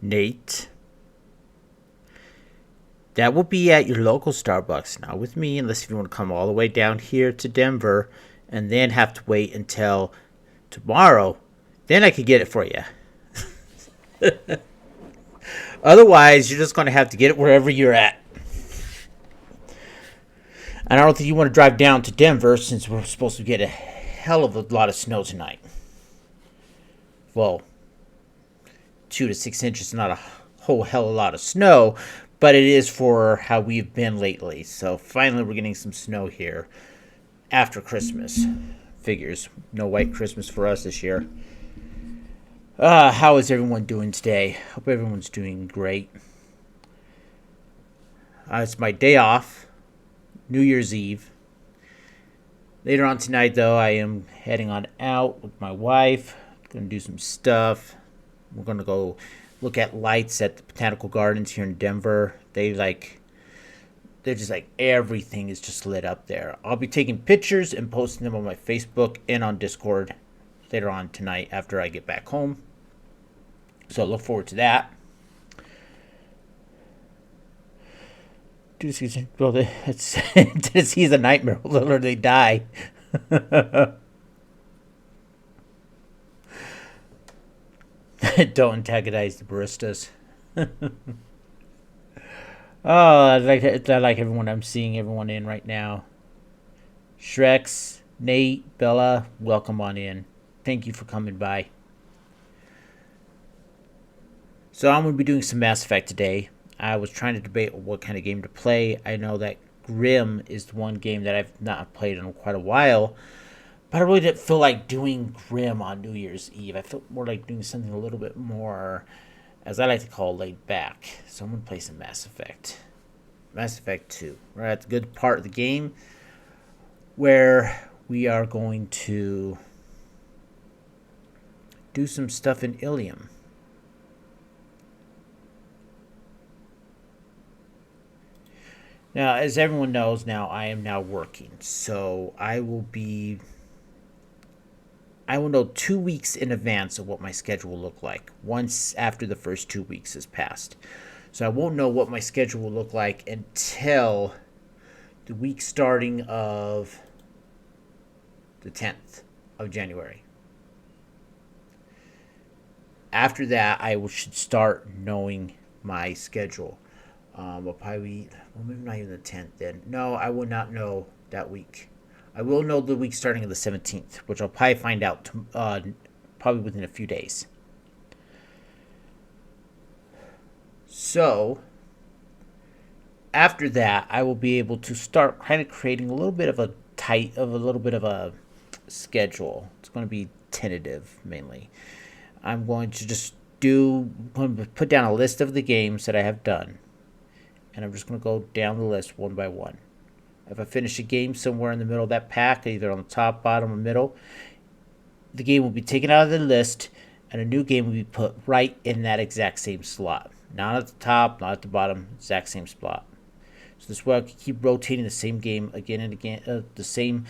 Nate. That will be at your local Starbucks, not with me, unless if you want to come all the way down here to Denver and then have to wait until tomorrow. Then I could get it for you. Otherwise, you're just going to have to get it wherever you're at. And I don't think you want to drive down to Denver since we're supposed to get a hell of a lot of snow tonight. Well, 2 to 6 inches is not a whole hell of a lot of snow, but it is for how we've been lately. So finally, we're getting some snow here after Christmas. Figures. No white Christmas for us this year. How is everyone doing today? Hope everyone's doing great. It's my day off, New Year's Eve. Later on tonight, though, I am heading on out with my wife. Going to do some stuff. We're going to go look at lights at the Botanical Gardens here in Denver. They're just like everything is just lit up there. I'll be taking pictures and posting them on my Facebook and on Discord later on tonight after I get back home. So look forward to that. Well, Tennessee's a nightmare. We'll literally die. Don't antagonize the baristas. I like everyone I'm seeing everyone in right now. Shrex, Nate, Bella, welcome on in. Thank you for coming by. So I'm going to be doing some Mass Effect today. I was trying to debate what kind of game to play. I know that Grim is the one game that I've not played in quite a while. But I really didn't feel like doing Grim on New Year's Eve. I felt more like doing something a little bit more, as I like to call, laid back. So I'm going to play some Mass Effect. Mass Effect 2. We're at the good part of the game where we are going to do some stuff in Ilium. Now, as everyone knows now, I am now working. So I will know 2 weeks in advance of what my schedule will look like once after the first 2 weeks has passed. So I won't know what my schedule will look like until the week starting of the 10th of January. After that, I should start knowing my schedule. Maybe not even the 10th then. No, I will not know that week. I will know the week starting of the 17th, which I'll probably find out probably within a few days. So, after that, I will be able to start kind of creating a little bit of a schedule. It's going to be tentative mainly. I'm going to put down a list of the games that I have done. And I'm just going to go down the list one by one. If I finish a game somewhere in the middle of that pack, either on the top, bottom, or middle, the game will be taken out of the list, and a new game will be put right in that exact same slot. Not at the top, not at the bottom, exact same slot. So this way I can keep rotating the same game again and again, the same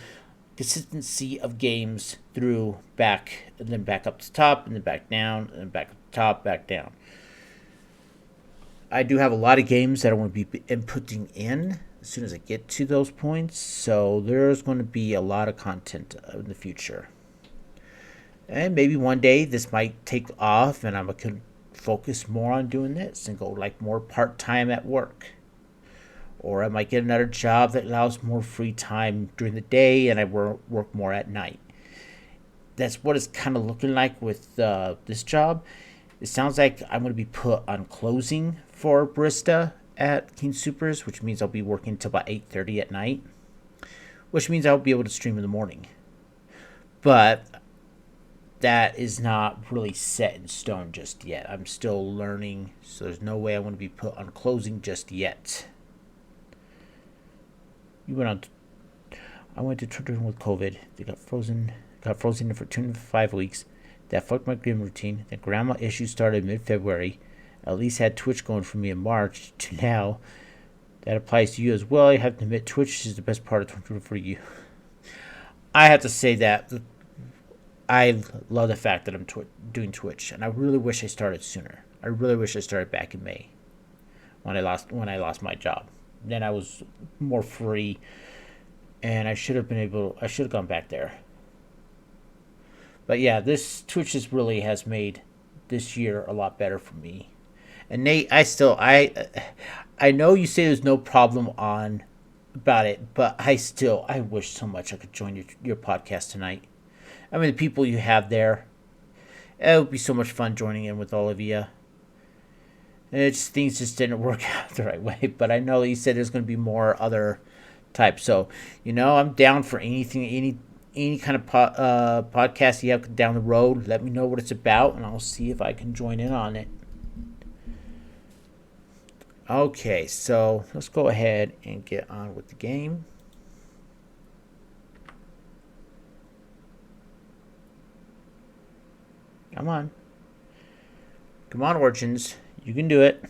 consistency of games through back, and then back up to the top, and then back down, and then back up to the top, back down. I do have a lot of games that I want to be inputting in as soon as I get to those points, so there's going to be a lot of content in the future. And maybe one day this might take off and I could focus more on doing this and go like more part-time at work. Or I might get another job that allows more free time during the day and I work more at night. That's what it's kind of looking like with this job. It sounds like I'm going to be put on closing for barista at King Supers, which means I'll be working until about 8:30 at night, which means I'll be able to stream in the morning. But that is not really set in stone just yet. I'm still learning, so there's no way I want to be put on closing just yet. I went to children with COVID. They got frozen for 2 to 5 weeks. That fucked my gym routine. The grandma issue started mid-February. At least had Twitch going for me in March to now. That applies to you as well. You have to admit Twitch is the best part of 2020 for you. I have to say that I love the fact that I'm doing Twitch, and I really wish I started sooner. I really wish I started back in May when I lost my job. Then I was more free, and I should have gone back there. But yeah, this Twitch has made this year a lot better for me. And Nate, I know you say there's no problem on about it, but I wish so much I could join your podcast tonight. I mean, the people you have there, it would be so much fun joining in with all of you. Things just didn't work out the right way, but I know you said there's going to be more other types. So, I'm down for anything, any kind of podcast you have down the road. Let me know what it's about, and I'll see if I can join in on it. Okay, so let's go ahead and get on with the game. Come on. Come on, Origins. You can do it.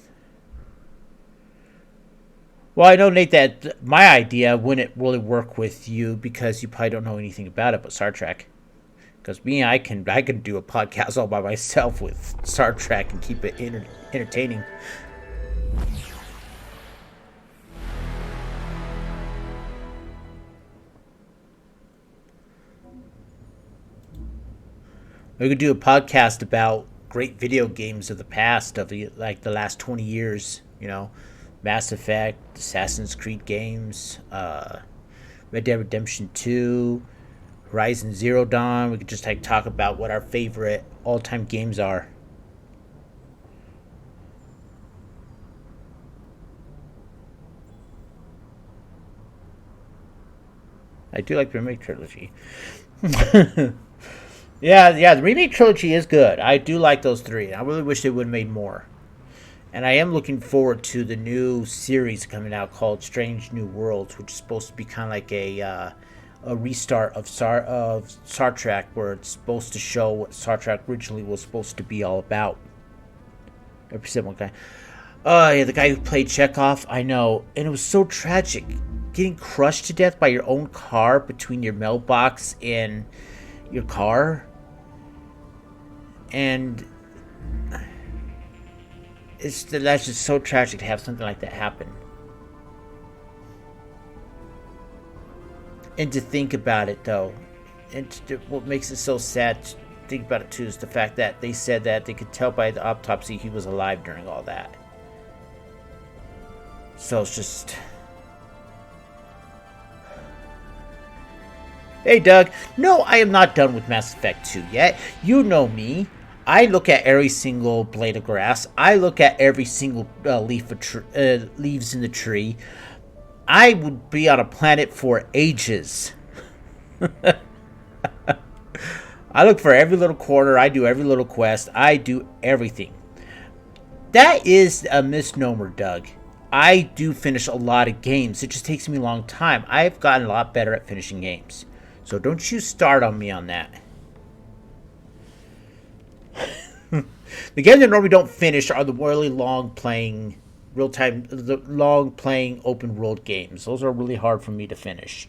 Well, I know, Nate, that my idea wouldn't really work with you because you probably don't know anything about it but Star Trek. Because me, I can do a podcast all by myself with Star Trek and keep it entertaining. We could do a podcast about great video games of the past, of the last 20 years. Mass Effect, Assassin's Creed games, Red Dead Redemption 2, Horizon Zero Dawn. We could just talk about what our favorite all-time games are. I do like the remake trilogy. Yeah, the remake trilogy is good. I do like those three. I really wish they would have made more. And I am looking forward to the new series coming out called Strange New Worlds, which is supposed to be kind of like a restart of Star Trek, where it's supposed to show what Star Trek originally was supposed to be all about. I represent one guy. Oh, yeah, the guy who played Chekhov. I know. And it was so tragic. Getting crushed to death by your own car between your mailbox and your car. And that's just so tragic to have something like that happen. And to think about it, though, what makes it so sad to think about it, too, is the fact that they said that they could tell by the autopsy he was alive during all that. So it's just... Hey, Doug. No, I am not done with Mass Effect 2 yet. You know me. I look at every single blade of grass. I look at every single leaves in the tree. I would be on a planet for ages. I look for every little corner. I do every little quest. I do everything. That is a misnomer, Doug. I do finish a lot of games. It just takes me a long time. I've gotten a lot better at finishing games. So don't you start on me on that. The games that normally don't finish are the really long playing open world games. Those are really hard for me to finish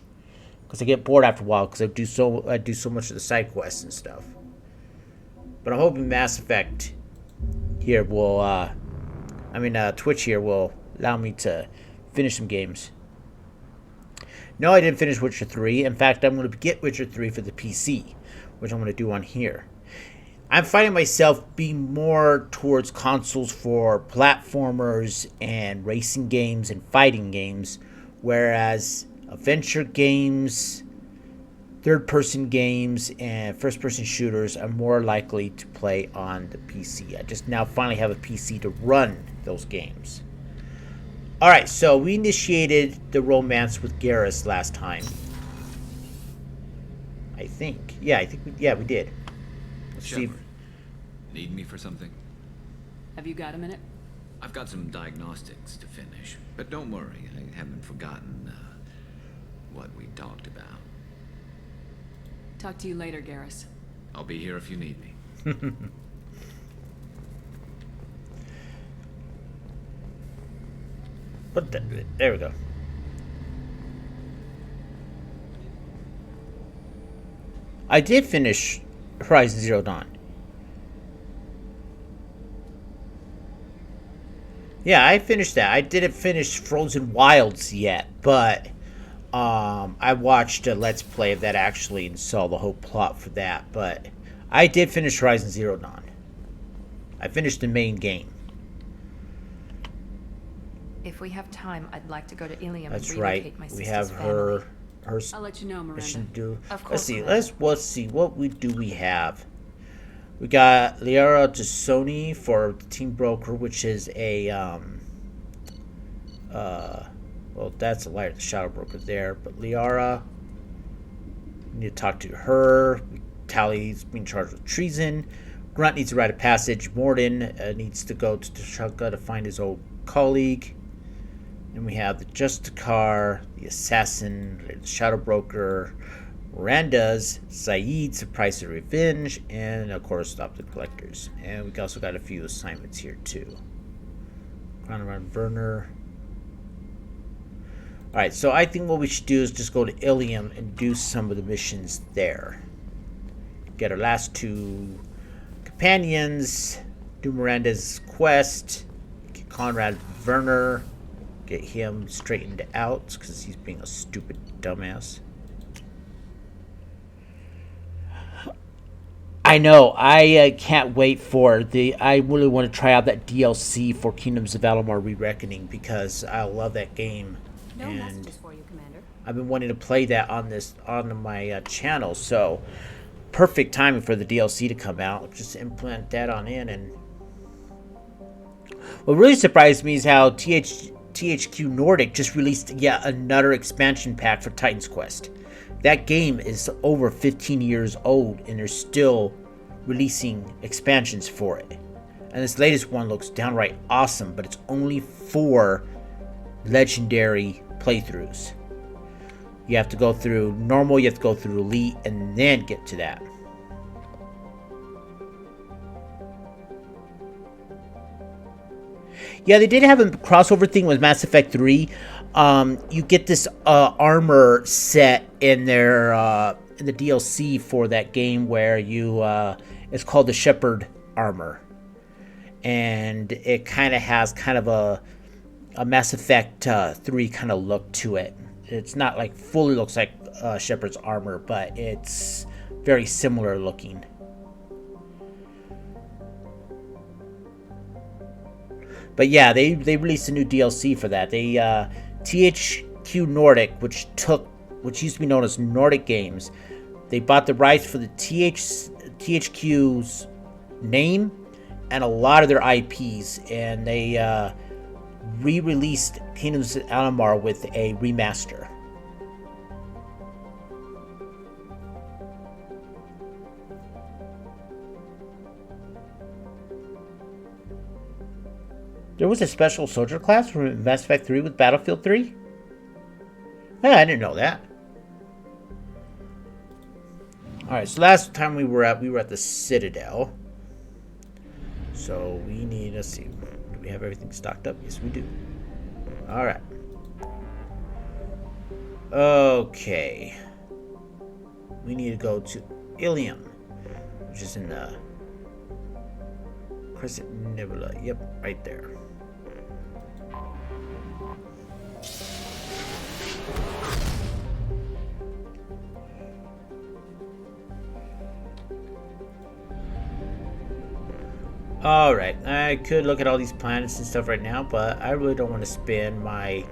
because I get bored after a while because I do so much of the side quests and stuff. But I'm hoping Mass Effect here will, Twitch here will allow me to finish some games. No, I didn't finish Witcher 3. In fact, I'm going to get Witcher 3 for the PC, which I'm going to do on here. I'm finding myself being more towards consoles for platformers and racing games and fighting games, whereas adventure games, third-person games, and first-person shooters are more likely to play on the PC. I just now finally have a PC to run those games. Alright, so we initiated the romance with Garrus last time. I think. Yeah, we did. Shepard, need me for something? Have you got a minute? I've got some diagnostics to finish, but don't worry, I haven't forgotten what we talked about. Talk to you later, Garrus. I'll be here if you need me. There we go. I did finish Horizon Zero Dawn. Yeah, I finished that. I didn't finish Frozen Wilds yet, but I watched a Let's Play of that actually and saw the whole plot for that. But I did finish Horizon Zero Dawn. I finished the main game. If we have time, I'd like to go to Ilium That's and right. relocate my We sister's have family. her I'll let you know, Miranda. mission to do. Of course, Let's see. Miranda. Let's see what we have. We got Liara to Sony for Team Broker, which is a well, that's a light the Shadow Broker there, but Liara, we need to talk to her. Tally's being charged with treason. Grunt needs to rite of passage. Morden needs to go to Tushka to find his old colleague. And we have the Justicar, the Assassin, the Shadow Broker, Miranda's, Saeed's The Price of Revenge, and of course Stop the Collectors. And we also got a few assignments here too. Crown around Werner. Alright, so I think what we should do is just go to Ilium and do some of the missions there. Get our last two companions, do Miranda's quest, get Conrad Werner, get him straightened out because he's being a stupid dumbass. I know. I can't wait for the. I really want to try out that DLC for Kingdoms of Amalur: Re-Reckoning because I love that game, No and messages for you, Commander. I've been wanting to play that on my channel. So perfect timing for the DLC to come out. Just implement that on in. And what really surprised me is how THQ Nordic just released yet another expansion pack for Titan's Quest. That game is over 15 years old and they're still releasing expansions for it. And this latest one looks downright awesome, but it's only 4 legendary playthroughs. You have to go through normal, you have to go through elite, and then get to that. Yeah, they did have a crossover thing with Mass Effect 3. You get this armor set in their in the DLC for that game where you it's called the Shepherd armor, and it kind of has kind of a Mass Effect 3 kind of look to it. It's not like fully looks like Shepherd's armor, but it's very similar looking. But yeah, they released a new DLC for that. They THQ Nordic, which used to be known as Nordic Games, they bought the rights for the THQ's name and a lot of their IPs, and they re-released Kingdoms of Amalur with a remaster. There was a special soldier class from Mass Effect 3 with Battlefield 3? Yeah, I didn't know that. Alright, so last time we were at the Citadel. So we need, let's see, do we have everything stocked up? Yes, we do. Alright. Okay. We need to go to Ilium, which is in the Crescent Nebula. Yep, right there. Alright, I could look at all these planets and stuff right now, but I really don't want to spend my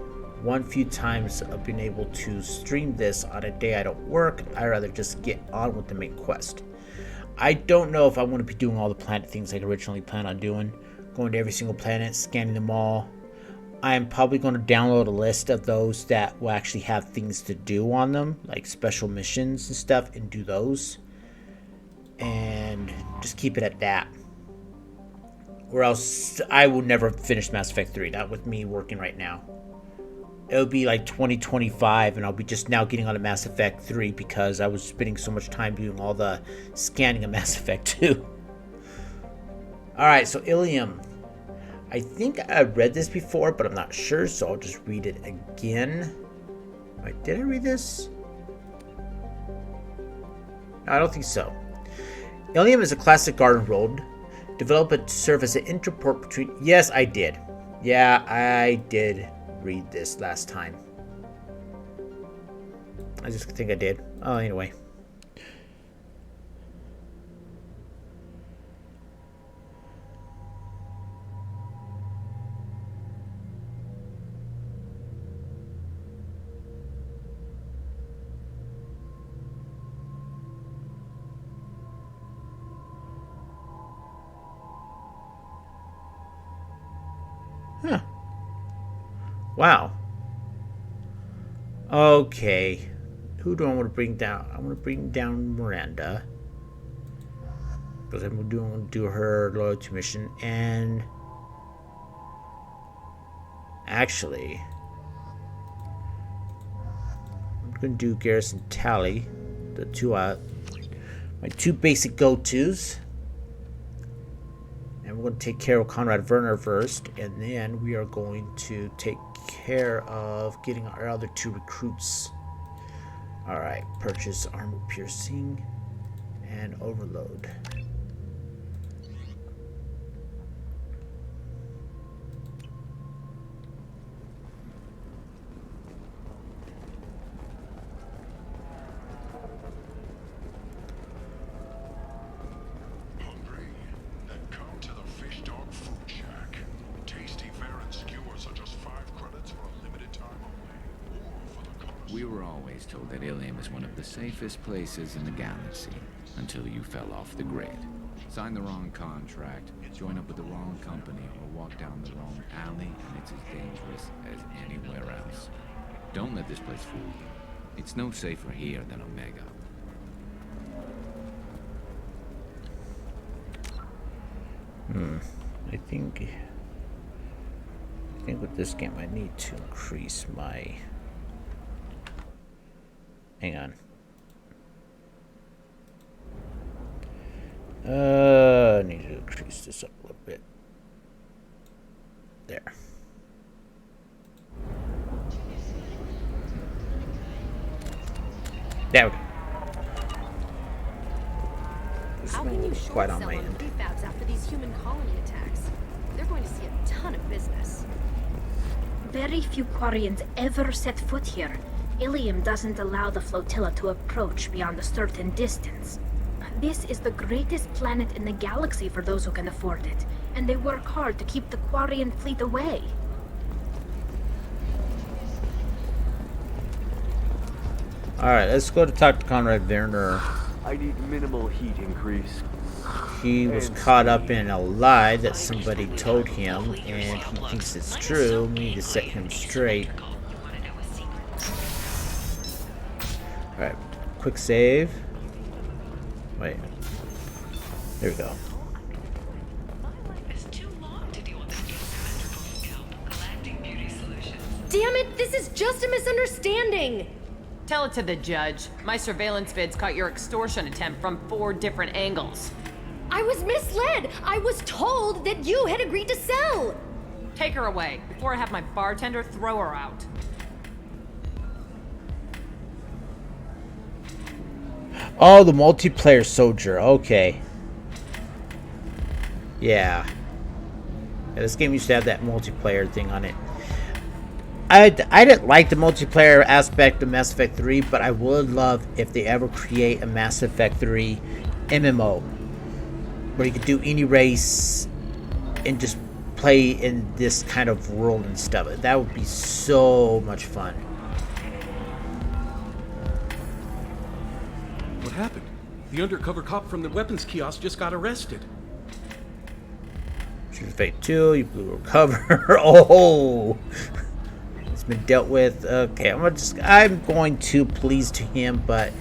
few times of being able to stream this on a day I don't work. I'd rather just get on with the main quest. I don't know if I want to be doing all the planet things like I originally planned on doing. Going to every single planet, scanning them all. I'm probably going to download a list of those that will actually have things to do on them, like special missions and stuff, and do those. And just keep it at that. Or else I will never finish Mass Effect 3, not with me working right now. It'll be like 2025 and I'll be just now getting on to Mass Effect 3 because I was spending so much time doing all the scanning of Mass Effect 2. Alright, so Ilium. I think I read this before, but I'm not sure, so I'll just read it again. Wait, did I read this? No, I don't think so. Ilium is a classic garden world developed to serve as an interport between... Yes, I did. Yeah, I did read this last time. I just think I did. Oh, anyway. Huh. Wow. Okay. Who do I want to bring down? I want to bring down Miranda. Because I'm going to do her loyalty mission. And actually, I'm going to do Garrison Tally. The two, my two basic go-tos. And we're going to take care of Conrad Werner first. And then we are going to take care of getting our other two recruits. Alright, purchase armor piercing and overload. Hungry? Then come to the Fish Dog Food Shack. Tasty fare and skewers are just 5 credits for a limited time only. Or for the connoisseur. We were always told that Ilium is one of the safest places in the galaxy, until you fell off the grid. Sign the wrong contract, join up with the wrong company, or walk down the wrong alley, and it's as dangerous as anywhere else. Don't let this place fool you. It's no safer here than Omega. I think with this game I need to increase my. Hang on. I need to increase this up a little bit. There. There we go. This How is can you quite short on sell my on end. prefabs after these human colony attacks? They're going to see a ton of business. Very few Quarians ever set foot here. Ilium doesn't allow the flotilla to approach beyond a certain distance. This is the greatest planet in the galaxy for those who can afford it, and they work hard to keep the Quarian fleet away. Alright, let's go to talk to Conrad Werner. I need minimal heat increase. He was caught up in a lie that somebody told him, and he thinks it's true. We need to set him straight. Alright, quick save. Wait. There we go. Damn it, this is just a misunderstanding! Tell it to the judge. My surveillance vids caught your extortion attempt from 4 different angles. I was misled! I was told that you had agreed to sell! Take her away before I have my bartender throw her out. Oh, the multiplayer soldier. Okay. Yeah. This game used to have that multiplayer thing on it. I didn't like the multiplayer aspect of Mass Effect 3, but I would love if they ever create a Mass Effect 3 MMO where you could do any race and just play in this kind of world and stuff. That would be so much fun. What happened? The undercover cop from the weapons kiosk just got arrested. Choose Fate 2, you blew her cover. Oh! It's been dealt with. Okay, I'm going to please to him, but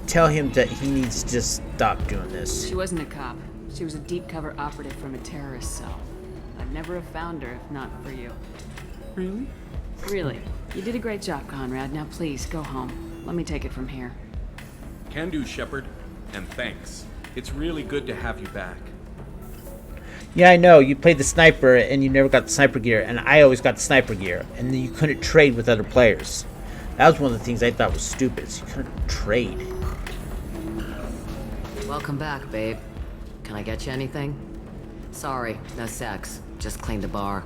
tell him that he needs to just stop doing this. She wasn't a cop. She was a deep cover operative from a terrorist cell. I'd never have found her if not for you. Really? Really. You did a great job, Conrad. Now please, go home. Let me take it from here. Can do, Shepard. And thanks. It's really good to have you back. Yeah, I know. You played the sniper and you never got the sniper gear, and I always got the sniper gear, and then you couldn't trade with other players. That was one of the things I thought was stupid. Is you couldn't trade. Welcome back, babe. Can I get you anything? Sorry, no sex. Just cleaned the bar.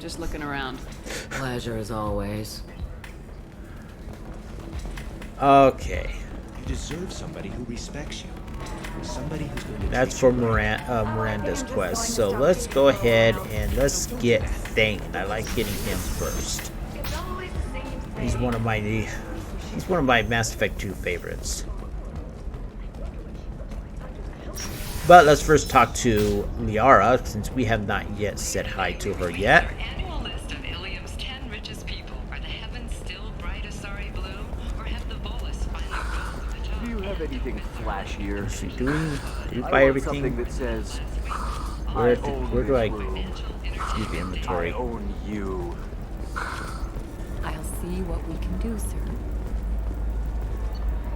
Just looking around. Pleasure as always. Okay. You deserve somebody who respects you. Somebody who's going to That's for Miranda's quest. So let's go ahead and let's get Thane. I like getting him first. He's one of my Mass Effect 2 favorites. But let's first talk to Liara, since we have not yet said hi to her yet. Annual list of Ilium's 10 richest people. Are the heavens still bright Asari blue, or have the Volus finally rolled to the top? Do you have anything flashier? What's she doing? Do you I buy want everything? something that says, Where own do I this room. use the inventory? I own you. I'll see what we can do, sir.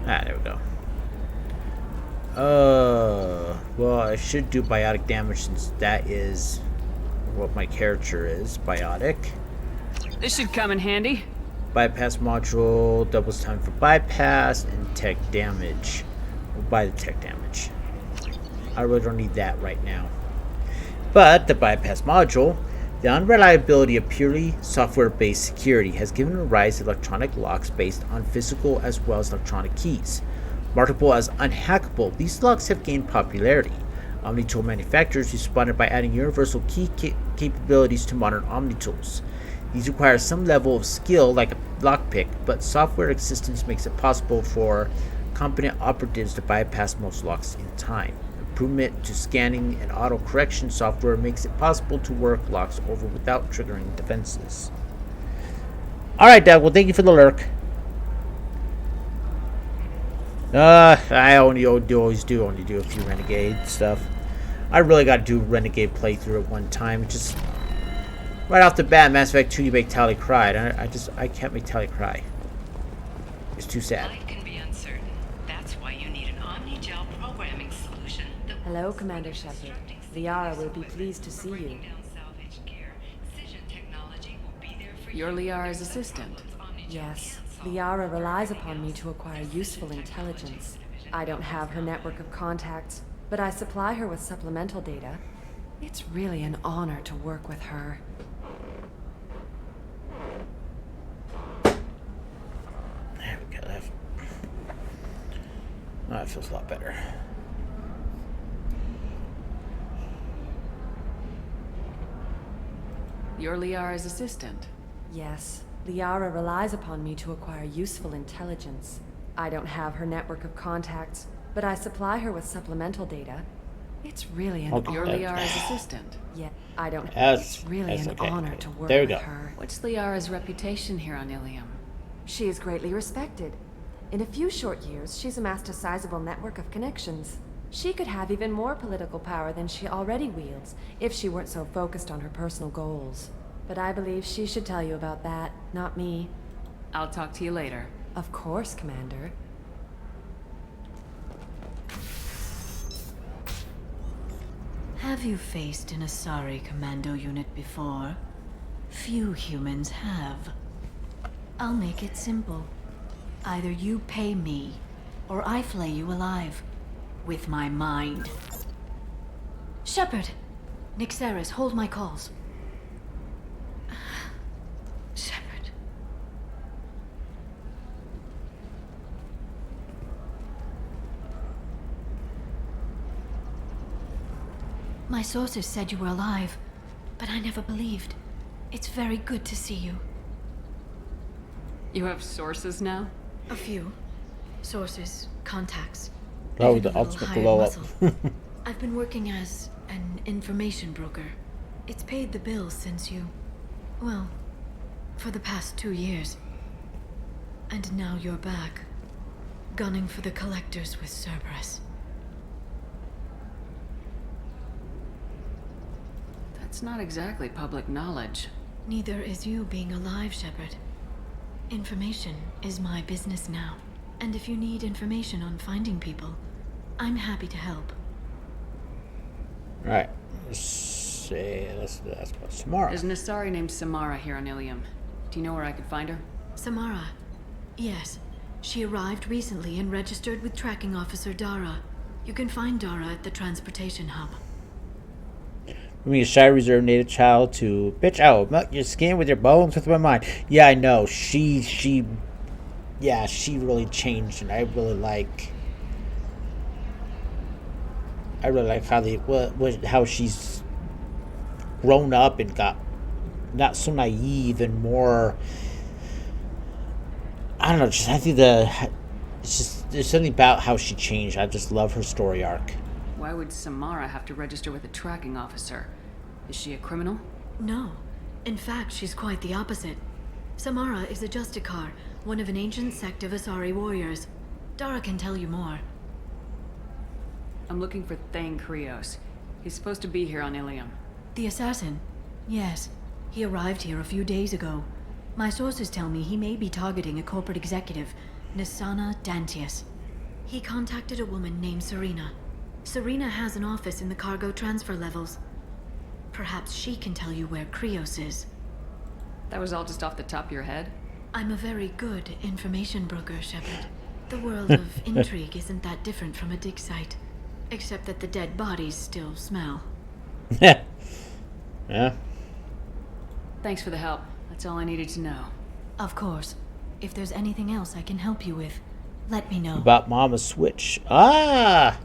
Ah, there we go. Well, I should do biotic damage since that is what my character is, biotic. This should come in handy. Bypass module doubles time for bypass and tech damage. We'll buy the tech damage. I really don't need that right now. But the bypass module, the unreliability of purely software-based security has given rise to electronic locks based on physical as well as electronic keys. Marketable as unhackable, these locks have gained popularity. Omnitool manufacturers responded by adding universal key capabilities to modern Omnitools. These require some level of skill like a lockpick, but software existence makes it possible for competent operatives to bypass most locks in time. Improvement to scanning and auto-correction software makes it possible to work locks over without triggering defenses. Alright, Doug, well thank you for the lurk. I always do a few Renegade stuff. I really got to do Renegade playthrough at one time. Just right off the bat, Mass Effect 2, you make Tali cry. I can't make Tali cry. It's too sad. Light can be uncertain. That's why you need an Omni-Gel programming solution. Hello, Commander Shepard. Liara will be pleased to see you. You're Liara's assistant. Yes, Liara relies upon me to acquire useful intelligence. I don't have her network of contacts, but I supply her with supplemental data. It's really an honor to work with her. There we go. That feels a lot better. You're Liara's assistant. Yes, Liara relies upon me to acquire useful intelligence. I don't have her network of contacts, but I supply her with supplemental data. It's really an You're honor. Liara's assistant. Yeah, I don't. That's- It's really that's an okay. honor to work There we with go. her. What's Liara's reputation here on Ilium? She is greatly respected. In a few short years, she's amassed a sizable network of connections. She could have even more political power than she already wields if she weren't so focused on her personal goals. But I believe she should tell you about that, not me. I'll talk to you later. Of course, Commander. Have you faced an Asari commando unit before? Few humans have. I'll make it simple. Either you pay me, or I flay you alive. With my mind. Shepard! Nixeris, hold my calls. Shepard. My sources said you were alive, but I never believed. It's very good to see you. You have sources now? A few. Sources, contacts. Oh, even the a little ultimate hired blow up. muscle. I've been working as an information broker. It's paid the bills since you... well, for the past 2 years. And now you're back, gunning for the Collectors with Cerberus. That's not exactly public knowledge. Neither is you being alive, Shepard. Information is my business now. And if you need information on finding people, I'm happy to help. Alright. Let's ask about Samara. There's an Asari named Samara here on Ilium. Do you know where I could find her? Samara. Yes. She arrived recently and registered with Tracking Officer Dara. You can find Dara at the transportation hub. From being a shy, reserved native child to bitch, I will melt your skin with your bones with my mind. Yeah, I know. She really changed, and I really like how she's grown up and got not so naive and more. I don't know. I think there's something about how she changed. I just love her story arc. Why would Samara have to register with a tracking officer? Is she a criminal? No. In fact, she's quite the opposite. Samara is a Justicar, one of an ancient sect of Asari warriors. Dara can tell you more. I'm looking for Thane Krios. He's supposed to be here on Ilium. The assassin? Yes. He arrived here a few days ago. My sources tell me he may be targeting a corporate executive, Nisana Dantius. He contacted a woman named Serena. Serena has an office in the cargo transfer levels. Perhaps she can tell you where Krios is. That was all just off the top of your head? I'm a very good information broker, Shepard. The world of intrigue isn't that different from a dig site. Except that the dead bodies still smell. Yeah. Thanks for the help. That's all I needed to know. Of course. If there's anything else I can help you with, let me know. About Mama's Switch. That's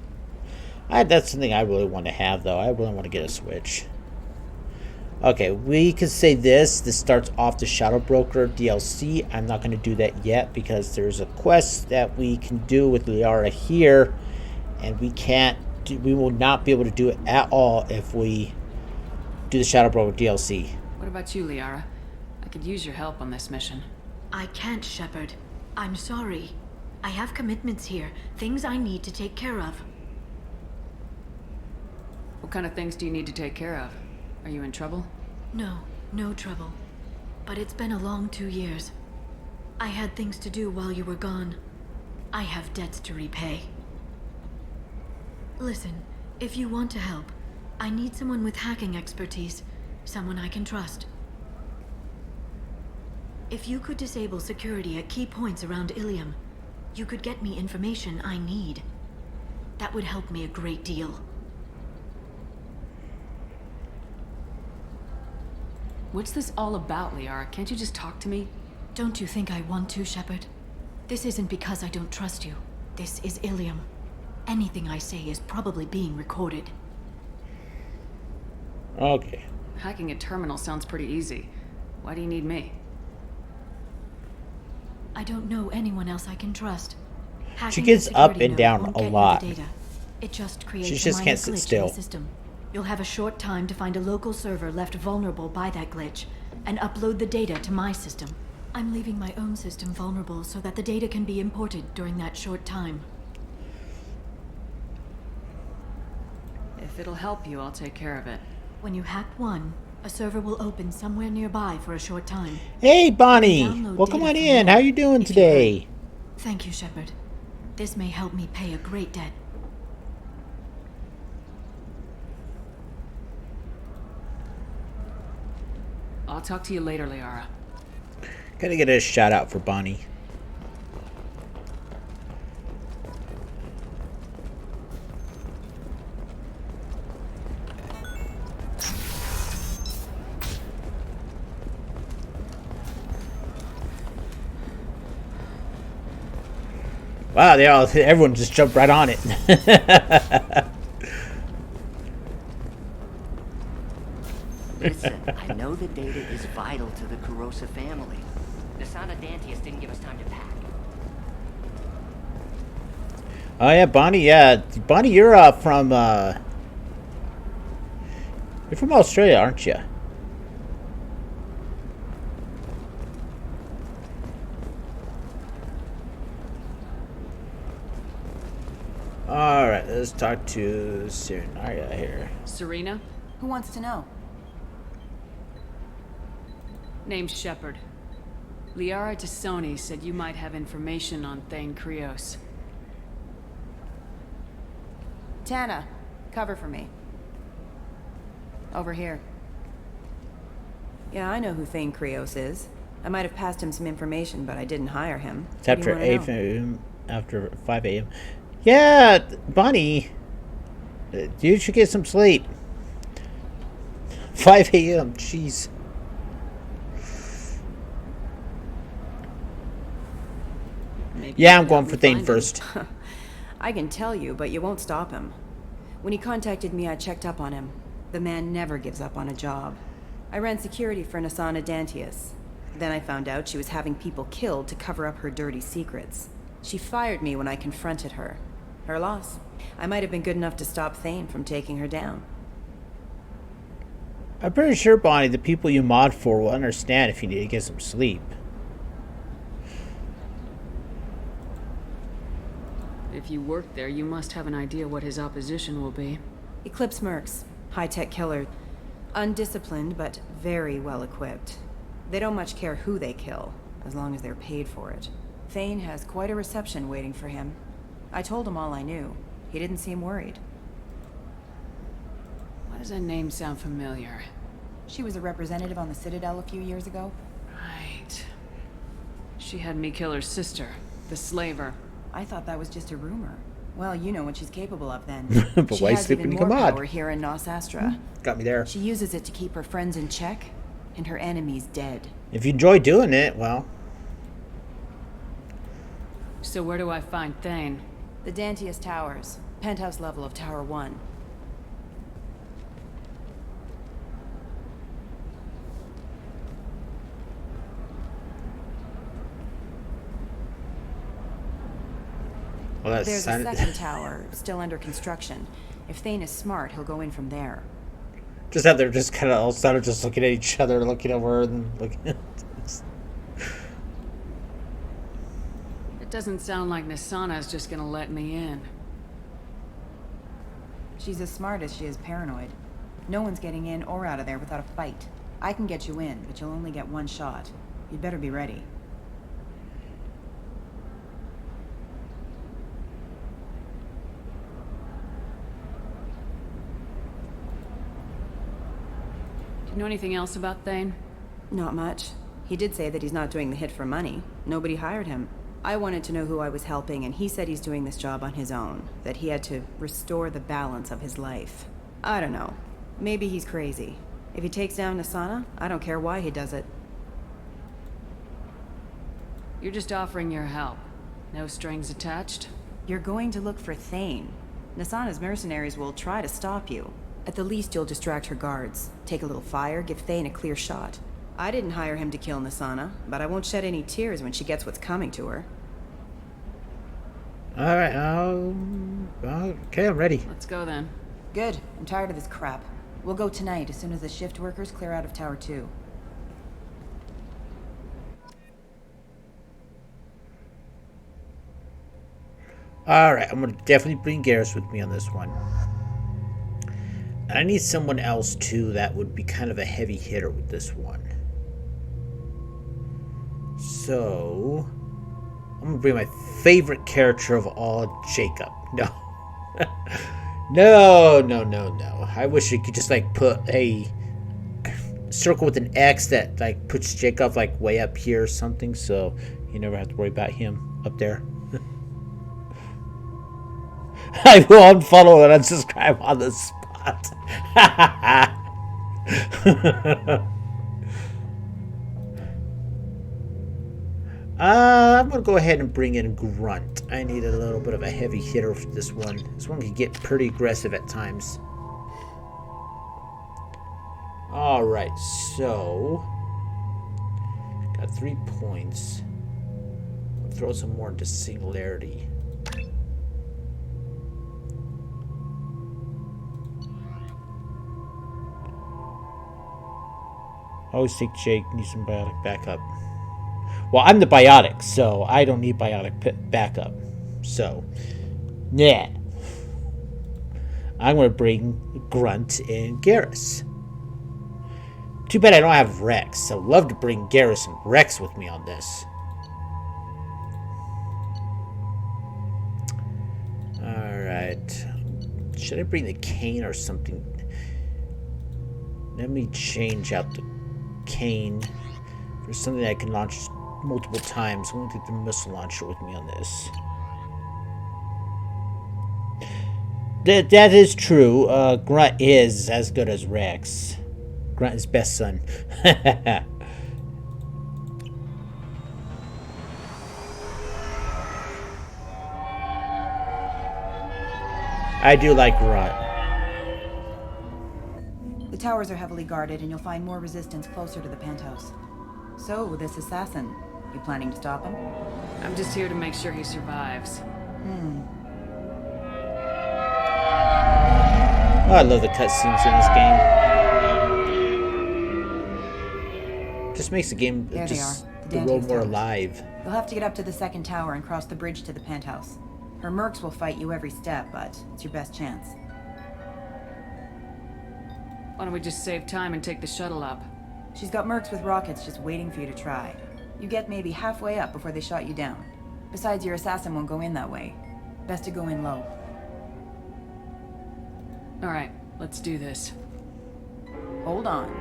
something I really want to have, though. I really want to get a Switch. Okay, we could say this. This starts off the Shadow Broker DLC. I'm not going to do that yet because there's a quest that we can do with Liara here. And we will not be able to do it at all if we do the Shadow Broker DLC. What about you, Liara? I could use your help on this mission. I can't, Shepard. I'm sorry. I have commitments here, things I need to take care of. What kind of things do you need to take care of? Are you in trouble? No, no trouble. But it's been a long 2 years. I had things to do while you were gone. I have debts to repay. Listen, if you want to help, I need someone with hacking expertise. Someone I can trust. If you could disable security at key points around Ilium, you could get me information I need. That would help me a great deal. What's this all about, Liara? Can't you just talk to me? Don't you think I want to, Shepard? This isn't because I don't trust you. This is Ilium. Anything I say is probably being recorded. Okay. Hacking a terminal sounds pretty easy. Why do you need me? I don't know anyone else I can trust. She gets up and down a lot. It just creates She just can't sit still. System. You'll have a short time to find a local server left vulnerable by that glitch and upload the data to my system. I'm leaving my own system vulnerable so that the data can be imported during that short time. If it'll help you, I'll take care of it. When you hack one, a server will open somewhere nearby for a short time. Hey, Bonnie! Welcome on in. How you doing today? Thank you, Shepard. This may help me pay a great debt. I'll talk to you later, Liara. Gotta get a shout out for Bonnie. Wow, everyone just jumped right on it. Listen, I know the data is vital to the Kurosa family. Nisana Dantius didn't give us time to pack. Oh yeah, Bonnie. Yeah, Bonnie, you're from Australia, aren't you? All right, let's talk to Serena here. Serena? Who wants to know? Name's Shepard. Liara Tassoni said you might have information on Thane Krios. Tana, cover for me. Over here. Yeah, I know who Thane Krios is. I might have passed him some information, but I didn't hire him. It's after 8 a.m. After 5 a.m. Yeah, Bonnie. You should get some sleep. 5 a.m. Jeez. Yeah, I'm going for Thane first. I can tell you, but you won't stop him. When he contacted me, I checked up on him. The man never gives up on a job. I ran security for Nasana Dantius. Then I found out she was having people killed to cover up her dirty secrets. She fired me when I confronted her. Her loss. I might have been good enough to stop Thane from taking her down. I'm pretty sure, Bonnie, the people you mod for will understand if you need to get some sleep. If you work there, you must have an idea what his opposition will be. Eclipse mercs. High-tech killer. Undisciplined, but very well equipped. They don't much care who they kill, as long as they're paid for it. Thane has quite a reception waiting for him. I told him all I knew. He didn't seem worried. Why does that name sound familiar? She was a representative on the Citadel a few years ago. Right. She had me kill her sister, the slaver. I thought that was just a rumor. Well, you know what she's capable of then. But she why has sleep even when you more can mod? power here in Nos Astra. Got me there. She uses it to keep her friends in check, and her enemies dead. If you enjoy doing it, well. So where do I find Thane? The Dantius Towers. Penthouse level of Tower 1. Well, that's There's a second tower, still under construction. If Thane is smart, he'll go in from there. Just out there, just kind of all started just looking at each other, looking over, and looking at us. It doesn't sound like Nasana's just gonna let me in. She's as smart as she is paranoid. No one's getting in or out of there without a fight. I can get you in, but you'll only get one shot. You'd better be ready. Do you know anything else about Thane? Not much. He did say that he's not doing the hit for money. Nobody hired him. I wanted to know who I was helping, and he said he's doing this job on his own. That he had to restore the balance of his life. I don't know. Maybe he's crazy. If he takes down Nasana, I don't care why he does it. You're just offering your help. No strings attached? You're going to look for Thane. Nasana's mercenaries will try to stop you. At the least, you'll distract her guards. Take a little fire, give Thane a clear shot. I didn't hire him to kill Nasana, but I won't shed any tears when she gets what's coming to her. Alright, okay, I'm ready. Let's go then. Good. I'm tired of this crap. We'll go tonight, as soon as the shift workers clear out of Tower 2. Alright, I'm gonna definitely bring Garrus with me on this one. And I need someone else too that would be kind of a heavy hitter with this one. So I'm gonna bring my favorite character of all, Jacob. No. No. I wish you could just like put a circle with an X that like puts Jacob like way up here or something, so you never have to worry about him up there. I will unfollow and unsubscribe on the spot. I'm gonna go ahead and bring in Grunt. I need a little bit of a heavy hitter for this one. This one can get pretty aggressive at times. Alright, so got 3 points. I'll throw some more into Singularity. I always think Jake needs some biotic backup. Well, I'm the biotic, so I don't need biotic backup. So, yeah. I'm going to bring Grunt and Garrus. Too bad I don't have Rex. I'd love to bring Garrus and Rex with me on this. Alright. Should I bring the cane or something? Let me change out the cane for something that I can launch multiple times. I'm going to take the missile launcher with me on this. That is true. Grunt is as good as Rex. Grunt's best son. I do like Grunt. The towers are heavily guarded, and you'll find more resistance closer to the penthouse. So, this assassin, you planning to stop him? I'm just here to make sure he survives. Oh, I love the cutscenes in this game. Just makes the game There just they are, the world Dante's more towers. alive. You'll have to get up to the second tower and cross the bridge to the penthouse. Her mercs will fight you every step, but it's your best chance. Why don't we just save time and take the shuttle up? She's got mercs with rockets just waiting for you to try. You get maybe halfway up before they shot you down. Besides, your assassin won't go in that way. Best to go in low. Alright, let's do this. Hold on.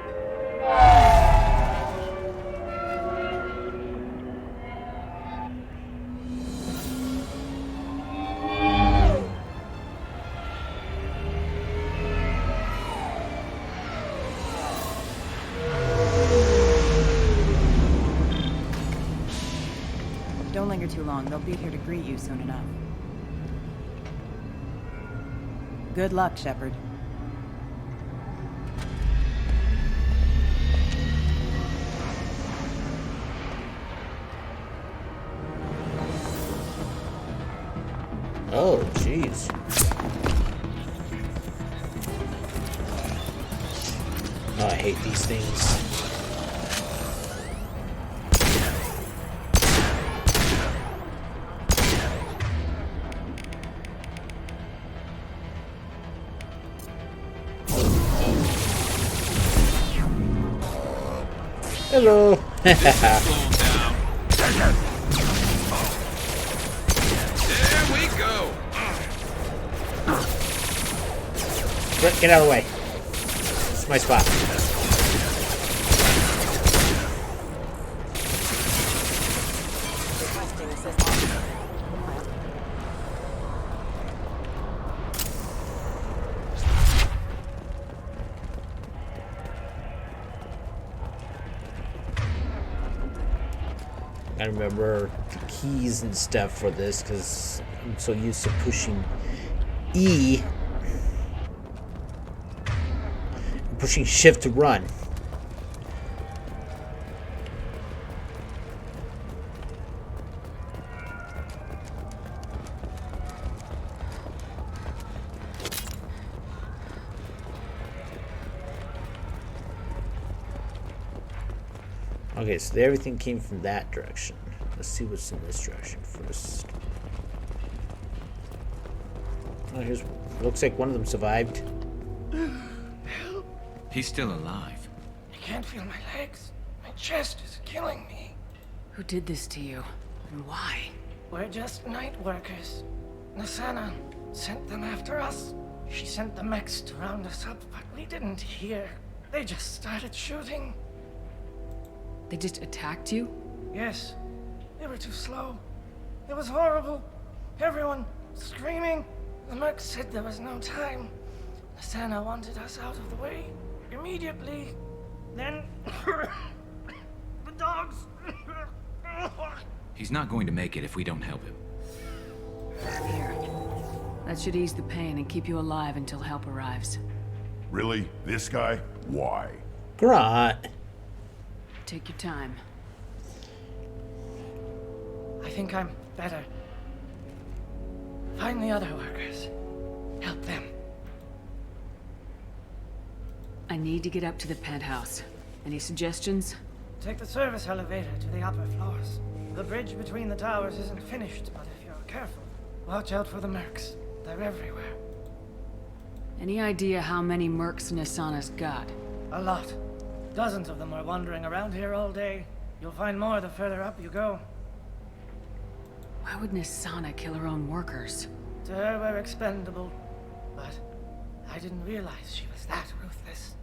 Don't linger too long. They'll be here to greet you soon enough. Good luck, Shepard. Oh, jeez. Oh, I hate these things. Hello. There we go. Get out of the way. It's my spot. I remember the keys and stuff for this because I'm so used to pushing E, pushing shift to run. Okay, so everything came from that direction. Let's see what's in this direction first. Oh, here's. Looks like one of them survived. He's still alive. I can't feel my legs. My chest is killing me. Who did this to you? And why? We're just night workers. Nasana sent them after us. She sent the mechs to round us up, but we didn't hear. They just started shooting. They just attacked you? Yes. They were too slow. It was horrible. Everyone screaming. The merc said there was no time. Nasana wanted us out of the way immediately. Then the dogs. He's not going to make it if we don't help him. Here. That should ease the pain and keep you alive until help arrives. Really? This guy? Why? Grunt. Take your time. I think I'm better. Find the other workers. Help them. I need to get up to the penthouse. Any suggestions? Take the service elevator to the upper floors. The bridge between the towers isn't finished, but if you're careful, watch out for the mercs. They're everywhere. Any idea how many mercs Nasana's got? A lot. Dozens of them are wandering around here all day. You'll find more the further up you go. Why would Nasana kill her own workers? To her, we're expendable. But I didn't realize she was that ruthless.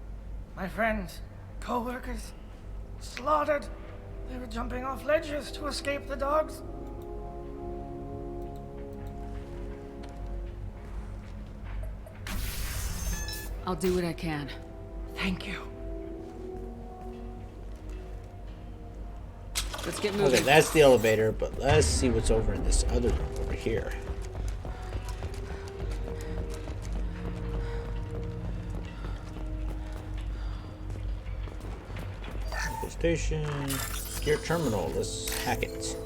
My friends, co-workers, slaughtered. They were jumping off ledges to escape the dogs. I'll do what I can. Thank you. Let's get moving. Okay, that's the elevator, but let's see what's over in this other room over here. Local station, secure terminal. Let's hack it.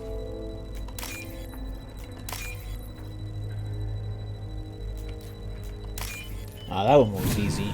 Ah, that one was easy.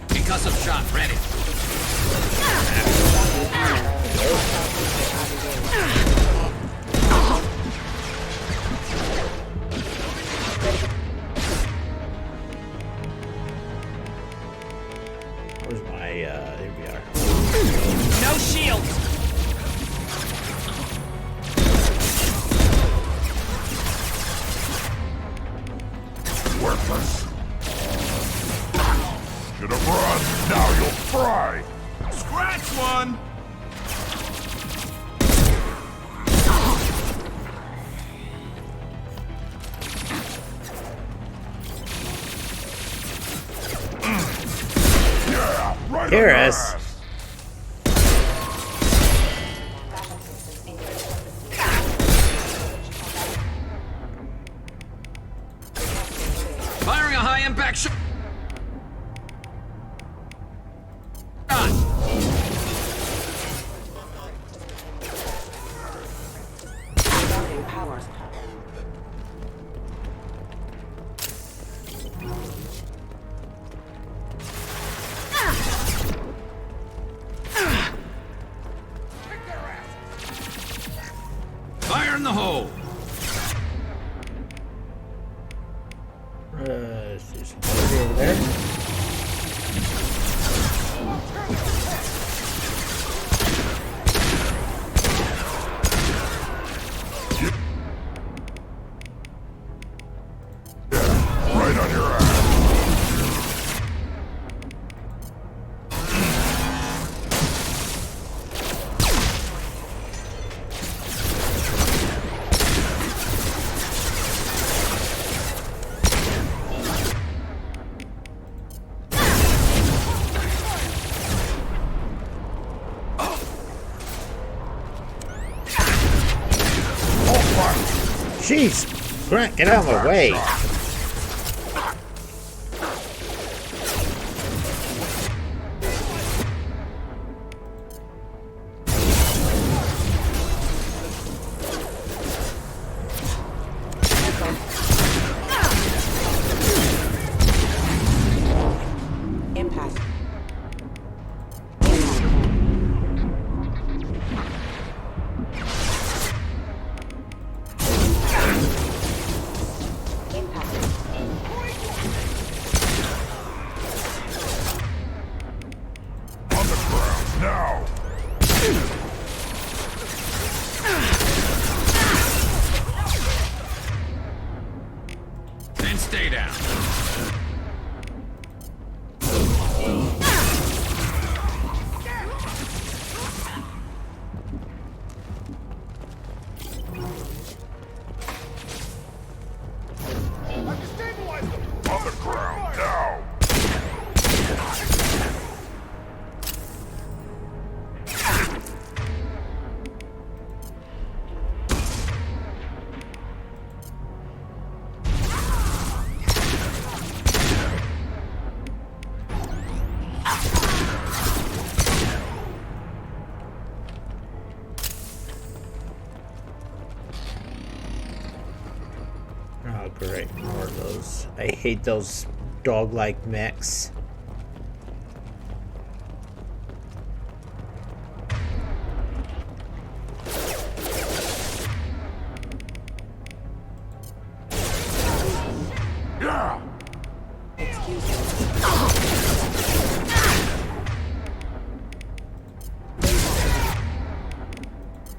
Concussive shot ready. Where's my, there we are. No shields. Worthless. Should have run. Now you'll fry. Scratch one! Yeah, right Hear on us. your ass. Firing a high impact shot. Fire in the hole. There's somebody over there. Right on your ass. Jeez, Grant, get out of my way. Impasse. On the ground now. Then stay down. On the ground now. Oh, great. More of those. I hate those dog-like mechs. Excuse me.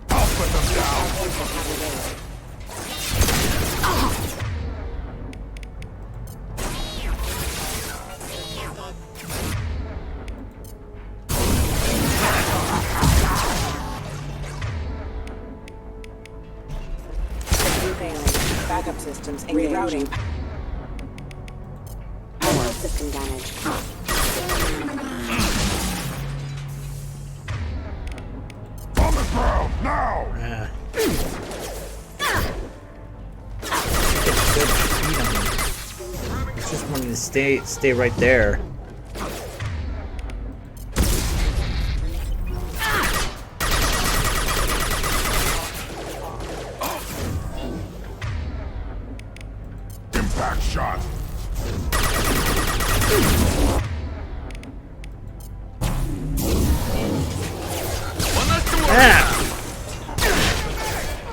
I'll put them down. Backup systems engaged. Rerouting. Power system damage. On the ground, now! It's just wanting to stay right there. Impact shot!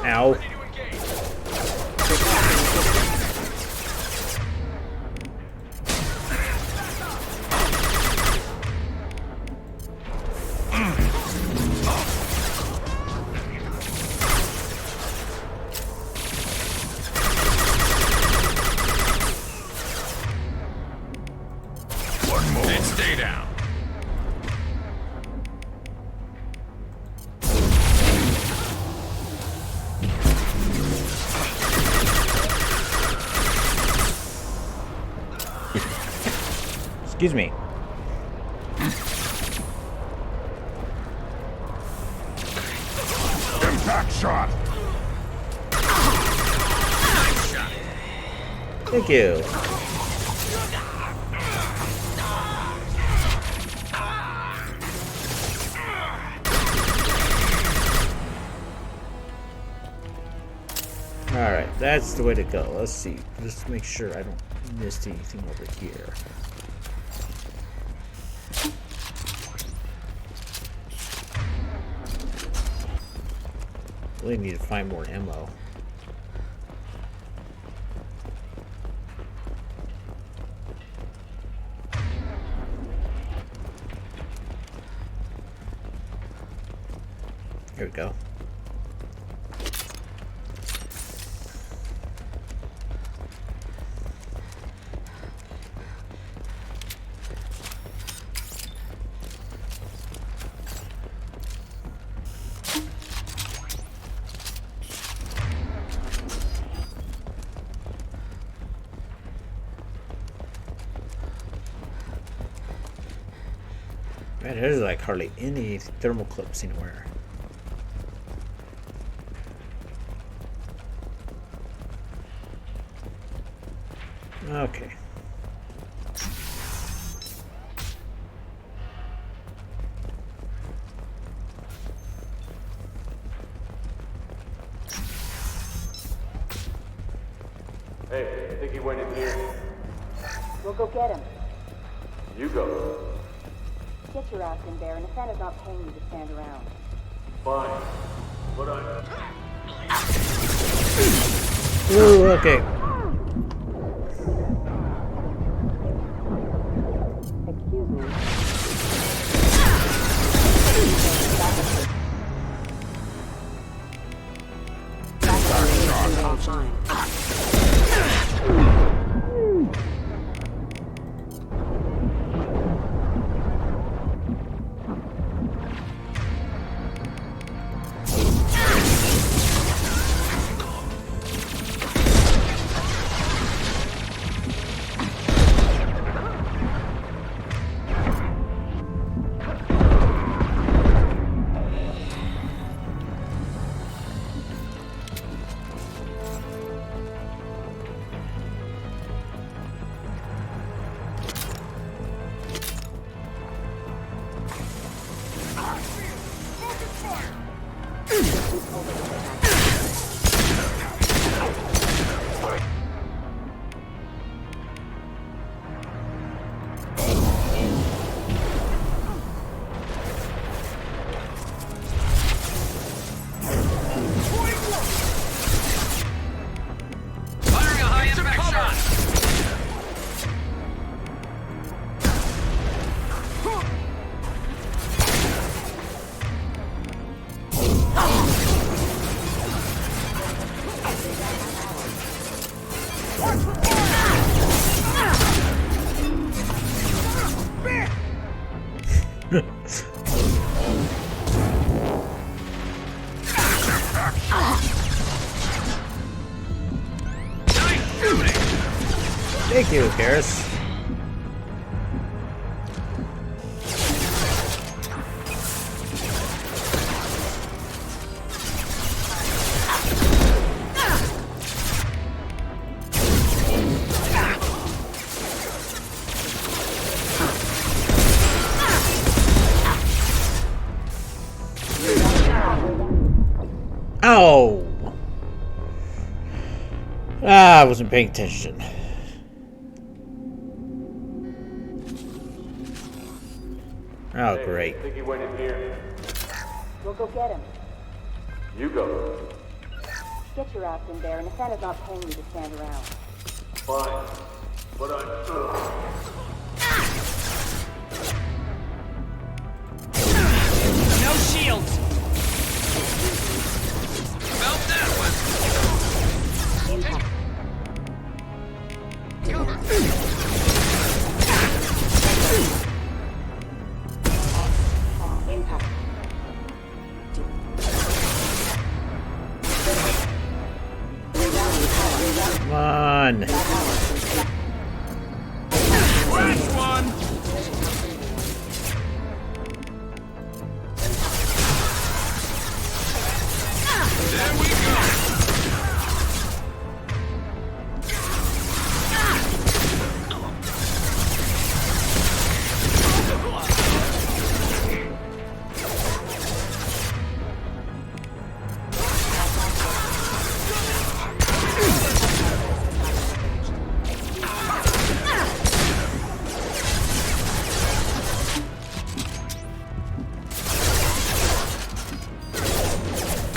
Ow. And stay down. Excuse me. Impact shot! Thank you. Alright, that's the way to go. Let's see. Just make sure I don't miss anything over here. Really need to find more ammo. Here we go. Man, there's like hardly any thermal clips anywhere. Okay. Hey, I think he went in here. We'll go get him. You go. Get your ass in there, and Nathana's not paying you to stand around. Fine. But Ooh, okay. Excuse me. Thank you, Garrus. Oh! I wasn't paying attention. Oh, Hey, great. I think he went in here. We'll go get him. You go. Get your ass in there, and Nathana's not paying you to stand around. Fine. But I'm... No shields! About that one. Impact. Come on. Last one. There we go.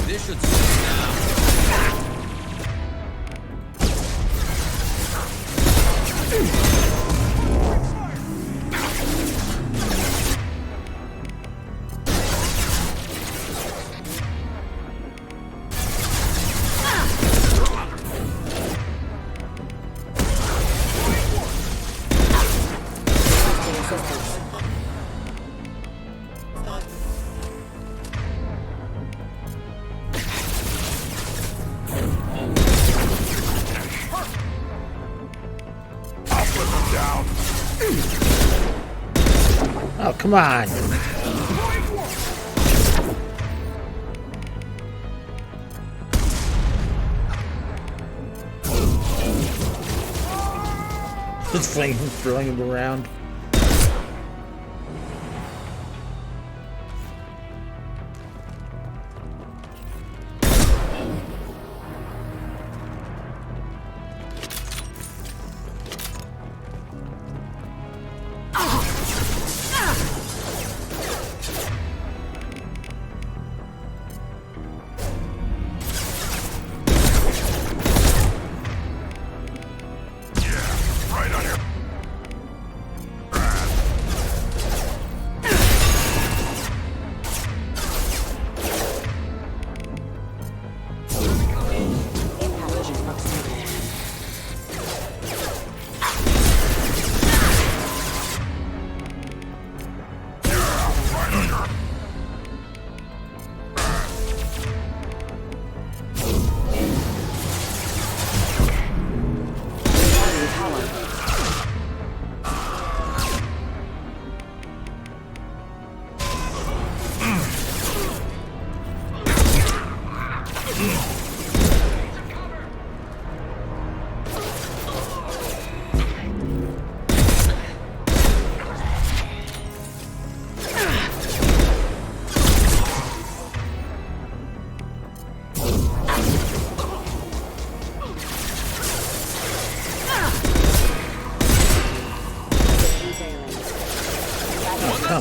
This should slow down. Oh, come on. Just throwing him around.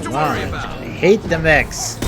Come on. I hate the mix.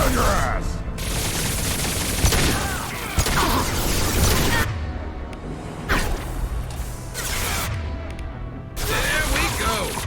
on your ass! There we go!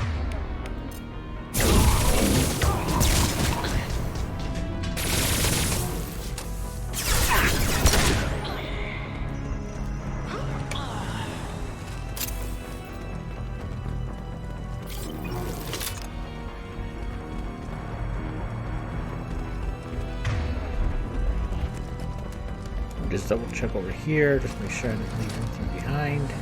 Just double check over here, just make sure I didn't leave anything behind.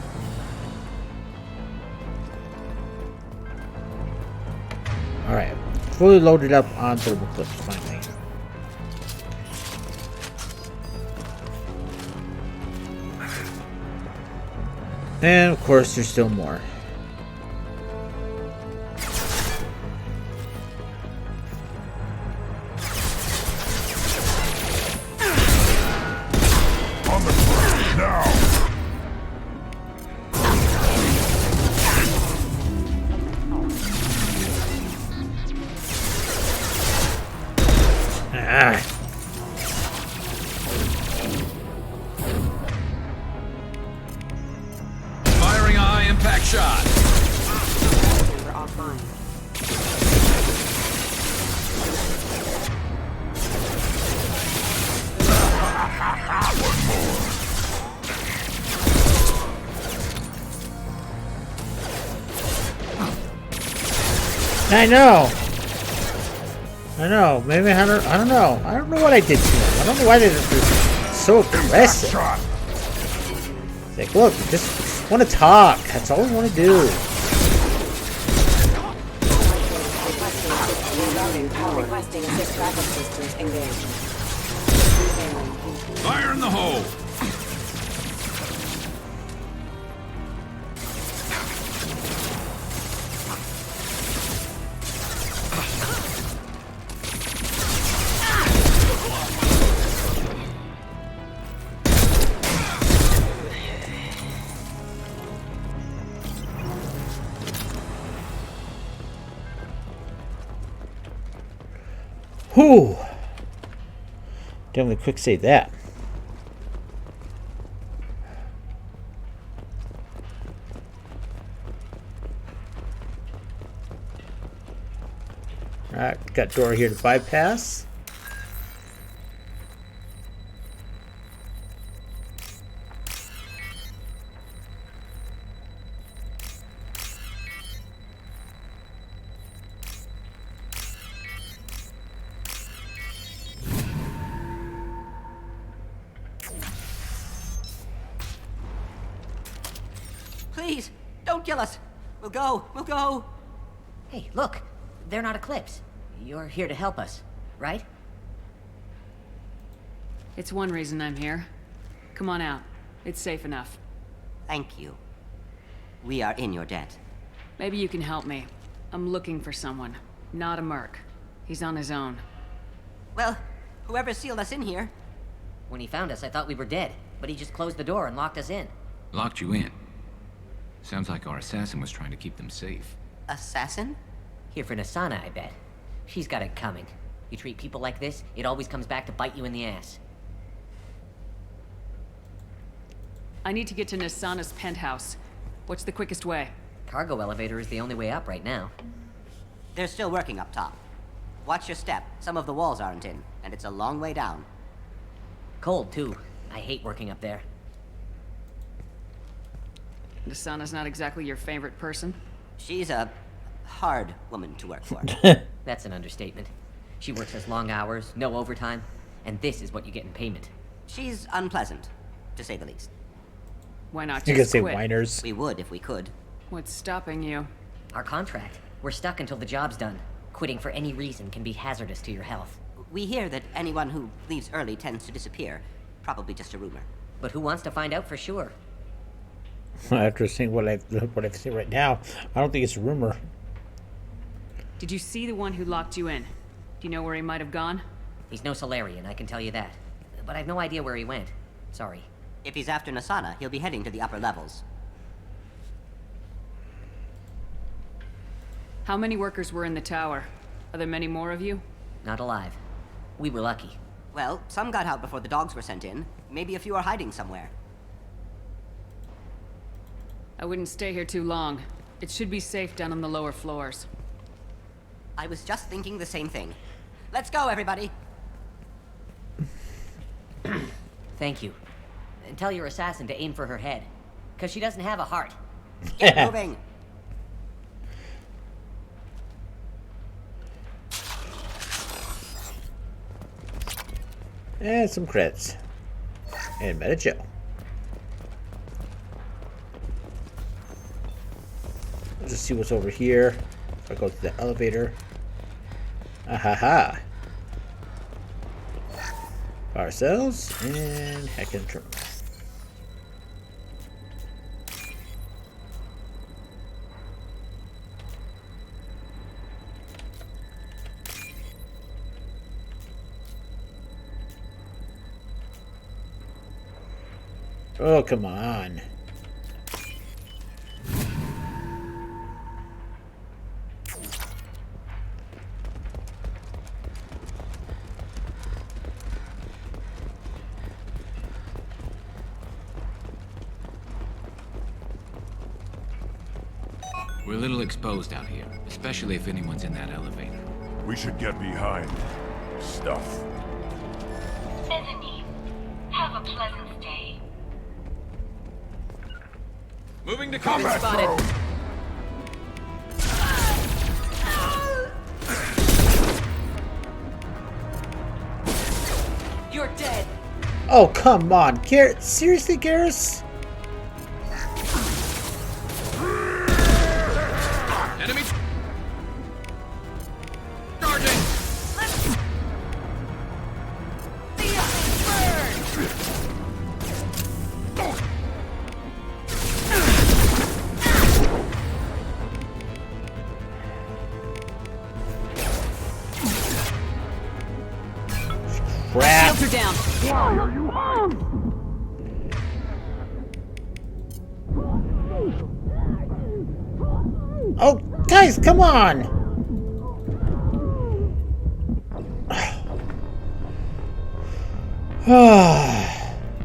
Alright, fully loaded up on thermal clips finally. And of course there's still more. Firing a high impact shot. We're offline. I know. Maybe I don't know. I don't know what I did to them. I don't know why they're so aggressive. It's like, look, we just want to talk. That's all we want to do. Requesting assist backup systems engaged. Fire in the hole. Whew. Definitely quick save that. Alright, got door here to bypass. Please, don't kill us. We'll go. We'll go. Hey, look. They're not Eclipse. You're here to help us, right? It's one reason I'm here. Come on out. It's safe enough. Thank you. We are in your debt. Maybe you can help me. I'm looking for someone. Not a merc. He's on his own. Well, whoever sealed us in here. When he found us, I thought we were dead, but he just closed the door and locked us in. Locked you in. Sounds like our assassin was trying to keep them safe. Assassin? Here for Nasana, I bet. She's got it coming. You treat people like this, it always comes back to bite you in the ass. I need to get to Nasana's penthouse. What's the quickest way? Cargo elevator is the only way up right now. They're still working up top. Watch your step. Some of the walls aren't in, and it's a long way down. Cold, too. I hate working up there. Nasana's not exactly your favorite person? She's a hard woman to work for. That's an understatement. She works us long hours, no overtime, and this is what you get in payment. She's unpleasant, to say the least. Why not You just can say quit? whiners. We would if we could. What's stopping you? Our contract. We're stuck until the job's done. Quitting for any reason can be hazardous to your health. We hear that anyone who leaves early tends to disappear. Probably just a rumor. But who wants to find out for sure? After seeing what I've seen right now, I don't think it's a rumor. Did you see the one who locked you in? Do you know where he might have gone? He's no Solarian, I can tell you that. But I've no idea where he went. Sorry. If he's after Nasana, he'll be heading to the upper levels. How many workers were in the tower? Are there many more of you? Not alive. We were lucky. Well, some got out before the dogs were sent in. Maybe a few are hiding somewhere. I wouldn't stay here too long. It should be safe down on the lower floors. I was just thinking the same thing. Let's go, everybody! Thank you. And tell your assassin to aim for her head. Because she doesn't have a heart. Get moving! And some credits. And Meta Joe. Let's just see what's over here. If I go to the elevator. Ahaha. Power cells and Hacking terminal. Oh, come on. We're a little exposed out here, especially if anyone's in that elevator. We should get behind stuff. Bethany, have a pleasant stay. Moving to Combat spotted. You're dead! Oh, come on. Seriously, Garrus? Enemy charging! Crap. Shields are down. Why are you harmed? Oh, guys, come on.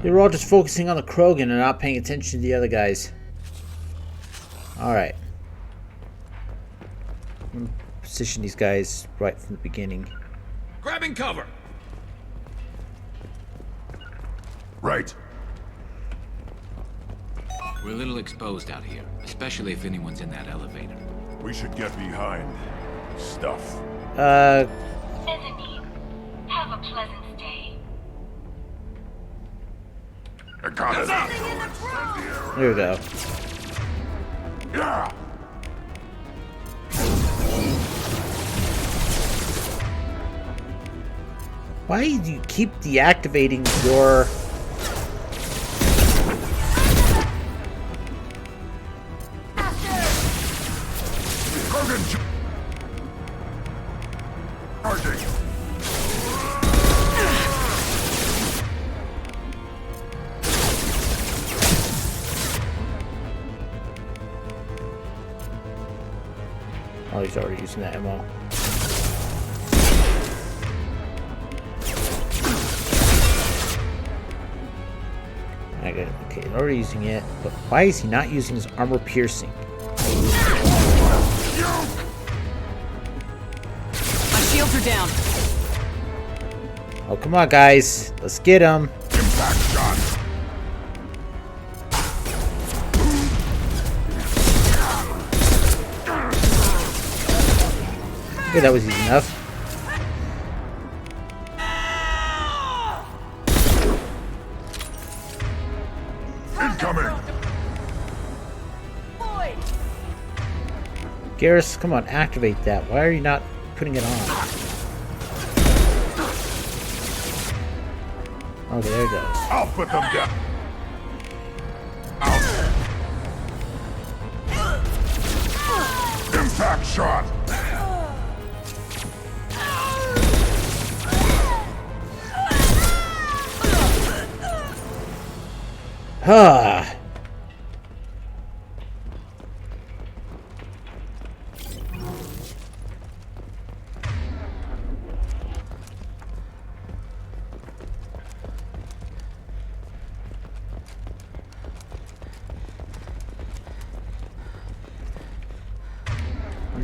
They were all just focusing on the Krogan and not paying attention to the other guys. Alright. Position these guys right from the beginning. Grabbing cover! Right. We're a little exposed out here, especially if anyone's in that elevator. We should get behind stuff. Bethany, have a pleasant stay. I got it. There we go. Yeah. Why do you keep deactivating your... Krogan charging. Oh, he's already using that ammo. I got it. Okay, he's already using it, but why is he not using his armor piercing? My shields are down. Oh, come on, guys. Let's get him. Impact shot. Okay, that was easy enough. Incoming. Garrus, come on, activate that. Why are you not putting it on? Okay, there it goes. I'll put them down. Out. Impact shot. Ah.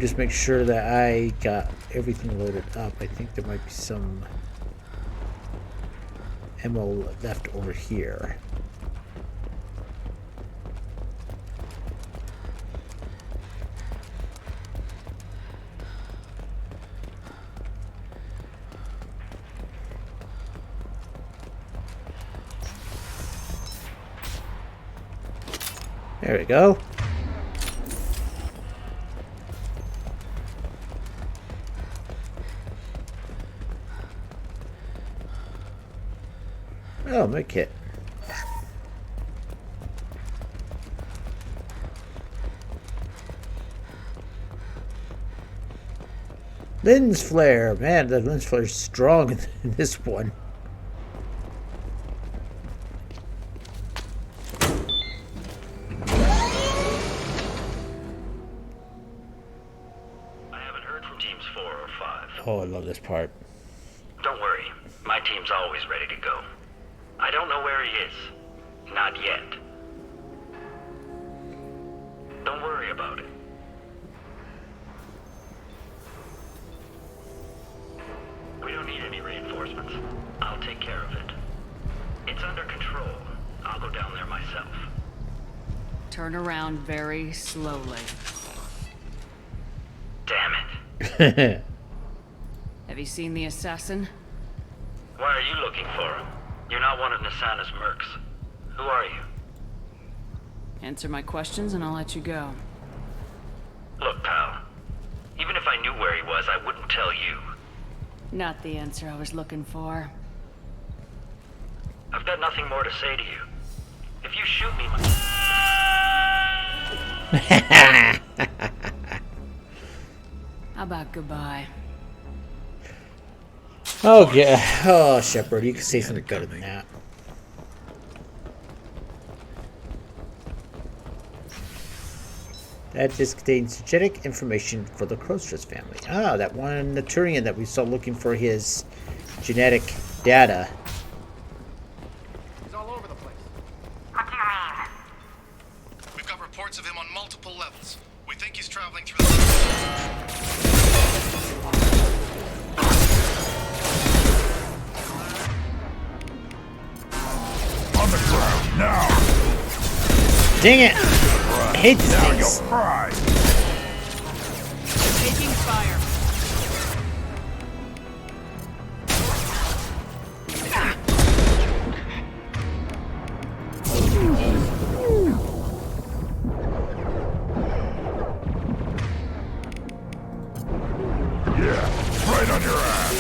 just make sure that I got everything loaded up. I think there might be some ammo left over here. There we go. Oh, my kit. Lens flare. Man, the lens flare is strong in this one. Oh, I love this part. Don't worry. My team's always ready to go. I don't know where he is. Not yet. Don't worry about it. We don't need any reinforcements. I'll take care of it. It's under control. I'll go down there myself. Turn around very slowly. Damn it. Have you seen the assassin? Why are you looking for him? You're not one of Nasana's mercs. Who are you? Answer my questions and I'll let you go. Look, pal. Even if I knew where he was, I wouldn't tell you. Not the answer I was looking for. I've got nothing more to say to you. If you shoot me, How about goodbye? Oh, yeah. Oh, Shepard, you can say something better than that. That just contains genetic information for the Crostress family. Ah, that one Naturian that we saw looking for his genetic data. He's all over the place. What do you mean? We've got reports of him on multiple levels. We think he's traveling through the... On the ground now. Dang it! I hate these things. Taking fire. Yeah, right on your ass.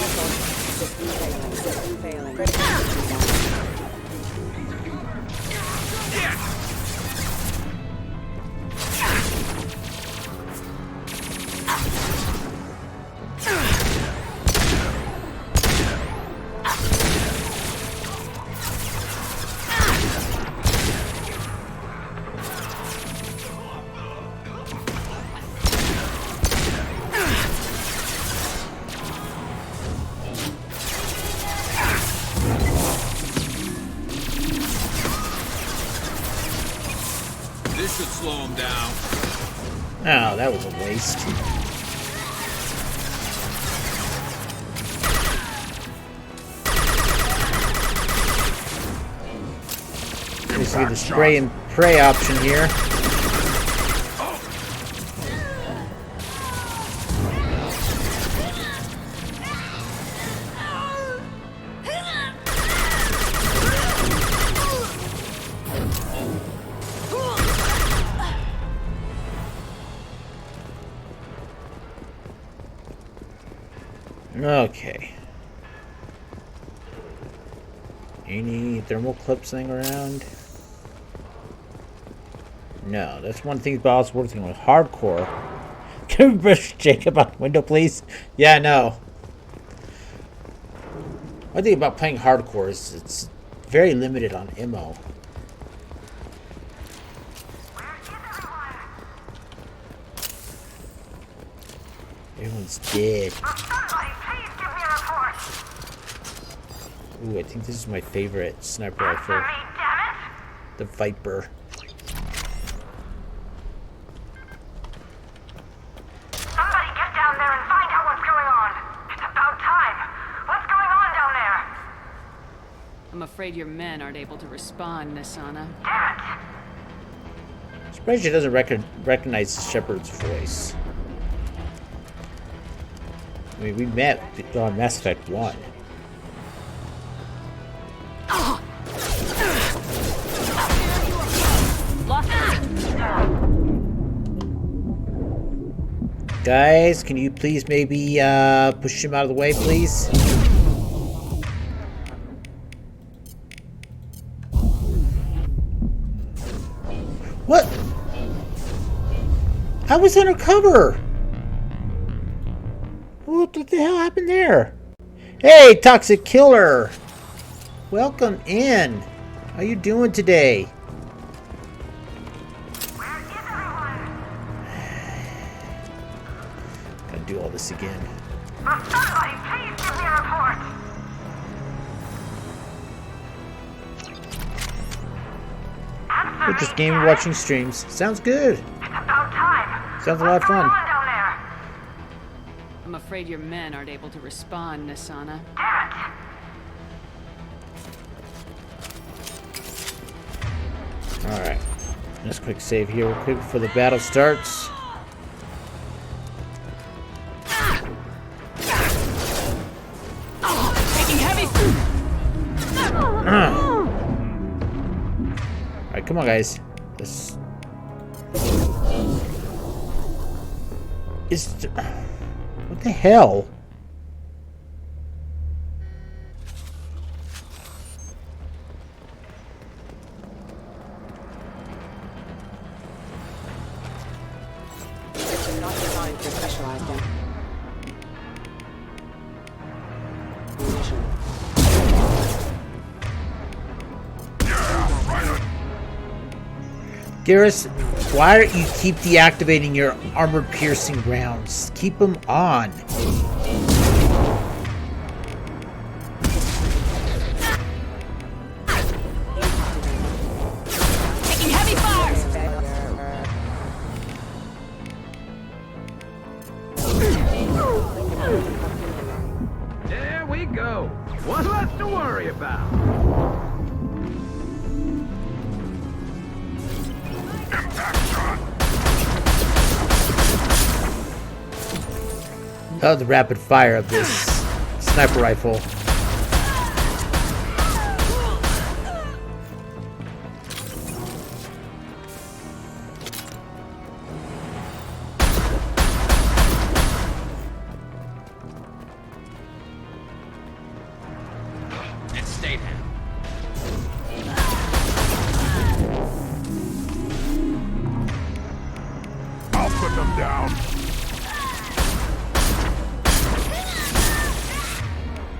This should slow him down. Oh, that was a waste. Basically the spray and pray option here. Okay. Any thermal clips laying around? No, that's one thing about us working with hardcore. Can we brush Jacob out the window, please? Yeah, no. One thing about playing hardcore is it's very limited on ammo. Everyone's dead. Ooh, I think this is my favorite sniper rifle. The Viper. Somebody afraid your men aren't able to respond, Nasana. Surprised she doesn't recognize Shepard's voice. I mean, we met on Mass Effect 1. Guys, can you please maybe push him out of the way, please? What? I was undercover! What the hell happened there? Hey, Toxic Killer! Welcome in! How you doing today? Gotta do all this again. Somebody, please give me a report. We're just gaming, watching streams. Sounds good. It's about time. Sounds a lot of fun. What's going on down there? I'm afraid your men aren't able to respond, Nasana. Alright. Let's quick save here real quick before the battle starts. Taking heavy. Alright, come on, guys. This is. What the hell? Not designed for specialized in. Garrus, why don't you keep deactivating your armor-piercing rounds? Keep them on. Taking heavy fire. There we go. What's left to worry about? Oh, the rapid fire of this sniper rifle. It's Statham. I'll put them down.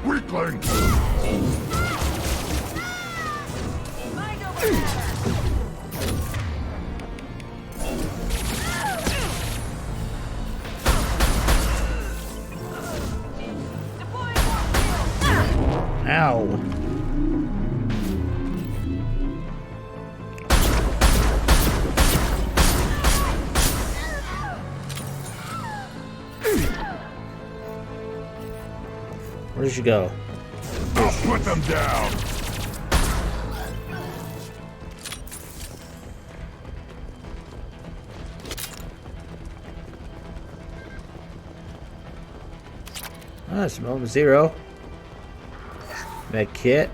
Weakling! Ow. Where did you go? I'll put them down. Ah, smell zero. Med kit.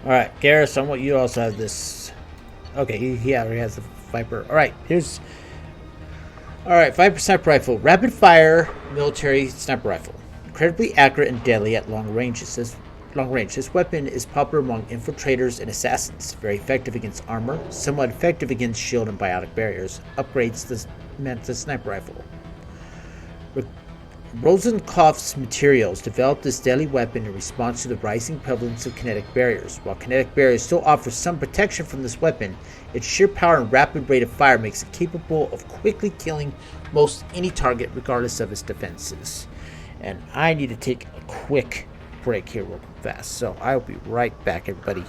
Alright, Garrus, I want you to also have this. Okay, he already has the Viper. Alright, here's. Alright, Viper sniper rifle. Rapid fire military sniper rifle. Incredibly accurate and deadly at long range. This weapon is popular among infiltrators and assassins. Very effective against armor, somewhat effective against shield and biotic barriers. Upgrades the sniper rifle. Rosenkopf's materials developed this deadly weapon in response to the rising prevalence of kinetic barriers. While kinetic barriers still offer some protection from this weapon, its sheer power and rapid rate of fire makes it capable of quickly killing most any target regardless of its defenses. And I need to take a quick break here real fast, so I'll be right back, everybody.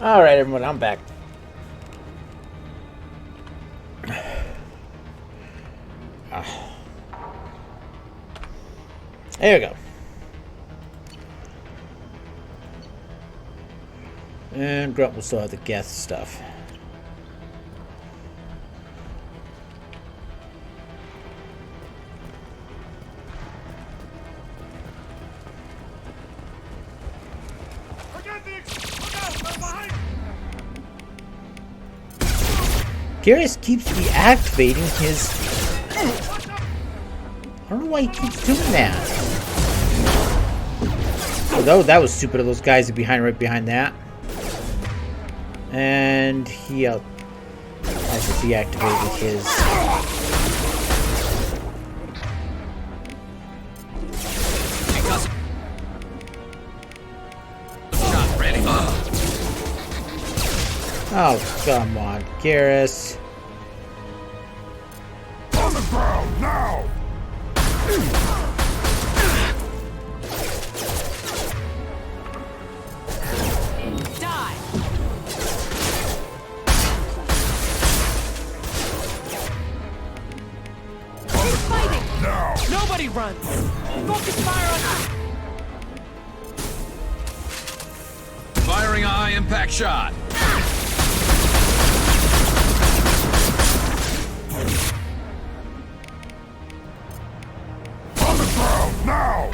Alright, everyone, I'm back. There we go. And Grunt will still have the Geth stuff. Garrus keeps deactivating his... I don't know why he keeps doing that. Although that was stupid of those guys right behind that. And he also deactivated his... Oh, come on, Garrus. On the ground, now! Die! Keep fighting! Now! Nobody runs! Focus fire on... Firing a high-impact shot. On the ground, now!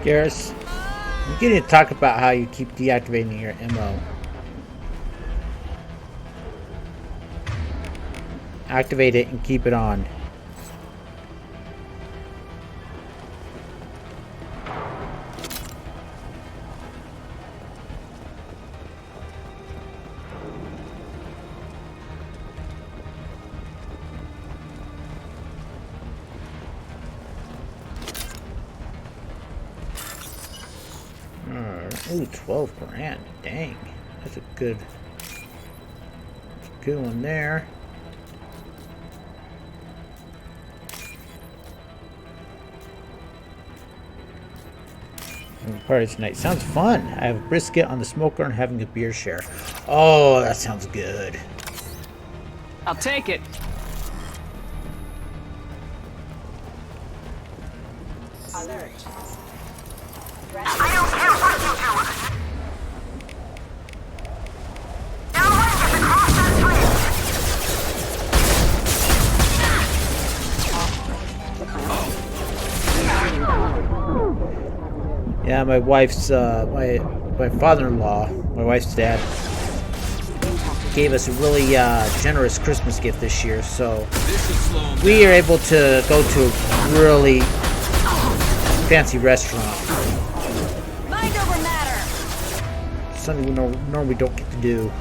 Garrus, I'm getting to talk about how you keep deactivating your MO. Activate it and keep it on. Ooh, 12 grand. Dang. That's a good one there. Party tonight. Sounds fun. I have a brisket on the smoker and having a beer share. Oh, that sounds good. I'll take it. Alert. I don't care what you do. Now let's get across that street. Yeah, my wife's my father-in-law, my wife's dad, gave us a really generous Christmas gift this year, so we are able to go to a really fancy restaurant. Mind over matter. Something we normally don't get to do.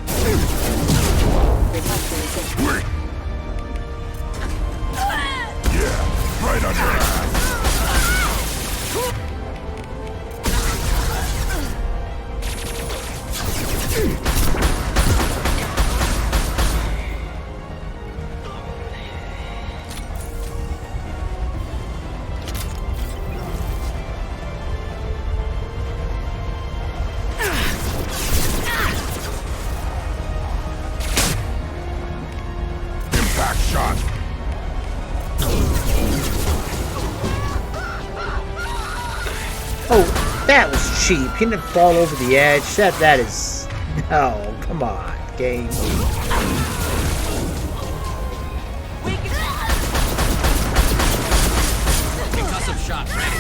Yeah, right on your ass. Impact shot. Oh, that was cheap. He didn't fall over the edge. That is... No, come on, game. Concussive shot ready.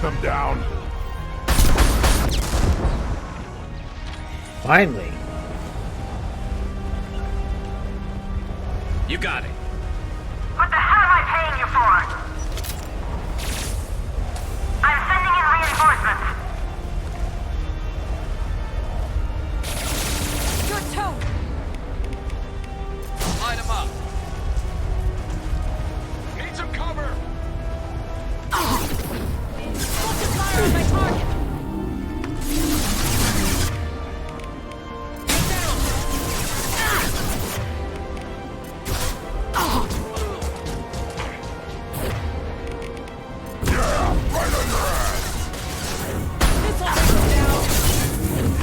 them down. Finally. You got it. What the hell am I paying you for? I'm sending in reinforcements. Good tone! Line them up. Need some cover. Focus fire on my target!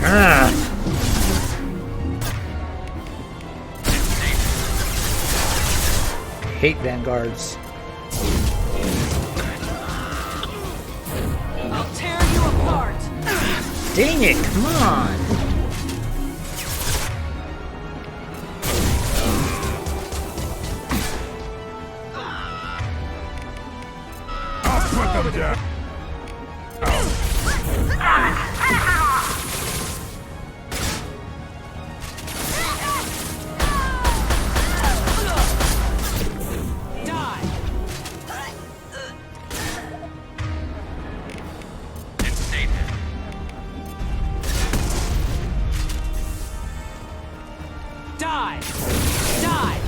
Ah. Hate vanguards. I'll tear you apart! Dang it, come on. I'll put them down. Die! Die!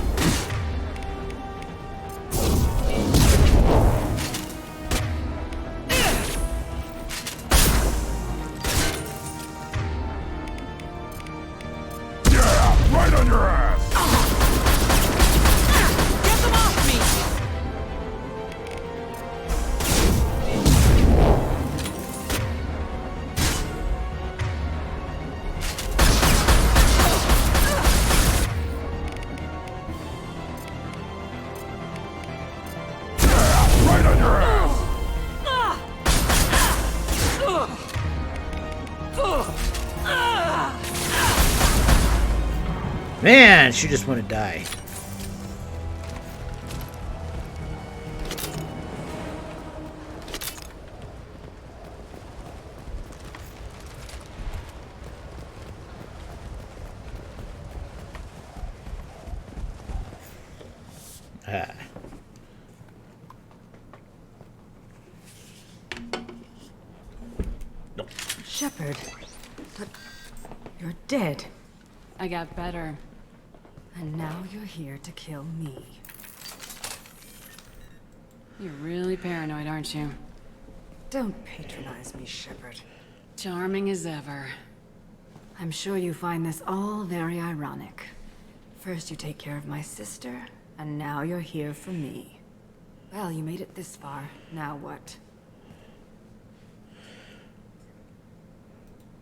Yeah, right on your ass. Get them off me! Right on your ass. Man, she just want to die. Ah. Shepard, but you're dead. I got better. And now you're here to kill me. You're really paranoid, aren't you? Don't patronize me, Shepard. Charming as ever. I'm sure you find this all very ironic. First you take care of my sister, and now you're here for me. Well, you made it this far. Now what?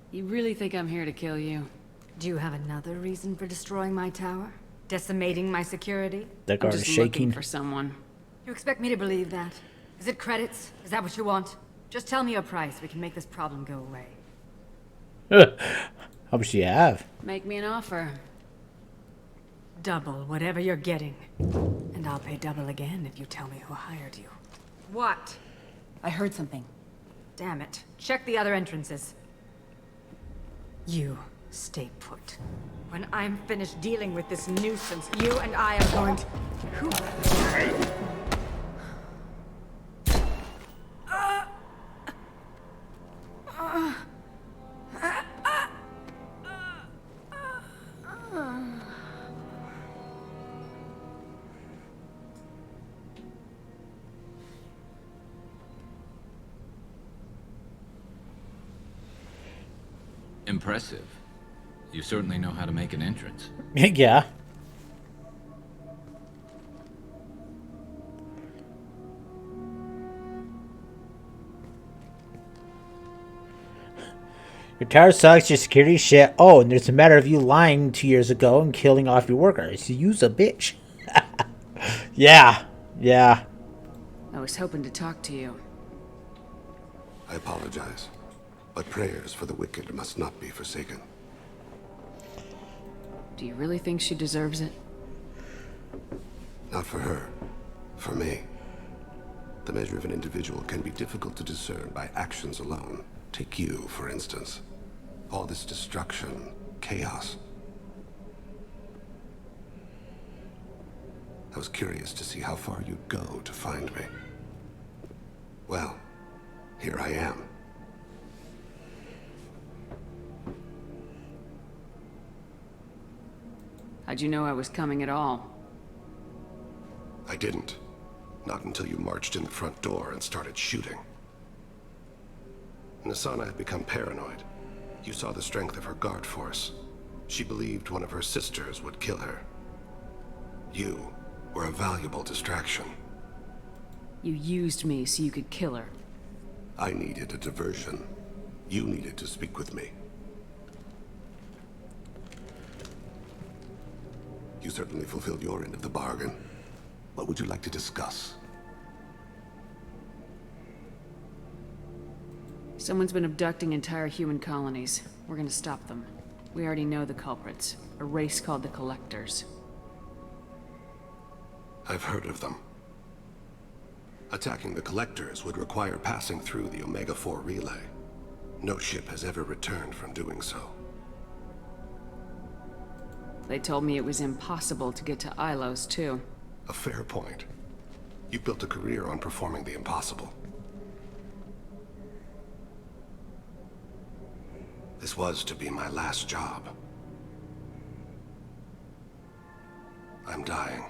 You really think I'm here to kill you? Do you have another reason for destroying my tower? Decimating my security? That I'm guard just is looking shaking. for someone. You expect me to believe that? Is it credits? Is that what you want? Just tell me your price. We can make this problem go away. How much do you have? Make me an offer. Double whatever you're getting. And I'll pay double again if you tell me who hired you. What? I heard something. Damn it. Check the other entrances. You stay put. When I'm finished dealing with this nuisance, you and I are going to... Who? Impressive. You certainly know how to make an entrance. Yeah. Your tower sucks, your security shit. Oh, and there's a matter of you lying 2 years ago and killing off your workers. You's a bitch. Yeah. Yeah. I was hoping to talk to you. I apologize, but prayers for the wicked must not be forsaken. Do you really think she deserves it? Not for her, for me. The measure of an individual can be difficult to discern by actions alone. Take you, for instance. All this destruction, chaos. I was curious to see how far you'd go to find me. Well, here I am. How'd you know I was coming at all? I didn't. Not until you marched in the front door and started shooting. Nassana had become paranoid. You saw the strength of her guard force. She believed one of her sisters would kill her. You were a valuable distraction. You used me so you could kill her. I needed a diversion. You needed to speak with me. You certainly fulfilled your end of the bargain. What would you like to discuss? Someone's been abducting entire human colonies. We're gonna stop them. We already know the culprits. A race called the Collectors. I've heard of them. Attacking the Collectors would require passing through the Omega-4 relay. No ship has ever returned from doing so. They told me it was impossible to get to Ilos, too. A fair point. You built a career on performing the impossible. This was to be my last job. I'm dying.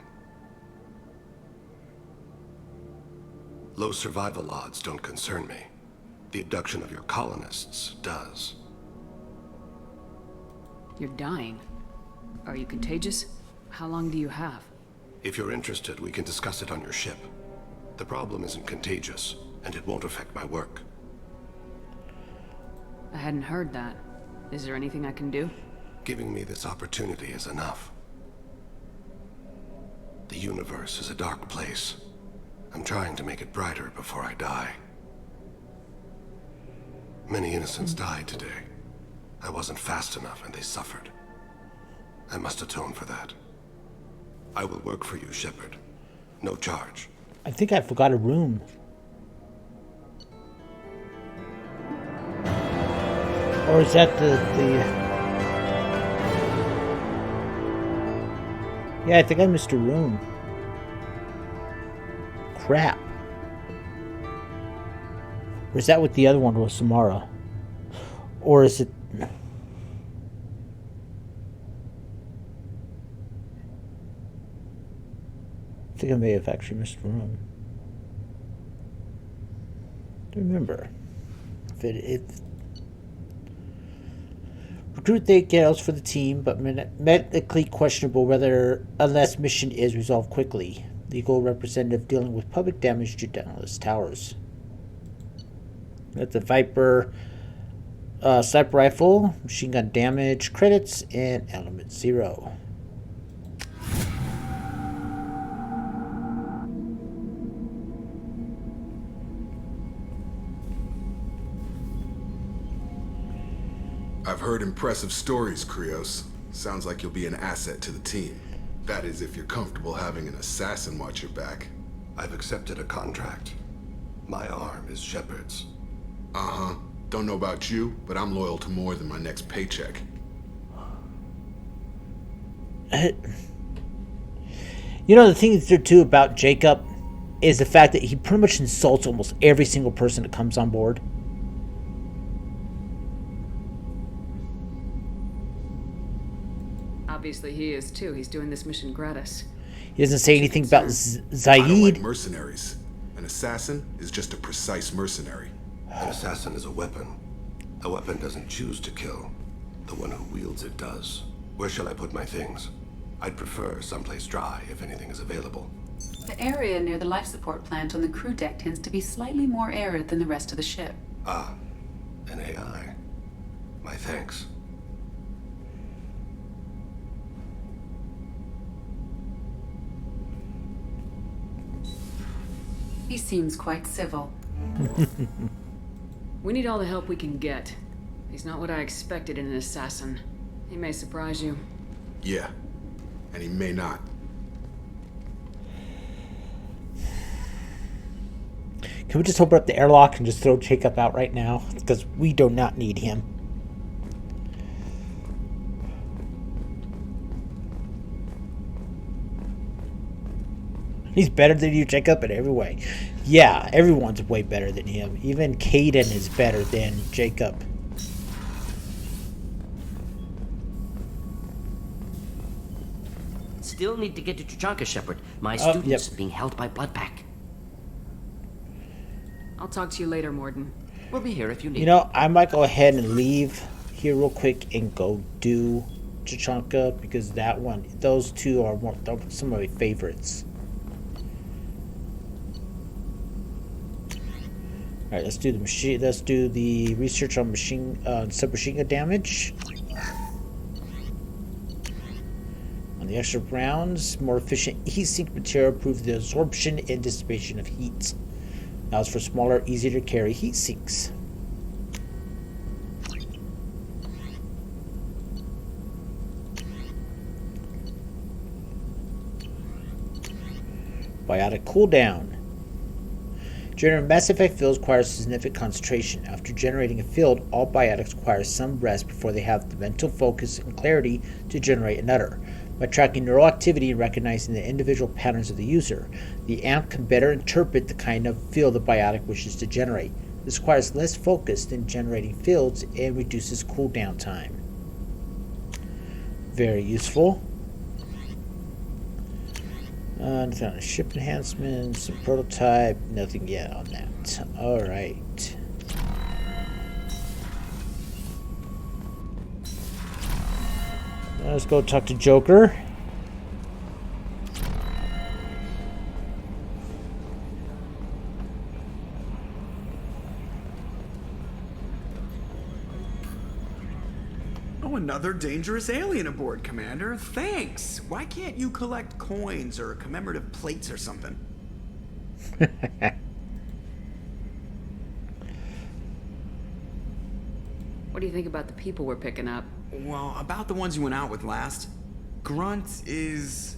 Low survival odds don't concern me. The abduction of your colonists does. You're dying. Are you contagious? How long do you have? If you're interested, we can discuss it on your ship. The problem isn't contagious, and it won't affect my work. I hadn't heard that. Is there anything I can do? Giving me this opportunity is enough. The universe is a dark place. I'm trying to make it brighter before I die. Many innocents died today. I wasn't fast enough and they suffered. I must atone for that. I will work for you, Shepard. No charge. I think I forgot a room. Or is that the... Yeah, I think I missed a room. Crap. Or is that what the other one was, Samara? Or is it... I think I may have actually missed a room. I don't remember. If it recruit the gals for the team, but medically questionable whether unless mission is resolved quickly. Legal representative dealing with public damage to Dallas Towers. That's the Viper sniper rifle, machine gun damage, credits, and element 0. I've heard impressive stories, Krios. Sounds like you'll be an asset to the team. That is, if you're comfortable having an assassin watch your back. I've accepted a contract. My arm is Shepard's. Uh-huh. Don't know about you, but I'm loyal to more than my next paycheck. You know, the thing too about Jacob is the fact that he pretty much insults almost every single person that comes on board. Obviously he is too. He's doing this mission gratis. He doesn't say anything about I don't Zaid. like mercenaries. An assassin is just a precise mercenary. An assassin is a weapon. A weapon doesn't choose to kill. The one who wields it does. Where shall I put my things? I'd prefer someplace dry if anything is available. The area near the life support plant on the crew deck tends to be slightly more arid than the rest of the ship. Ah, an AI. My thanks. He seems quite civil. We need all the help we can get. He's not what I expected in an assassin. He may surprise you. Yeah, and he may not. Can we just open up the airlock and just throw Jacob out right now? Because we do not need him. He's better than you, Jacob, in every way. Yeah, everyone's way better than him. Even Kaidan is better than Jacob. Still need to get to Tuchanka, Shepard. My students being held by Bloodpack. I'll talk to you later, Mordin. We'll be here if you need. You know, I might go ahead and leave here real quick and go do Tuchanka, because that one, those two are some of my favorites. All right, let's do the machine. Let's do the research on submachine gun damage. On the extra rounds, more efficient heat sink material improves the absorption and dissipation of heat. Now it's for smaller, easier to carry heat sinks. Biotic cooldown. Generating Mass Effect fields requires significant concentration. After generating a field, all biotics require some rest before they have the mental focus and clarity to generate another. By tracking neural activity and recognizing the individual patterns of the user, the AMP can better interpret the kind of field the biotic wishes to generate. This requires less focus than generating fields and reduces cooldown time. Very useful. Nothing on the ship enhancements, some prototype, nothing yet on that. Alright. Let's go talk to Joker. Oh, another dangerous alien aboard, Commander. Thanks. Why can't you collect coins or commemorative plates or something? What do you think about the people we're picking up? Well, about the ones you went out with last. Grunt is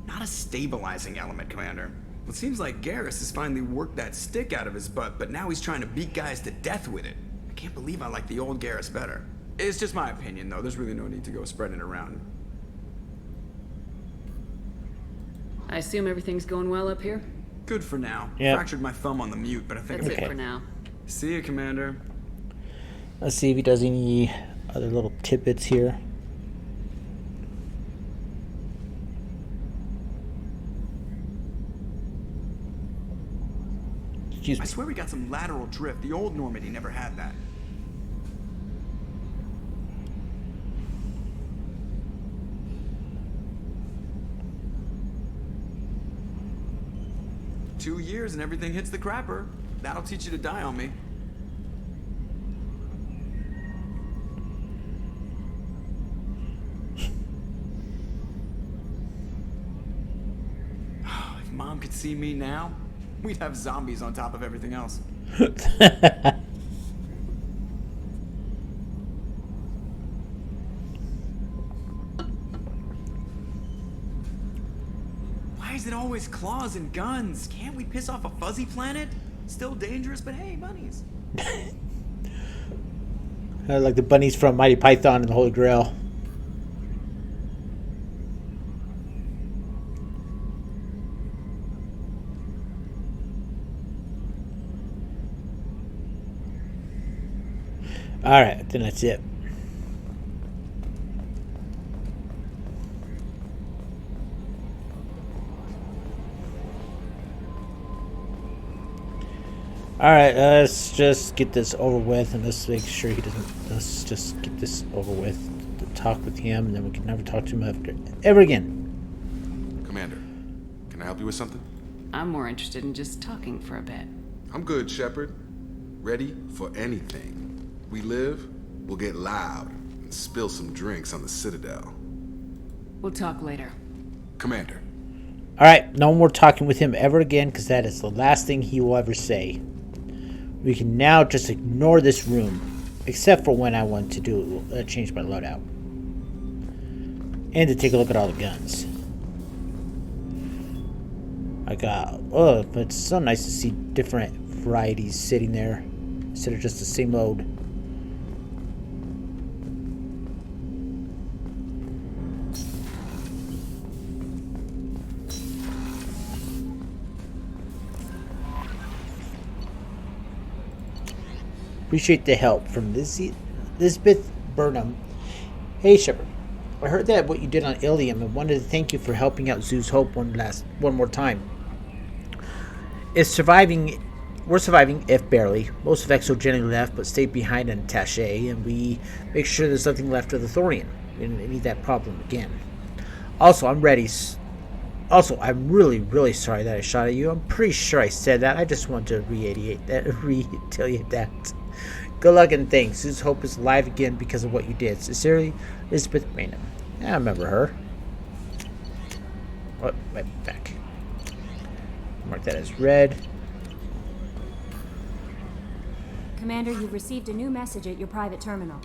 not a stabilizing element, Commander. It seems like Garrus has finally worked that stick out of his butt, but now he's trying to beat guys to death with it. I can't believe I like the old Garrus better. It's just my opinion, though. There's really no need to go spreading it around. I assume everything's going well up here? Good for now. Yep. Fractured my thumb on the mute, but I think That's I'm it for now. See you, Commander. Let's see if he does any other little tidbits here. Excuse me. I swear we got some lateral drift. The old Normandy never had that. "2 years and everything hits the crapper. That'll teach you to die on me." If Mom could see me now, we'd have zombies on top of everything else. Why is it always claws and guns? Can't we piss off a fuzzy planet? Still dangerous, but hey, bunnies. Like the bunnies from Mighty Python and the Holy Grail. Alright, I think that's it. Alright, let's just get this over with, and let's make sure he doesn't. Let's just get this over with. To talk with him, and then we can never talk to him ever again. Commander, can I help you with something? I'm more interested in just talking for a bit. I'm good, Shepard. Ready for anything. We live, we'll get loud and spill some drinks on the Citadel. We'll talk later. Commander. Alright, no more talking with him ever again, because that is the last thing he will ever say. We can now just ignore this room, except for when I want to do change my loadout. And to take a look at all the guns. I got, oh, but it's so nice to see different varieties sitting there instead of just the same load. Appreciate the help from Lisbeth Burnham. Hey Shepard, I heard that what you did on Ilium and wanted to thank you for helping out Zoo's Hope one more time. We're surviving if barely. Most of Exogenetic left but stayed behind in Taché, and we make sure there's nothing left of the Thorian. We didn't need that problem again. Also, I'm ready. Also, I'm really sorry that I shot at you. I'm pretty sure I said that. I just want to reiterate that. Good luck and thanks. Zoo's Hope is alive again because of what you did. Sincerely, Elizabeth Raynham. I remember her. Oh, right back. Mark that as red. Commander, you've received a new message at your private terminal.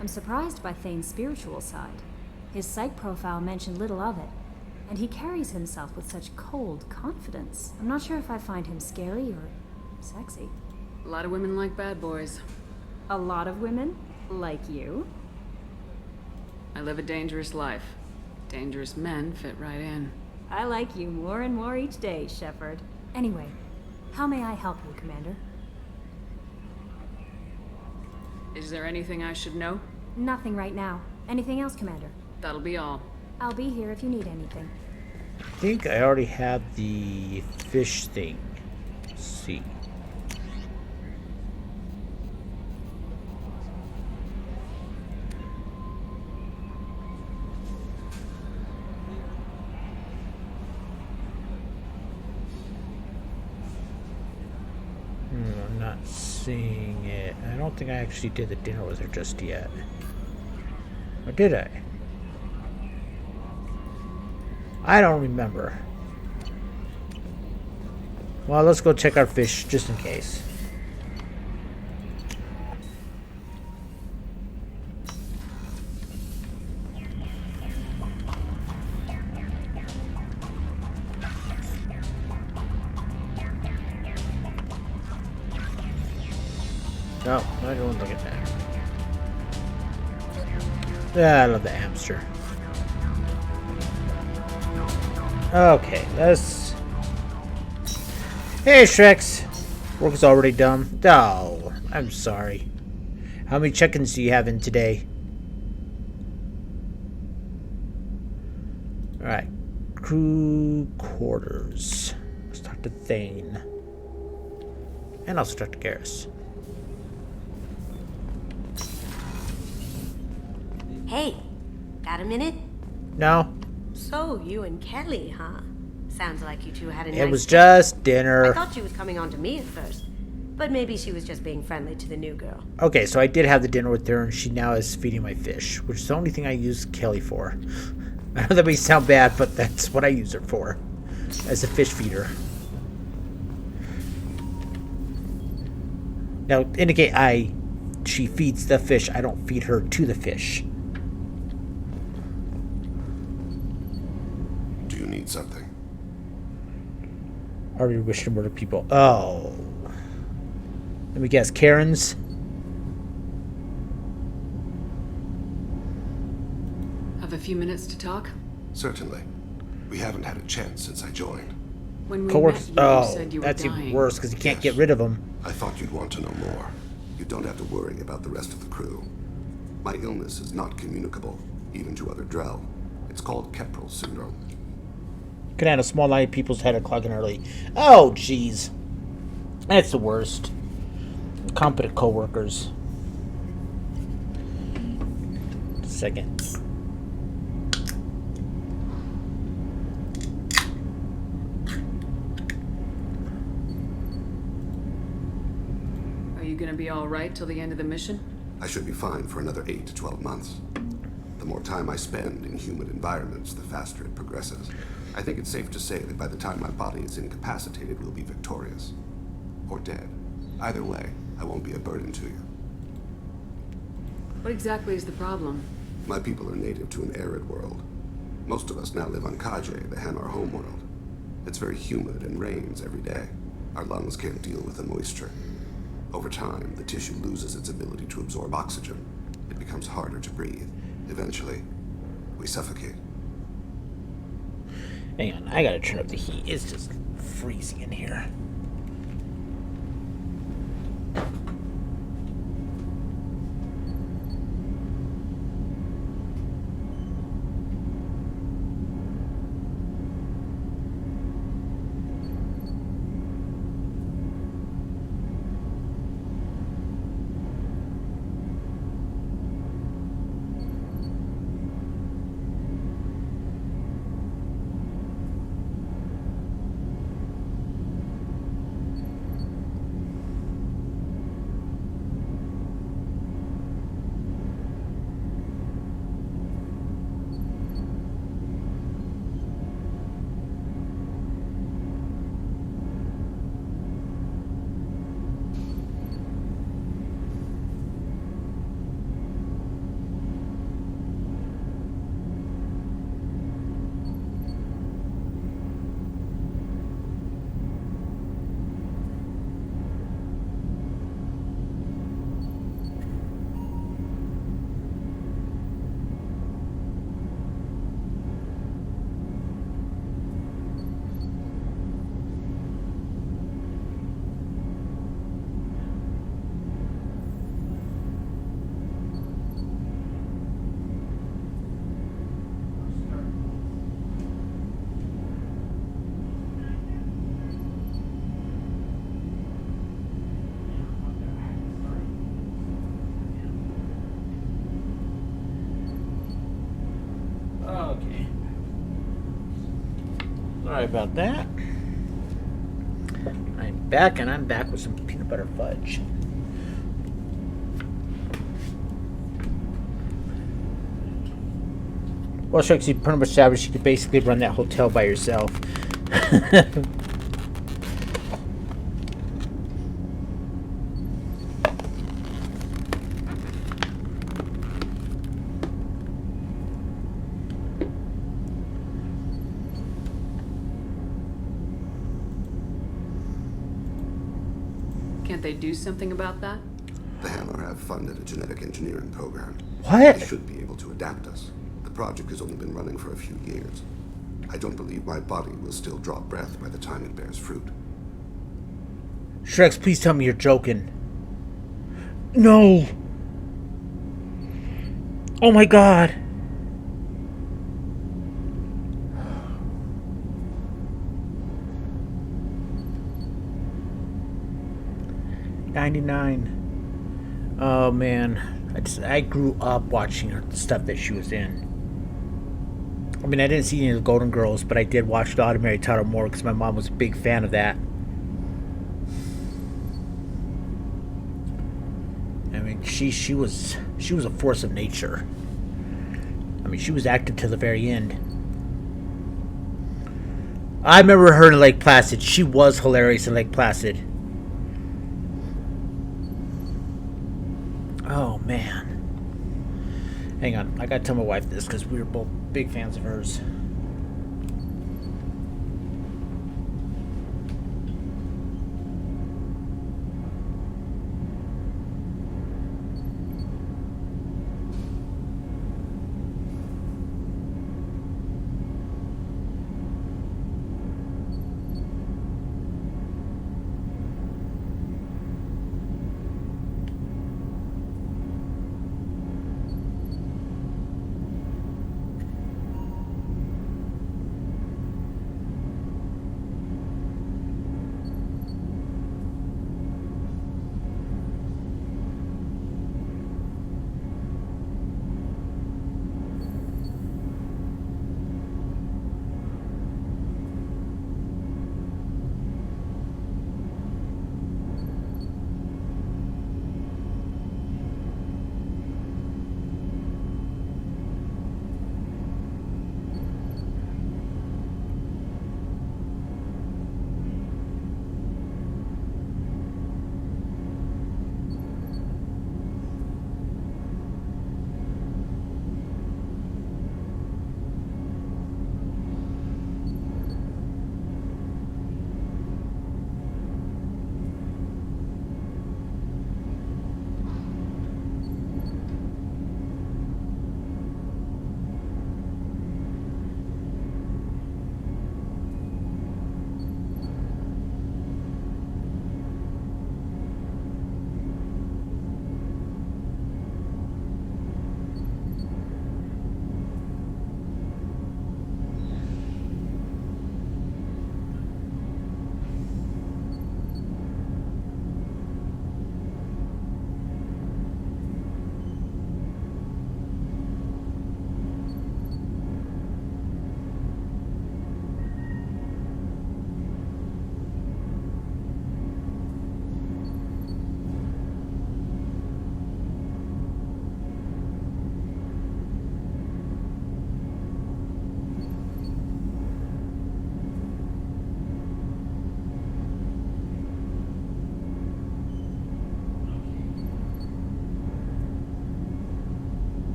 I'm surprised by Thane's spiritual side. His psych profile mentioned little of it, and he carries himself with such cold confidence. I'm not sure if I find him scary or sexy. A lot of women like bad boys. A lot of women? Like you? I live a dangerous life. Dangerous men fit right in. I like you more and more each day, Shepard. Anyway, how may I help you, Commander? Is there anything I should know? Nothing right now. Anything else, Commander? That'll be all. I'll be here if you need anything. I think I already have the fish thing. Let's see. I'm not seeing it. I don't think I actually did the dinner with her just yet. Or did I? I don't remember. Well, let's go check our fish just in case. No, I don't look at that. Yeah, I love the hamster. Okay, let's... Hey, Shreks! Work is already done. Oh, I'm sorry. How many check-ins do you have in today? Alright. Crew quarters. Let's talk to Thane. And also talk to Garrus. Hey, got a minute? No. So, you and Kelly, huh? Sounds like you two had a nice It was date. just dinner. I thought she was coming on to me at first, but maybe she was just being friendly to the new girl. Okay, so I did have the dinner with her, and she now is feeding my fish, which is the only thing I use Kelly for. I know that may sound bad, but that's what I use her for, as a fish feeder. Now, indicate she feeds the fish. I don't feed her to the fish. Do you need something? Already wish to murder people. Oh. Let me guess, Karen's? Have a few minutes to talk? Certainly. We haven't had a chance since I joined. When we Co-workers? met you, you Oh, said you were that's dying. even worse, because you can't get rid of them. I thought you'd want to know more. You don't have to worry about the rest of the crew. My illness is not communicable, even to other Drell. It's called Keprel syndrome. Could add a small line of people's head are clogging early. Oh, jeez. That's the worst. Incompetent co-workers. Second. Are you gonna be alright till the end of the mission? I should be fine for another 8 to 12 months. The more time I spend in human environments, the faster it progresses. I think it's safe to say that by the time my body is incapacitated, we'll be victorious. Or dead. Either way, I won't be a burden to you. What exactly is the problem? My people are native to an arid world. Most of us now live on Kaje, the Hanar homeworld. It's very humid and rains every day. Our lungs can't deal with the moisture. Over time, the tissue loses its ability to absorb oxygen. It becomes harder to breathe. Eventually, we suffocate. Hang on, I gotta turn up the heat. It's just freezing in here. Okay. Sorry about that. I'm back, and I'm back with some peanut butter fudge. Well, Shrek, you pretty much established you could basically run that hotel by yourself. Can't they do something about that? The Hanar have funded a genetic engineering program. What? They should be able to adapt us. The project has only been running for a few years. I don't believe my body will still draw breath by the time it bears fruit. Shrek, please tell me you're joking. No! Oh my god! '99. Oh man, I grew up watching her stuff that she was in. I mean, I didn't see any of the Golden Girls, but I did watch the Mary Tyler Moore because my mom was a big fan of that. I mean, she was a force of nature. I mean, she was active till the very end. I remember her in Lake Placid. She was hilarious in Lake Placid. Oh man. Hang on, I gotta tell my wife this because we were both big fans of hers.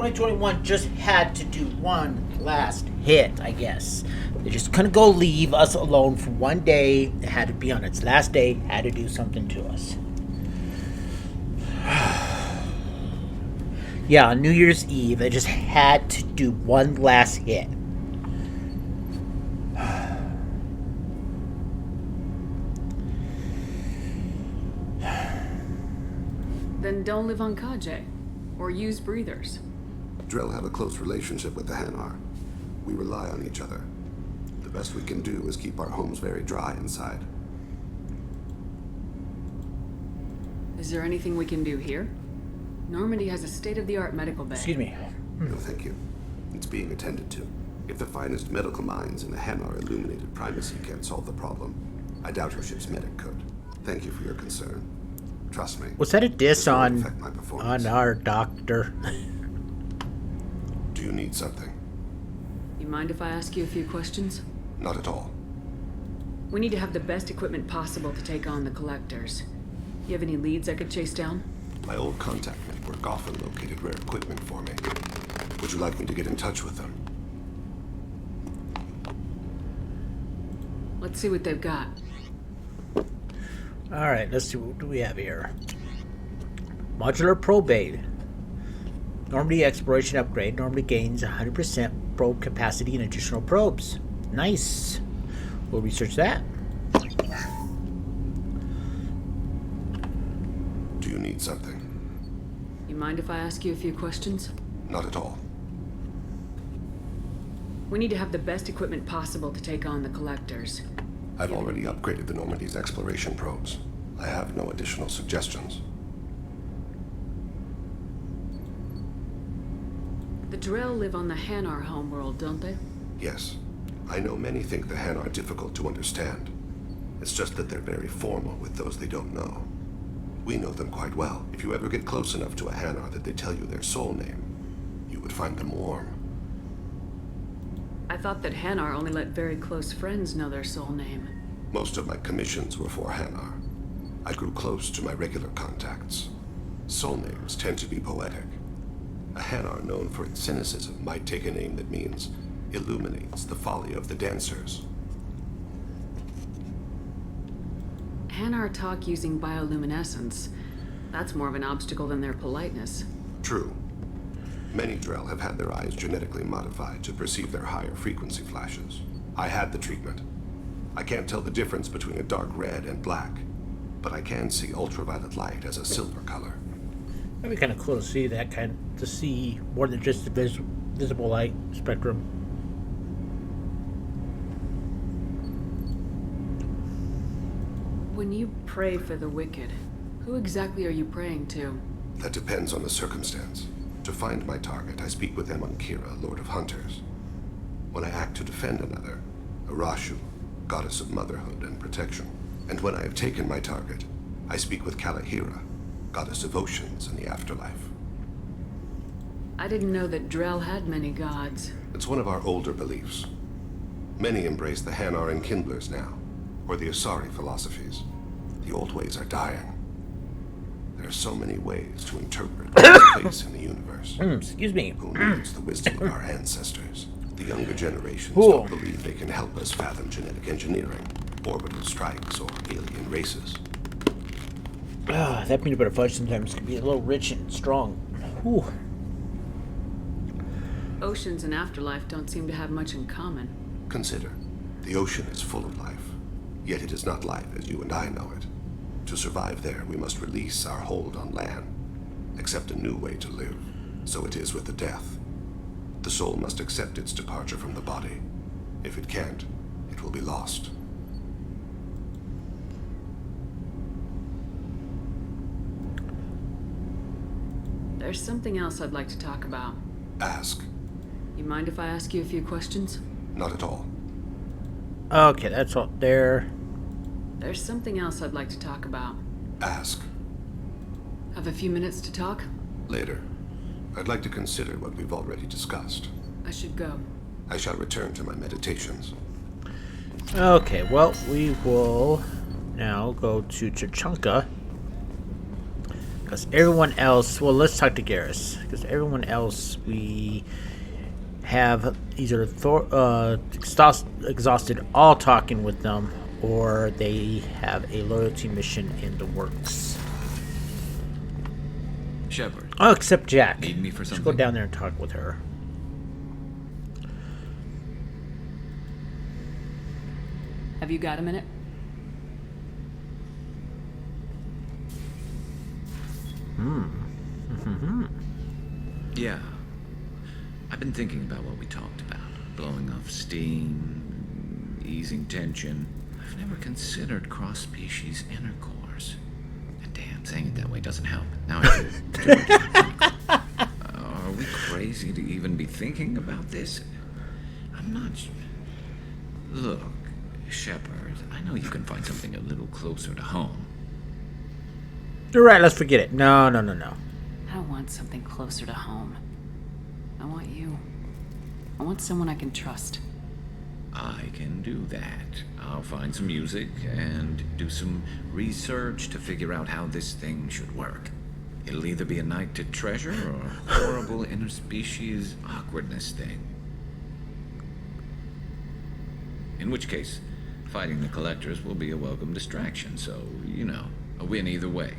2021 just had to do one last hit, I guess. They just couldn't go leave us alone for one day. It had to be on its last day, had to do something to us. Yeah, on New Year's Eve, they just had to do one last hit. Then don't live on Kaje. Or use breathers. Drell have a close relationship with the Hanar. We rely on each other. The best we can do is keep our homes very dry inside. Is there anything we can do here? Normandy has a state-of-the-art medical bay. Excuse me. No, thank you. It's being attended to. If the finest medical minds in the Hanar illuminated primacy can't solve the problem, I doubt your ship's medic could. Thank you for your concern. Trust me. Was that a diss on our doctor? Do you need something? You mind if I ask you a few questions? Not at all. We need to have the best equipment possible to take on the collectors. You have any leads I could chase down? My old contact network often located rare equipment for me. Would you like me to get in touch with them? Let's see what they've got. Alright, let's see what do we have here. Modular probe aid. Normandy exploration upgrade. Normandy gains 100% probe capacity and additional probes. Nice. We'll research that. Do you need something? You mind if I ask you a few questions? Not at all. We need to have the best equipment possible to take on the collectors. I've already upgraded the Normandy's exploration probes. I have no additional suggestions. The Drell live on the Hanar homeworld, don't they? Yes. I know many think the Han are difficult to understand. It's just that they're very formal with those they don't know. We know them quite well. If you ever get close enough to a Hanar that they tell you their soul name, you would find them warm. I thought that Hanar only let very close friends know their soul name. Most of my commissions were for Hanar. I grew close to my regular contacts. Soul names tend to be poetic. A Hanar known for its cynicism might take a name that means illuminates the folly of the dancers. Hanar talk using bioluminescence. That's more of an obstacle than their politeness. True. Many Drell have had their eyes genetically modified to perceive their higher frequency flashes. I had the treatment. I can't tell the difference between a dark red and black, but I can see ultraviolet light as a silver color. That'd be kind of cool to see that to see more than just the visible light spectrum. When you pray for the wicked, who exactly are you praying to? That depends on the circumstance. To find my target, I speak with Amonkira, Lord of Hunters. When I act to defend another, Arashu, Goddess of Motherhood and Protection. And when I have taken my target, I speak with Kalahira, Goddess of Oceans and the Afterlife. I didn't know that Drell had many gods. It's one of our older beliefs. Many embrace the Hanar and Kindlers now, or the Asari philosophies. The old ways are dying. There are so many ways to interpret our place in the universe. Excuse me. Who needs the wisdom of our ancestors? The younger generations don't believe they can help us fathom genetic engineering, orbital strikes, or alien races. That peanut butter fudge sometimes can be a little rich and strong. Whew. Oceans and Afterlife don't seem to have much in common. Consider, the ocean is full of life, yet it is not life as you and I know it. To survive there, we must release our hold on land, accept a new way to live. So it is with the death. The soul must accept its departure from the body. If it can't, it will be lost. There's something else I'd like to talk about. Ask. You mind if I ask you a few questions? Not at all. Okay, that's all there. There's something else I'd like to talk about. Ask. Have a few minutes to talk? Later. I'd like to consider what we've already discussed. I should go. I shall return to my meditations. Okay, well, we will now go to Tuchanka. Because everyone else, well, let's talk to Garrus. Because everyone else, we have either exhausted all talking with them, or they have a loyalty mission in the works. Shepard. Oh, except Jack. Need me for Let's something? go down there and talk with her. Have you got a minute? Yeah. I've been thinking about what we talked about. Blowing off steam, easing tension. I've never considered cross-species intercourse. And damn, saying it that way doesn't help. Now I do. Are we crazy to even be thinking about this? I'm not... Look, Shepard, I know you can find something a little closer to home. You're right, let's forget it. No. I don't want something closer to home. I want you. I want someone I can trust. I can do that. I'll find some music and do some research to figure out how this thing should work. It'll either be a night to treasure or a horrible interspecies awkwardness thing. In which case, fighting the collectors will be a welcome distraction, so, you know, a win either way.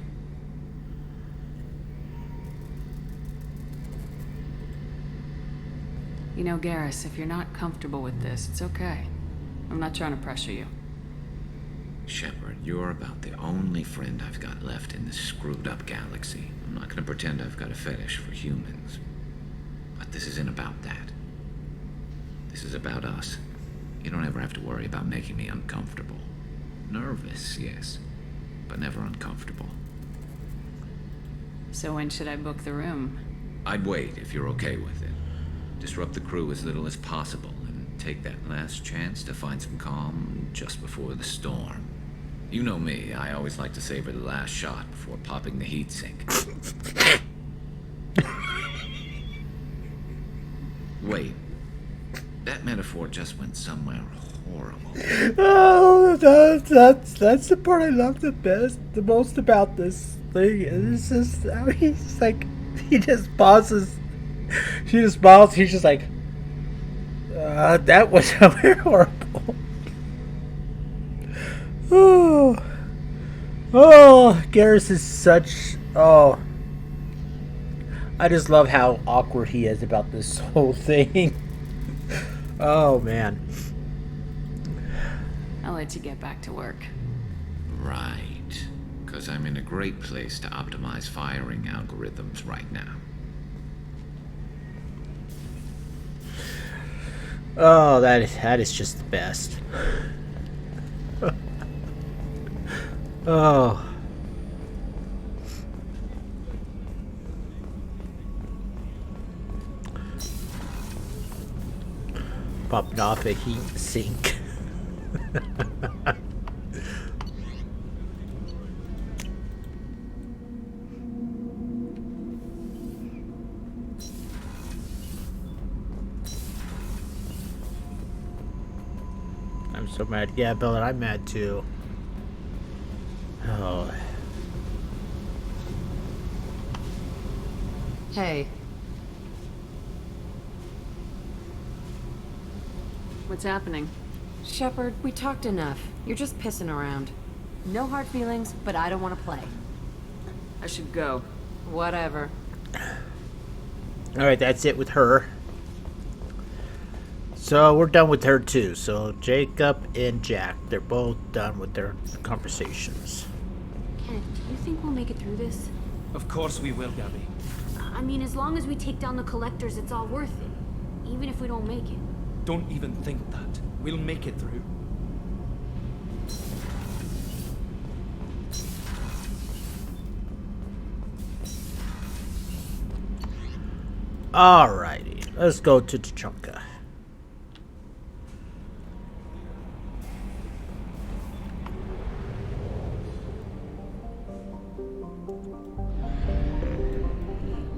You know, Garrus, if you're not comfortable with this, it's okay. I'm not trying to pressure you. Shepard, you're about the only friend I've got left in this screwed up galaxy. I'm not gonna pretend I've got a fetish for humans. But this isn't about that. This is about us. You don't ever have to worry about making me uncomfortable. Nervous, yes, but never uncomfortable. So when should I book the room? I'd wait if you're okay with it. Disrupt the crew as little as possible and take that last chance to find some calm just before the storm. You know me, I always like to savor the last shot before popping the heatsink. Wait, that metaphor just went somewhere horrible. Oh, that's the part I love the most about this thing. It's just, I mean, he's like, he just pauses. She just smiles. He's just like, that was somewhere horrible. Garrus is such, I just love how awkward he is about this whole thing. Oh, man. I'll let you get back to work. Right, because I'm in a great place to optimize firing algorithms right now. Oh, that is just the best. Oh. Popping off a heat sink. I'm so mad. Yeah, Bella, I'm mad too. Oh. Hey. What's happening? Shepard, we talked enough. You're just pissing around. No hard feelings, but I don't want to play. I should go. Whatever. Alright, that's it with her. So we're done with her too. So Jacob and Jack, they're both done with their conversations. Ken, you think we'll make it through this? Of course we will, Gabby. I mean, as long as we take down the collectors, it's all worth it. Even if we don't make it. Don't even think that. We'll make it through. Alrighty, let's go to Tuchanka.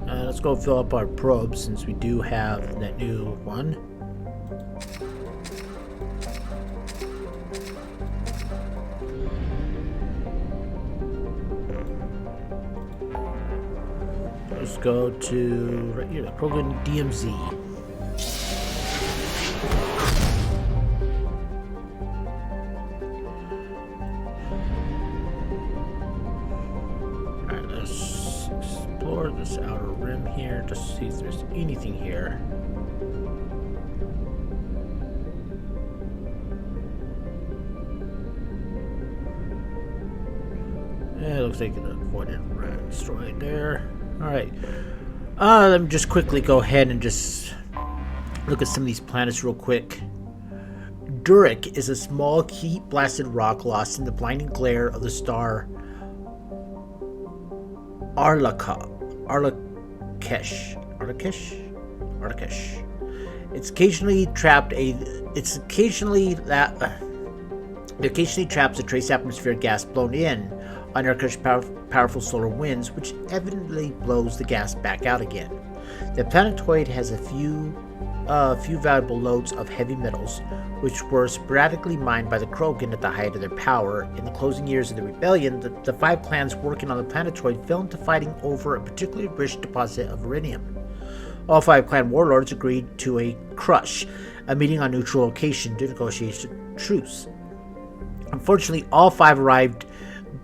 Let's go fill up our probes since we do have that new one. Let's go to right here, the Krogan DMZ. Alright, let's explore this outer rim here to see if there's anything here. Yeah, it looks like an avoided asteroid there. Alright. Let me just quickly go ahead and just look at some of these planets real quick. Durik is a small heat-blasted rock lost in the blinding glare of the star Arlakesh. It occasionally traps a trace atmospheric gas blown in on Arlakesh powerful solar winds, which evidently blows the gas back out again. The planetoid has a few valuable lodes of heavy metals, which were sporadically mined by the Krogan at the height of their power. In the closing years of the rebellion, the 5 clans working on the planetoid fell into fighting over a particularly rich deposit of iridium. All 5 clan warlords agreed to a crush, a meeting on neutral location to negotiate a truce. Unfortunately, all 5 arrived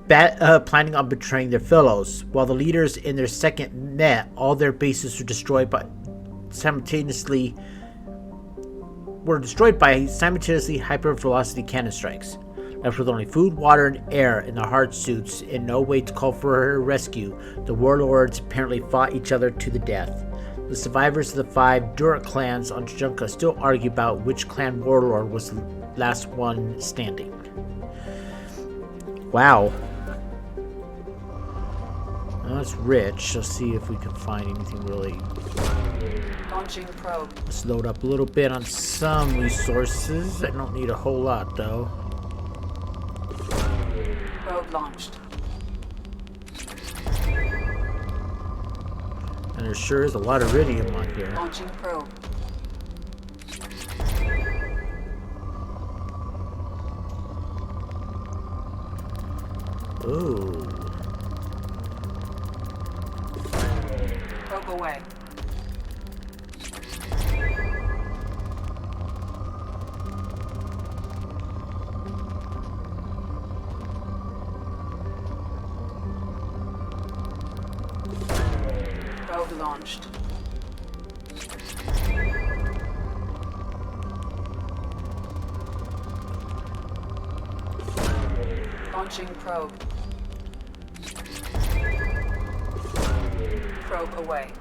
planning on betraying their fellows. While the leaders in their second met, all their bases were destroyed by simultaneously hyper-velocity cannon strikes. Left with only food, water, and air in their hard suits and no way to call for a rescue, the warlords apparently fought each other to the death. The survivors of the 5 Durik clans on Tuchanka still argue about which clan warlord was the last one standing. Wow. Well, that's rich. Let's see if we can find anything really. Launching probe. Let's load up a little bit on some resources. I don't need a whole lot though. Probe launched. And there sure is a lot of iridium on here. Launching probe. Ooh. Probe away. Probe launched. Launching probe. Probe away.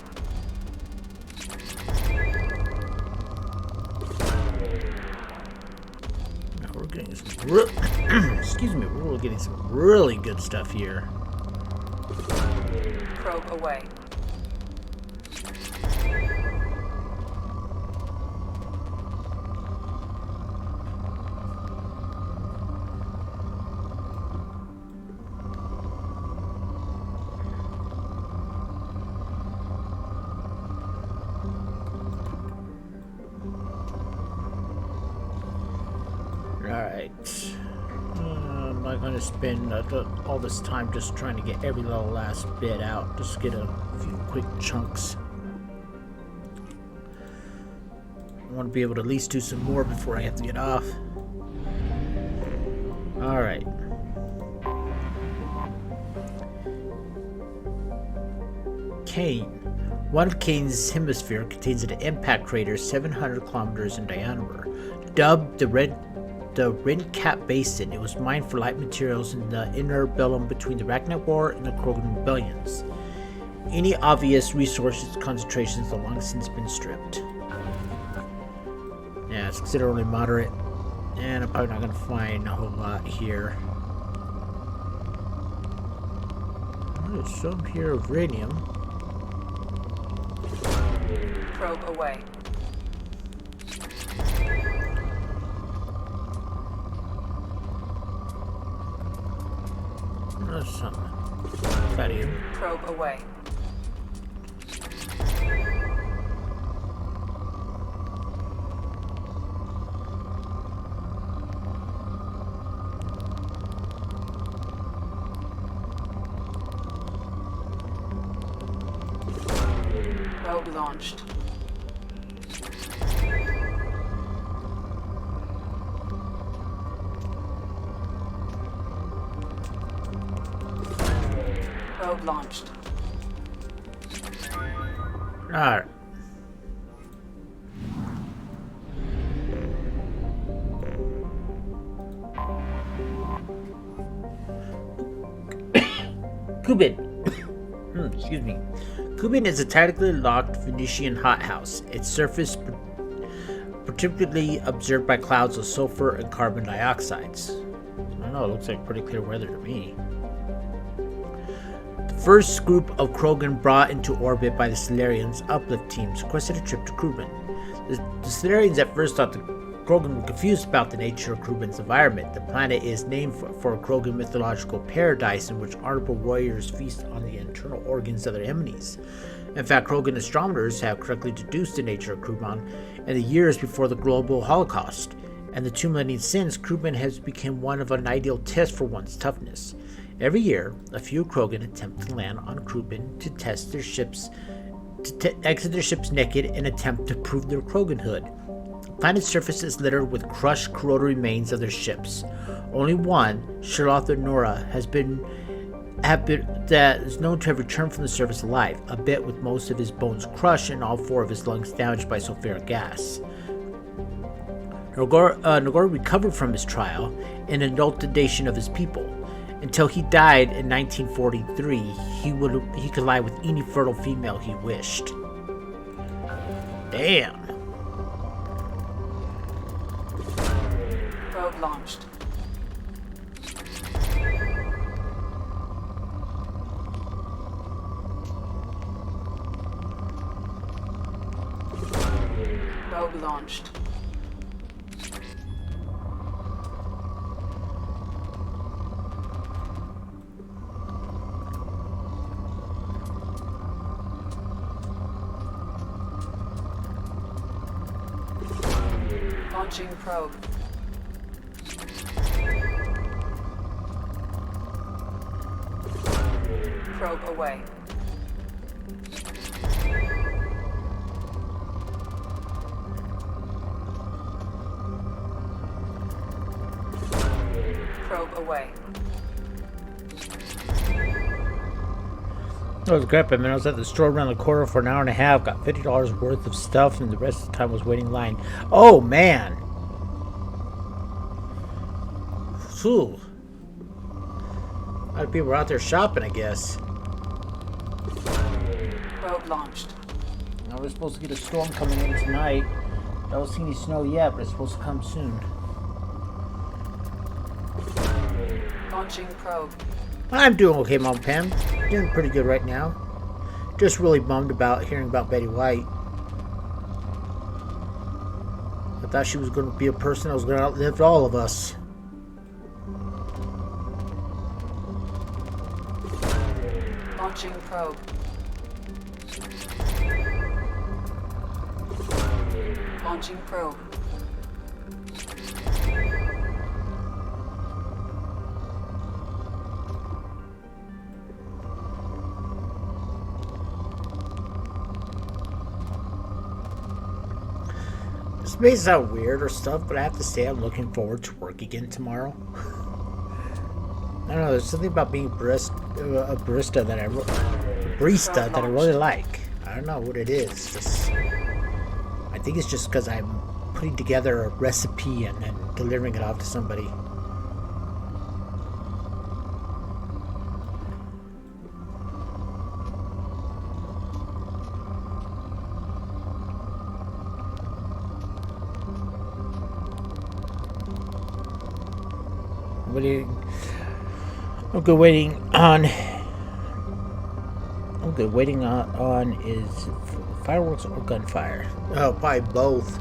Now we're getting some excuse me, we're getting some really good stuff here. Probe away. Alright. I'm not going to spend all this time just trying to get every little last bit out. Just get a few quick chunks. I want to be able to at least do some more before I have to get off. Alright. Kane. One of Kane's hemisphere contains an impact crater 700 kilometers in diameter. Dubbed the Rincat Basin, it was mined for light materials in the inner bellum between the Rachnet War and the Krogan rebellions. Any obvious resources concentrations have long since been stripped. Yeah, it's considerably moderate, and I'm probably not going to find a whole lot here. There's some here of radium. Probe away. There's some fatty. Probe away. Probe launched. Probe launched. Alright. Kubin. Excuse me. Kubin is a tightly locked Venusian hothouse. Its surface particularly observed by clouds of sulfur and carbon dioxides. I don't know, it looks like pretty clear weather to me. The first group of Krogan brought into orbit by the Solarians uplift teams requested a trip to Kubin. The Solarians at first thought the Krogan were confused about the nature of Kubin's environment. The planet is named for a Krogan mythological paradise in which honorable warriors feast on the internal organs of their enemies. In fact, Krogan astronomers have correctly deduced the nature of Kubin in the years before the global Holocaust, and the 2 millennia since, Kubin has become one of an ideal test for one's toughness. Every year, a few Krogan attempt to land on Kubin to test their ships, exit their ships naked and attempt to prove their Kroganhood. The planet's surface is littered with crushed, corroded remains of their ships. Only one, Charlotte Nora, that is known to have returned from the surface alive, a bit with most of his bones crushed and all 4 of his lungs damaged by sulfuric gas. Nogor recovered from his trial and indulgence of his people. Until he died in 1943, he could lie with any fertile female he wished. Damn. Probe launched. Probe launched. Launching probe. Probe away. Probe away. Oh, crap, I mean, I was at the store around the corner for an hour and a half, got $50 worth of stuff, and the rest of the time was waiting in line. Oh, man! Phew. A lot of people were out there shopping, I guess. Probe launched. Now we're supposed to get a storm coming in tonight. Don't see any snow yet, but it's supposed to come soon. Launching probe. I'm doing okay, Mom Pam. Doing pretty good right now. Just really bummed about hearing about Betty White. I thought she was going to be a person that was going to outlive all of us. Launching probe. Launching probe. This may sound weird or stuff, but I have to say I'm looking forward to work again tomorrow. I don't know, there's something about being a barista that I really like. I don't know what it is. I think it's just because I'm putting together a recipe and then delivering it off to somebody. Waiting on is fireworks or gunfire. Oh, probably both.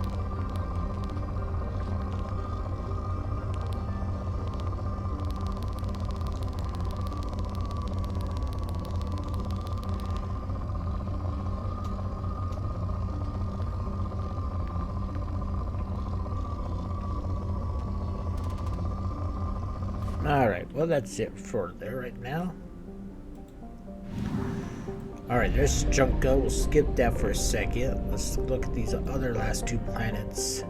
Alright, well that's it for there right now. Alright, there's Junka. We'll skip that for a second. Let's look at these other last two planets.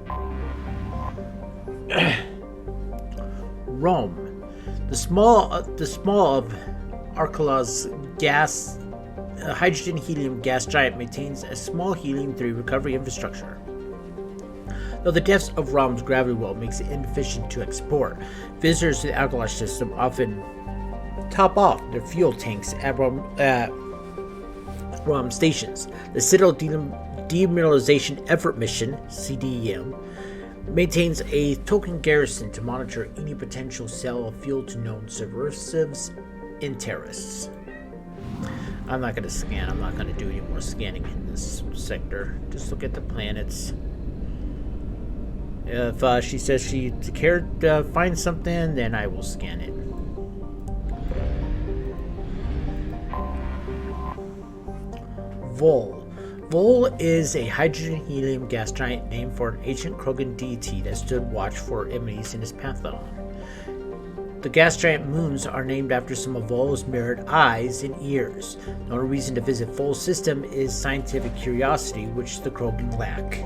Rome. The small of Arcala's gas, hydrogen helium gas giant maintains a small helium-3 recovery infrastructure. Though the depths of Rome's gravity well makes it inefficient to export, visitors to the Alcala system often top off their fuel tanks at Rome stations. The Citadel Demineralization Effort Mission, CDEM, maintains a token garrison to monitor any potential sale of fuel to known subversives and terrorists. I'm not going to scan. I'm not going to do any more scanning in this sector. Just look at the planets. If she says she cared to find something, then I will scan it. Vol. Vol is a hydrogen helium gas giant named for an ancient Krogan deity that stood watch for enemies in his pantheon. The gas giant moons are named after some of Vol's mirrored eyes and ears. The only reason to visit Vol's system is scientific curiosity, which the Krogan lack.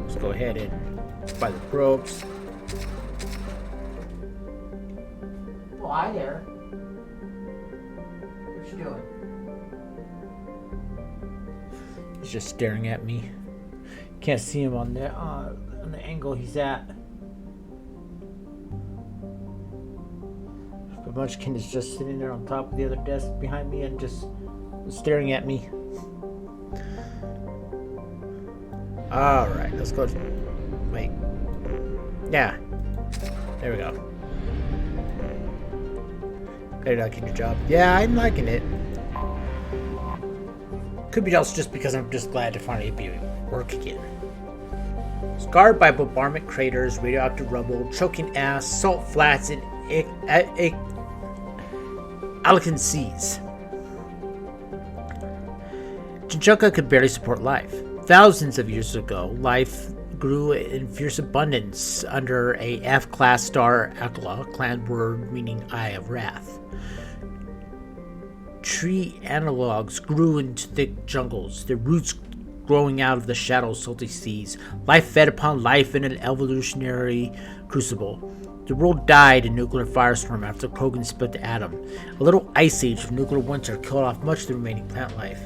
Let's go ahead and buy the probes. Oh, hi there. What you doing? He's just staring at me. Can't see him on the angle he's at. But Munchkin is just sitting there on top of the other desk behind me and just staring at me. Alright, let's go. Wait. Yeah. There we go. Are you liking your job? Yeah, I'm liking it. Could be also just because I'm just glad to finally be at work again. Scarred by bombardment craters, radioactive rubble, choking ass, salt flats, and Alcan seas. Chinchunka could barely support life. Thousands of years ago, life grew in fierce abundance under a F-class star Alcala, clan word meaning Eye of Wrath. Tree analogs grew into thick jungles, their roots growing out of the shallow salty seas. Life fed upon life in an evolutionary crucible. The world died in nuclear firestorm after Krogan split the atom. A little ice age of nuclear winter killed off much of the remaining plant life.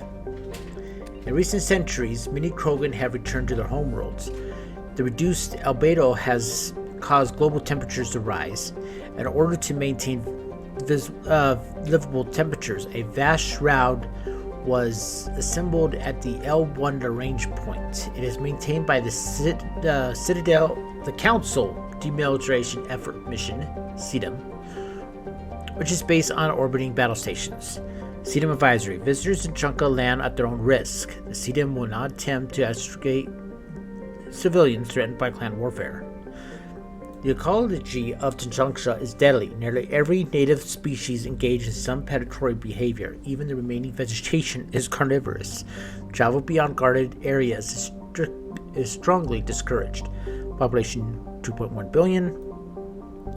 In recent centuries, many Krogan have returned to their homeworlds. The reduced albedo has caused global temperatures to rise. In order to maintain livable temperatures, a vast shroud was assembled at the El Wanda range point. It is maintained by the Council Demilitarization Effort Mission, CDEM, which is based on orbiting battle stations. CDEM advisory: visitors in Chunka land at their own risk. The CDEM will not attempt to extricate civilians threatened by clan warfare. The ecology of Chinchunka is deadly. Nearly every native species engaged in some predatory behavior. Even the remaining vegetation is carnivorous. Travel beyond guarded areas is strongly discouraged. Population 2.1 billion.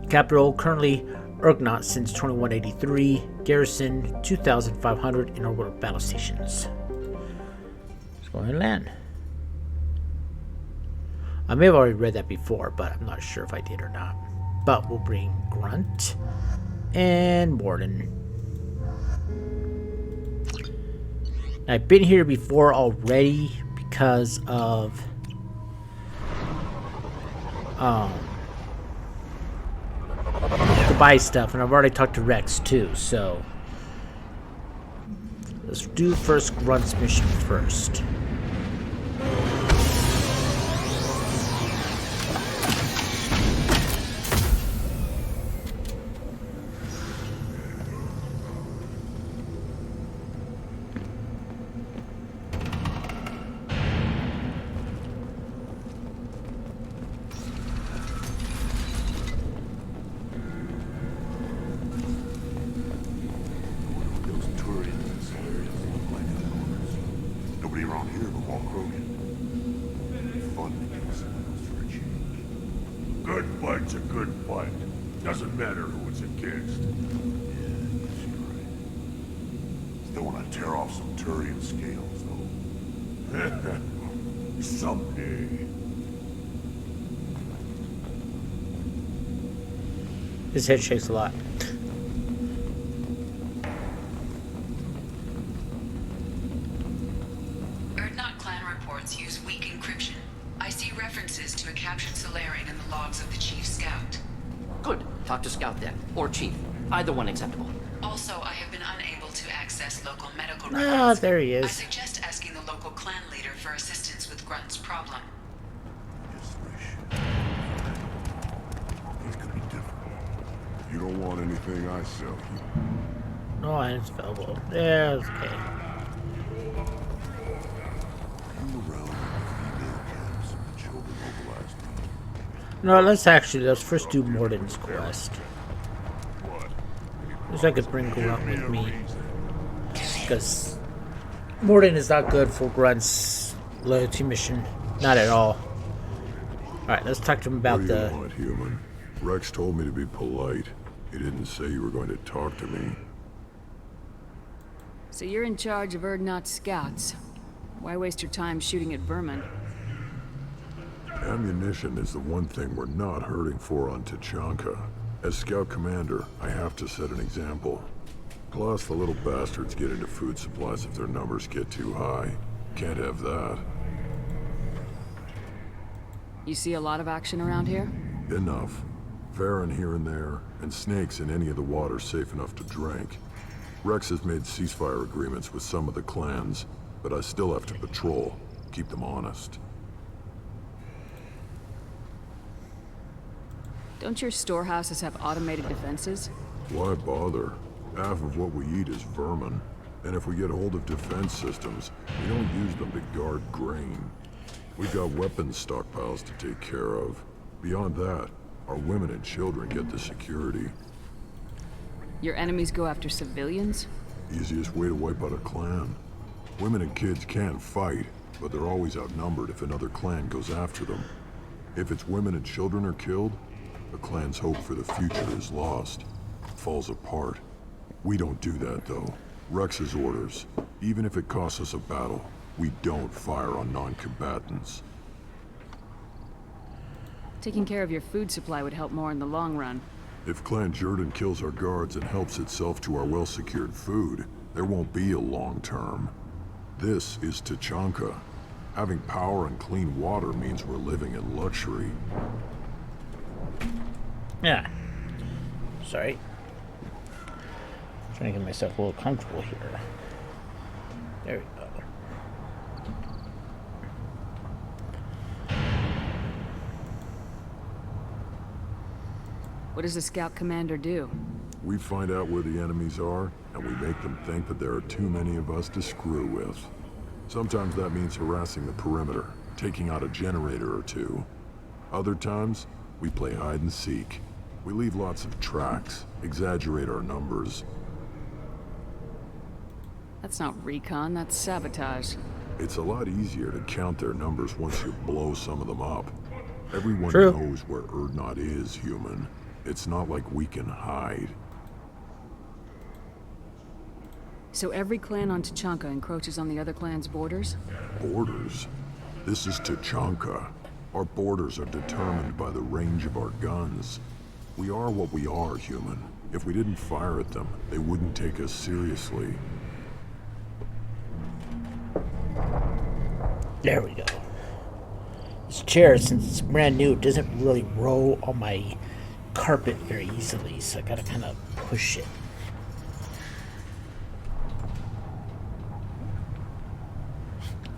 Capital currently Urgnot since 2183. Garrison 2,500 in orbital battle stations. Let's go ahead and land. I may have already read that before, but I'm not sure if I did or not. But we'll bring Grunt and Morden. I've been here before already because of to buy stuff, and I've already talked to Rex too, so let's do first Grunt's mission first. Nobody around here but Walt Krogan. Fun to get good fight's a good fight. Doesn't matter who it's against. Still want to tear off some Turian scales, though. Someday. His head shakes a lot. Erdnot clan reports use weak encryption. I see references to a captured Solarian in the logs of the Chief Scout. Good. Talk to Scout then. Or Chief. Either one acceptable. Also, I have been unable to access local medical Ah, records. there he is. I suggest asking the local clan leader for assistance with Grunt's problem. You don't want anything I sell you. No, it's available. Yeah, it's okay. No, let's first do Morden's quest. Wish I could bring Grunt with me. Because Morden is not good for Grunt's loyalty mission. Not at all. Alright, let's talk to him about What do you the... want, human? Rex told me to be polite. He didn't say you were going to talk to me. So you're in charge of Erdnot scouts. Why waste your time shooting at vermin? Ammunition is the one thing we're not hurting for on Tachanka. As Scout Commander, I have to set an example. Plus, the little bastards get into food supplies if their numbers get too high. Can't have that. You see a lot of action around here? Enough. Farron here and there, and snakes in any of the water safe enough to drink. Rex has made ceasefire agreements with some of the clans, but I still have to patrol, keep them honest. Don't your storehouses have automated defenses? Why bother? Half of what we eat is vermin, and if we get hold of defense systems, we don't use them to guard grain. We've got weapons stockpiles to take care of. Beyond that, our women and children get the security. Your enemies go after civilians? Easiest way to wipe out a clan. Women and kids can fight, but they're always outnumbered if another clan goes after them. If its women and children are killed, the clan's hope for the future is lost. Falls apart. We don't do that, though. Rex's orders. Even if it costs us a battle, we don't fire on non-combatants. Taking care of your food supply would help more in the long run. If Clan Jordan kills our guards and helps itself to our well-secured food, there won't be a long term. This is Tachanka. Having power and clean water means we're living in luxury. Yeah. Sorry. Trying to get myself a little comfortable here. There we go. What does the scout commander do? We find out where the enemies are, and we make them think that there are too many of us to screw with. Sometimes that means harassing the perimeter, taking out a generator or two. Other times, we play hide and seek. We leave lots of tracks, exaggerate our numbers. That's not recon, that's sabotage. It's a lot easier to count their numbers once you blow some of them up. Everyone True. knows where Erdnot is, human. It's not like we can hide. So every clan on Tachanka encroaches on the other clan's borders? Borders? This is Tachanka. Our borders are determined by the range of our guns. We are what we are, human. If we didn't fire at them, they wouldn't take us seriously. There we go. This chair, since it's brand new, doesn't really roll on my carpet very easily, so I gotta kind of push it.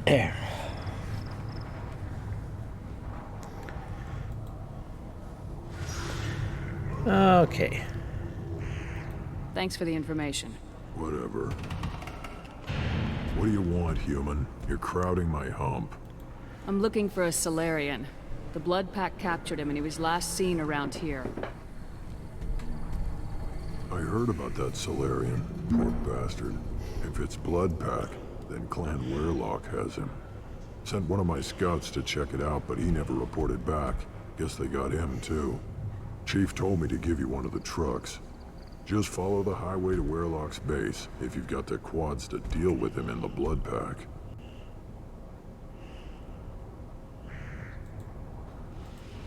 There. Okay. Thanks for the information. Whatever. What do you want, human? You're crowding my hump. I'm looking for a Solarian. The Blood Pack captured him and he was last seen around here. I heard about that Solarian. Poor bastard. If it's Blood Pack, then Clan Weirlock has him. Sent one of my scouts to check it out, but he never reported back. Guess they got him, too. Chief told me to give you one of the trucks. Just follow the highway to Werlock's base if you've got the quads to deal with him in the blood pack.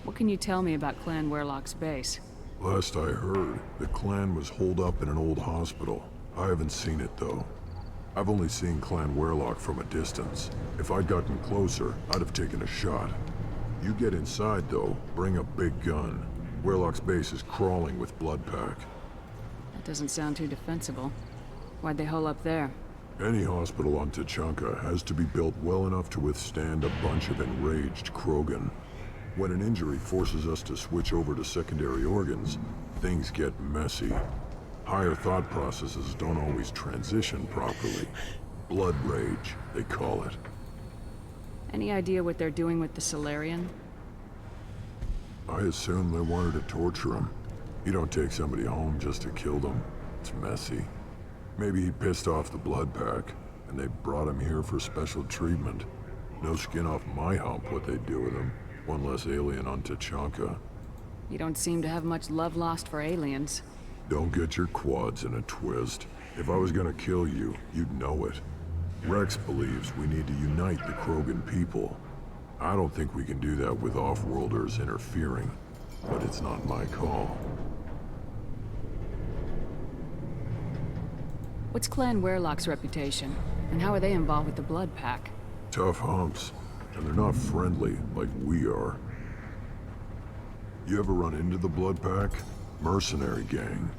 What can you tell me about Clan Werlock's base? Last I heard, the clan was holed up in an old hospital. I haven't seen it, though. I've only seen Clan Werlock from a distance. If I'd gotten closer, I'd have taken a shot. You get inside, though, bring a big gun. Werlock's base is crawling with blood pack. That doesn't sound too defensible. Why'd they hole up there? Any hospital on Tuchanka has to be built well enough to withstand a bunch of enraged Krogan. When an injury forces us to switch over to secondary organs, things get messy. Higher thought processes don't always transition properly. Blood rage, they call it. Any idea what they're doing with the Solarian? I assume they wanted to torture him. You don't take somebody home just to kill them. It's messy. Maybe he pissed off the blood pack, and they brought him here for special treatment. No skin off my hump what they'd do with him. One less alien on Tuchanka. You don't seem to have much love lost for aliens. Don't get your quads in a twist. If I was gonna kill you, you'd know it. Rex believes we need to unite the Krogan people. I don't think we can do that with off-worlders interfering, but it's not my call. What's Clan Werlock's reputation? And how are they involved with the blood pack? Tough humps, and they're not friendly like we are. You ever run into the blood pack? Mercenary gang.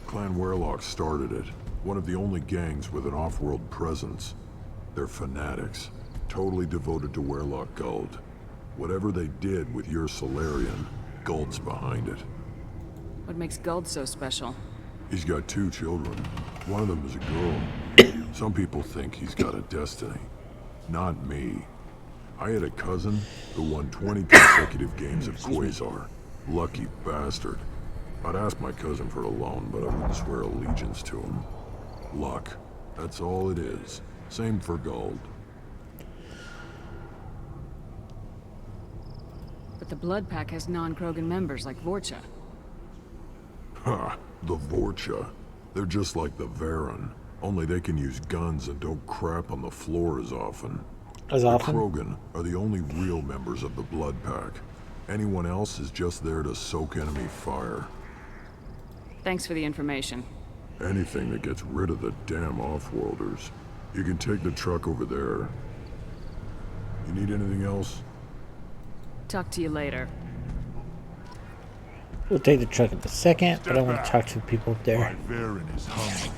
Clan Werlock started it. One of the only gangs with an off-world presence. They're fanatics, totally devoted to Werlock Guld. Whatever they did with your Solarian, Guld's behind it. What makes Guld so special? He's got 2 children. One of them is a girl. Some people think he's got a destiny. Not me. I had a cousin who won 20 consecutive games of Quasar. Lucky bastard. I'd ask my cousin for a loan, but I wouldn't swear allegiance to him. Luck. That's all it is. Same for Guld. But the blood pack has non-Krogan members like Vorcha. Ha! The Vorcha. They're just like the Varen. Only they can use guns and don't crap on the floor as often. As often? The Krogan are the only real members of the blood pack. Anyone else is just there to soak enemy fire. Thanks for the information. Anything that gets rid of the damn off-worlders. You can take the truck over there. You need anything else? Talk to you later. We'll take the truck in a second, but I want to talk to the people up there. My Varen is hungry.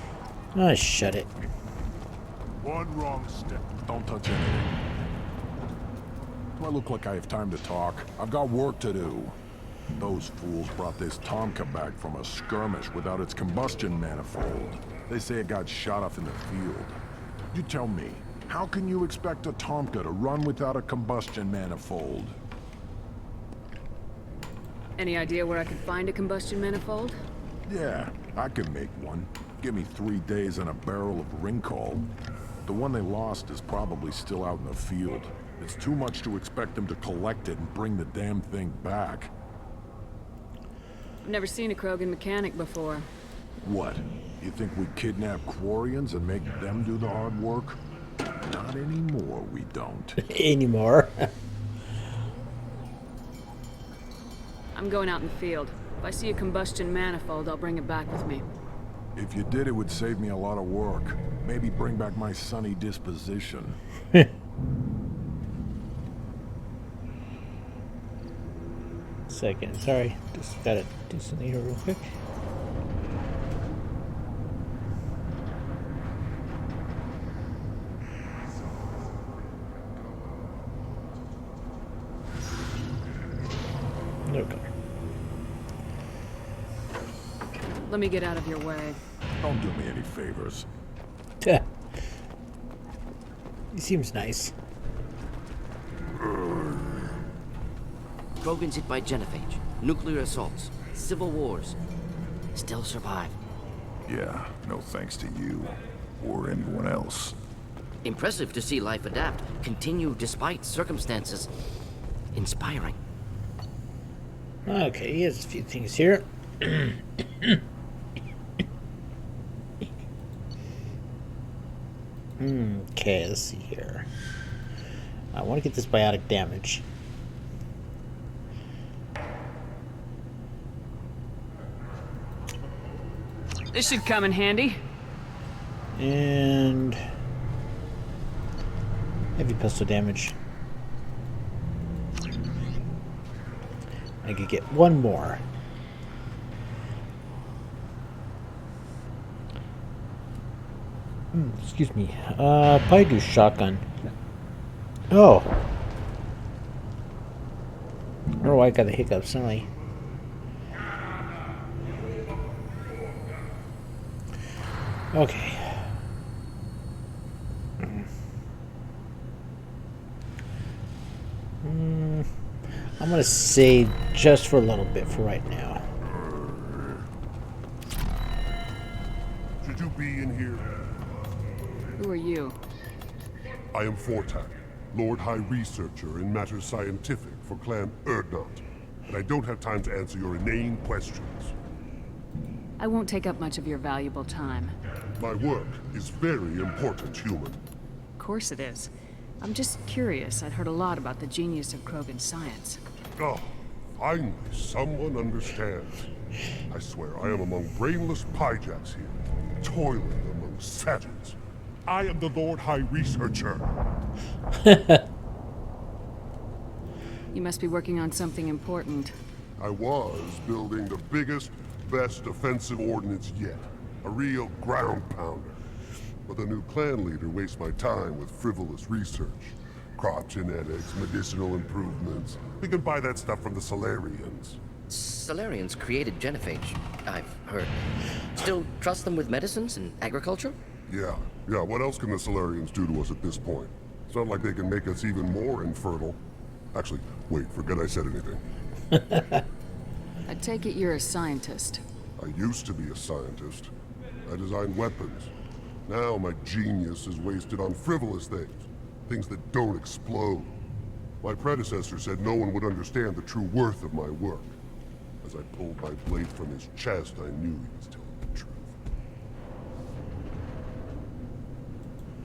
Oh, shut it. One wrong step. Don't touch anything. Do I look like I have time to talk? I've got work to do. Those fools brought this Tomka back from a skirmish without its combustion manifold. They say it got shot off in the field. You tell me, how can you expect a Tomka to run without a combustion manifold? Any idea where I could find a combustion manifold? Yeah, I could make one. Give me 3 days and a barrel of Ringcall. The one they lost is probably still out in the field. It's too much to expect them to collect it and bring the damn thing back. I've never seen a Krogan mechanic before. What? You think we kidnap Quarians and make them do the hard work? Not anymore, we don't. Anymore. I'm going out in the field. If I see a combustion manifold, I'll bring it back with me. If you did, it would save me a lot of work. Maybe bring back my sunny disposition. Second, sorry. Just gotta do something here real quick. Okay. Let me get out of your way. Don't do me any favors. Yeah. He seems nice. Krogans hit by genophage, nuclear assaults, civil wars. Still survive. Yeah, no thanks to you. Or anyone else. Impressive to see life adapt, continue despite circumstances. Inspiring. Okay, here's a few things here. Okay, let's see here. I want to get this biotic damage. This should come in handy. And heavy pistol damage. I could get one more. Excuse me. Probably do shotgun. Oh. I don't know why I got the hiccups suddenly. Okay. I'm gonna save just for a little bit for right now. Should you be in here? Who are you? I am Fortak, Lord High Researcher in matters scientific for Clan Urdnot, and I don't have time to answer your inane questions. I won't take up much of your valuable time. My work is very important, human. Of course it is. I'm just curious. I'd heard a lot about the genius of Krogan science. Oh, finally someone understands. I swear I am among brainless pyjacks here, toiling among savages. I am the Lord High Researcher. You must be working on something important. I was building the biggest, best offensive ordnance yet. A real ground pounder. But the new clan leader wastes my time with frivolous research. Crop genetics, medicinal improvements. We can buy that stuff from the Solarians. Solarians created genophage, I've heard. Still trust them with medicines and agriculture? Yeah. What else can the Solarians do to us at this point? It's not like they can make us even more infertile. Actually, wait, forget I said anything. I take it you're a scientist. I used to be a scientist. I designed weapons. Now my genius is wasted on frivolous things. Things that don't explode. My predecessor said no one would understand the true worth of my work. As I pulled my blade from his chest, I knew he was telling the truth.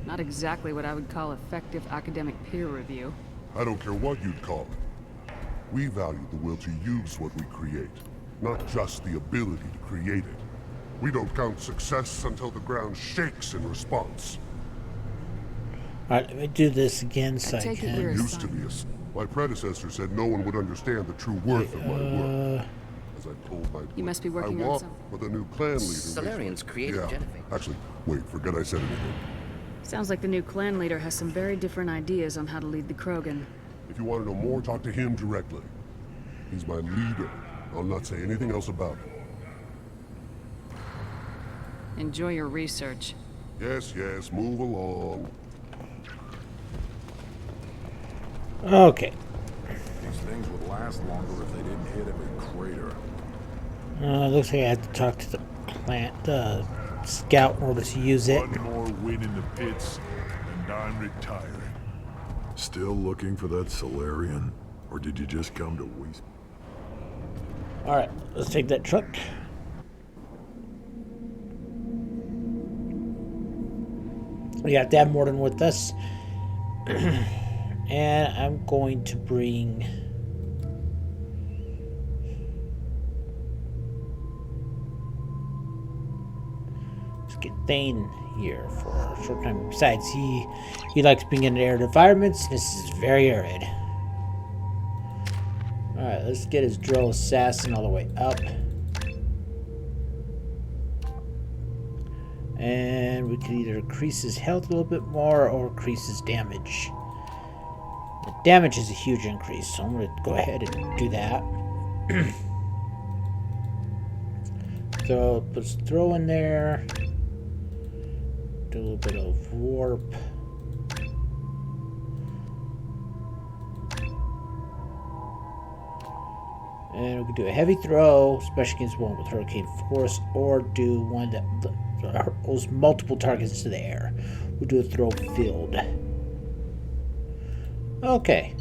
Not exactly what I would call effective academic peer review. I don't care what you'd call it. We value the will to use what we create, not just the ability to create it. We don't count success until the ground shakes in response. Alright, let me do this again so I take it can. you're a Used to be my predecessor said no one would understand the true worth of my work. As I pulled my You must be working I on walked something. with a new clan leader. Solarians created genophage. Actually, wait, forget I said anything. Sounds like the new clan leader has some very different ideas on how to lead the Krogan. If you want to know more, talk to him directly. He's my leader. I'll not say anything else about it. Enjoy your research. Yes, move along. Okay. These things would last longer if they didn't hit every crater. Looks like I have to talk to the plant, scout in order to use it. One more win in the pits, and I'm retiring. Still looking for that Solarian? Or did you just come to waste? Alright, let's take that truck. We got Dad Morden with us. And I'm going to bring... Let's get Thane here for a short time. Besides, he likes being in arid environments. This is very arid. Alright, let's get his drill assassin all the way up. And we can either increase his health a little bit more or increase his damage. The damage is a huge increase, so I'm going to go ahead and do that. So, let's throw in there. Do a little bit of warp. And we can do a heavy throw, especially against one with Hurricane Force, or do one that throws multiple targets to the air. We'll do a throw field. Okay.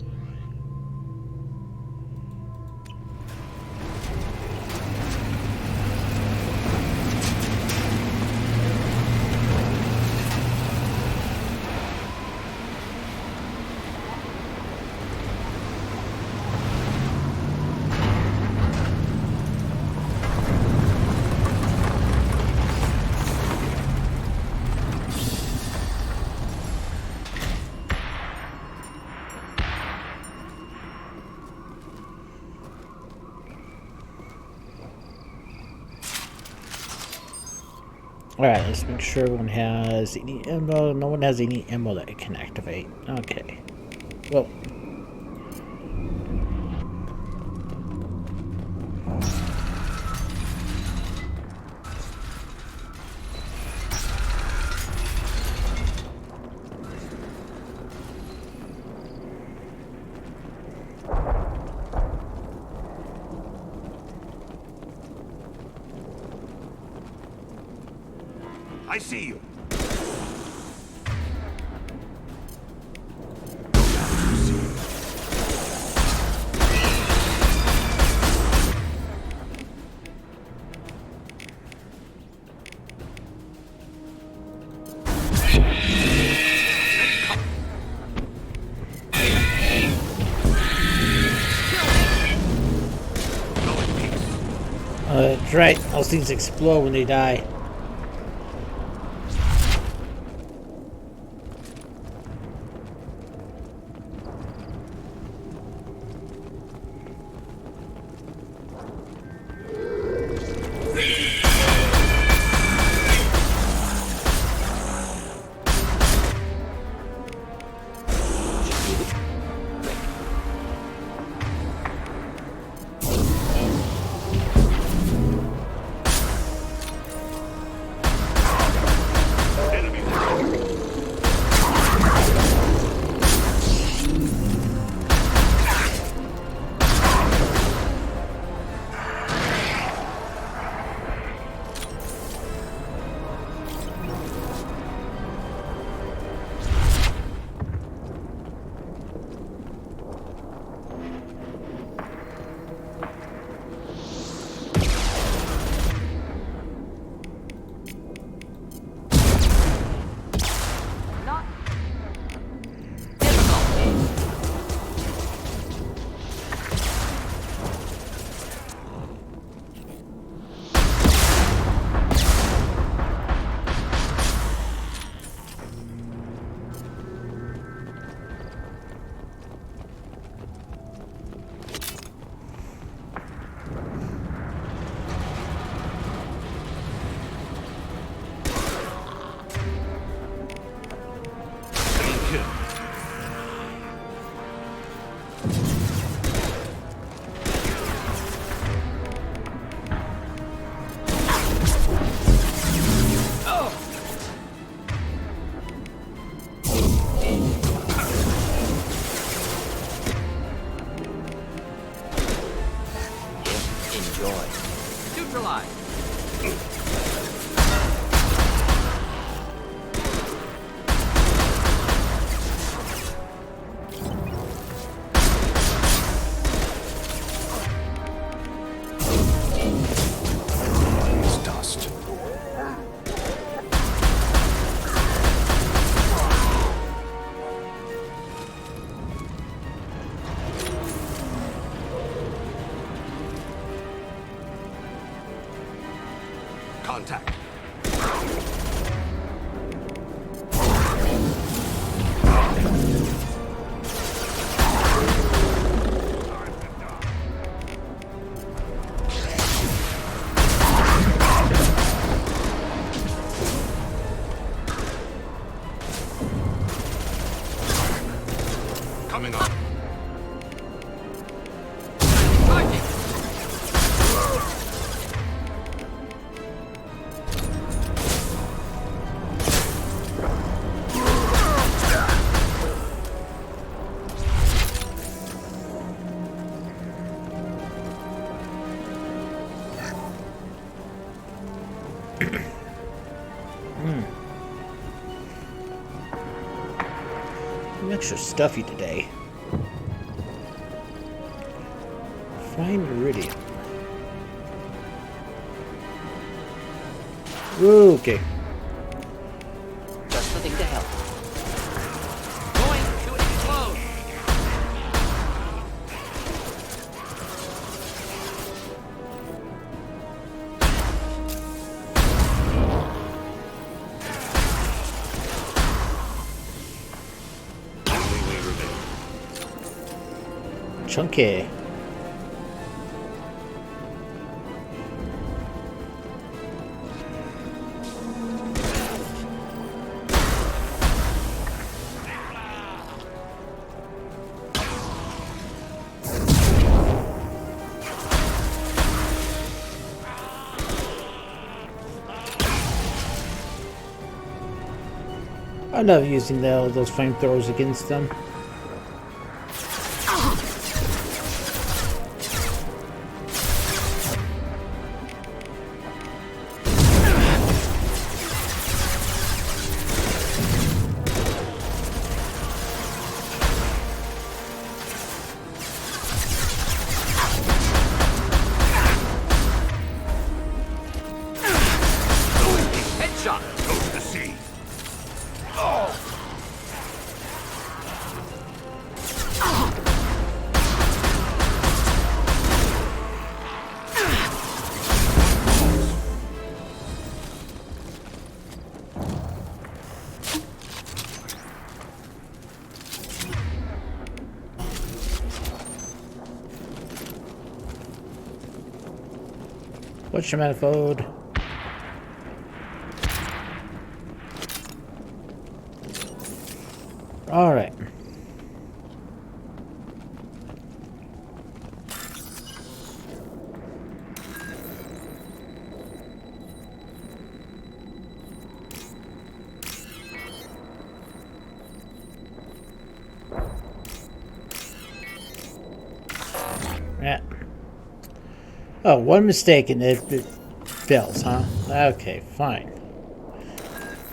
Alright, let's make sure everyone has any ammo. No one has any ammo that it can activate. Okay. Well. I see you. That's right. Those things explode when they die. Contact. Coming up. Extra stuffy today. Find Iridium. Okay. Just the thing to help. Going to explode. Chunky. I love using those flamethrowers against them. Headshot! Goes to sea. Oh! What's your manifold? All right. Yeah. Oh, one mistake and it fails, huh? Okay, fine.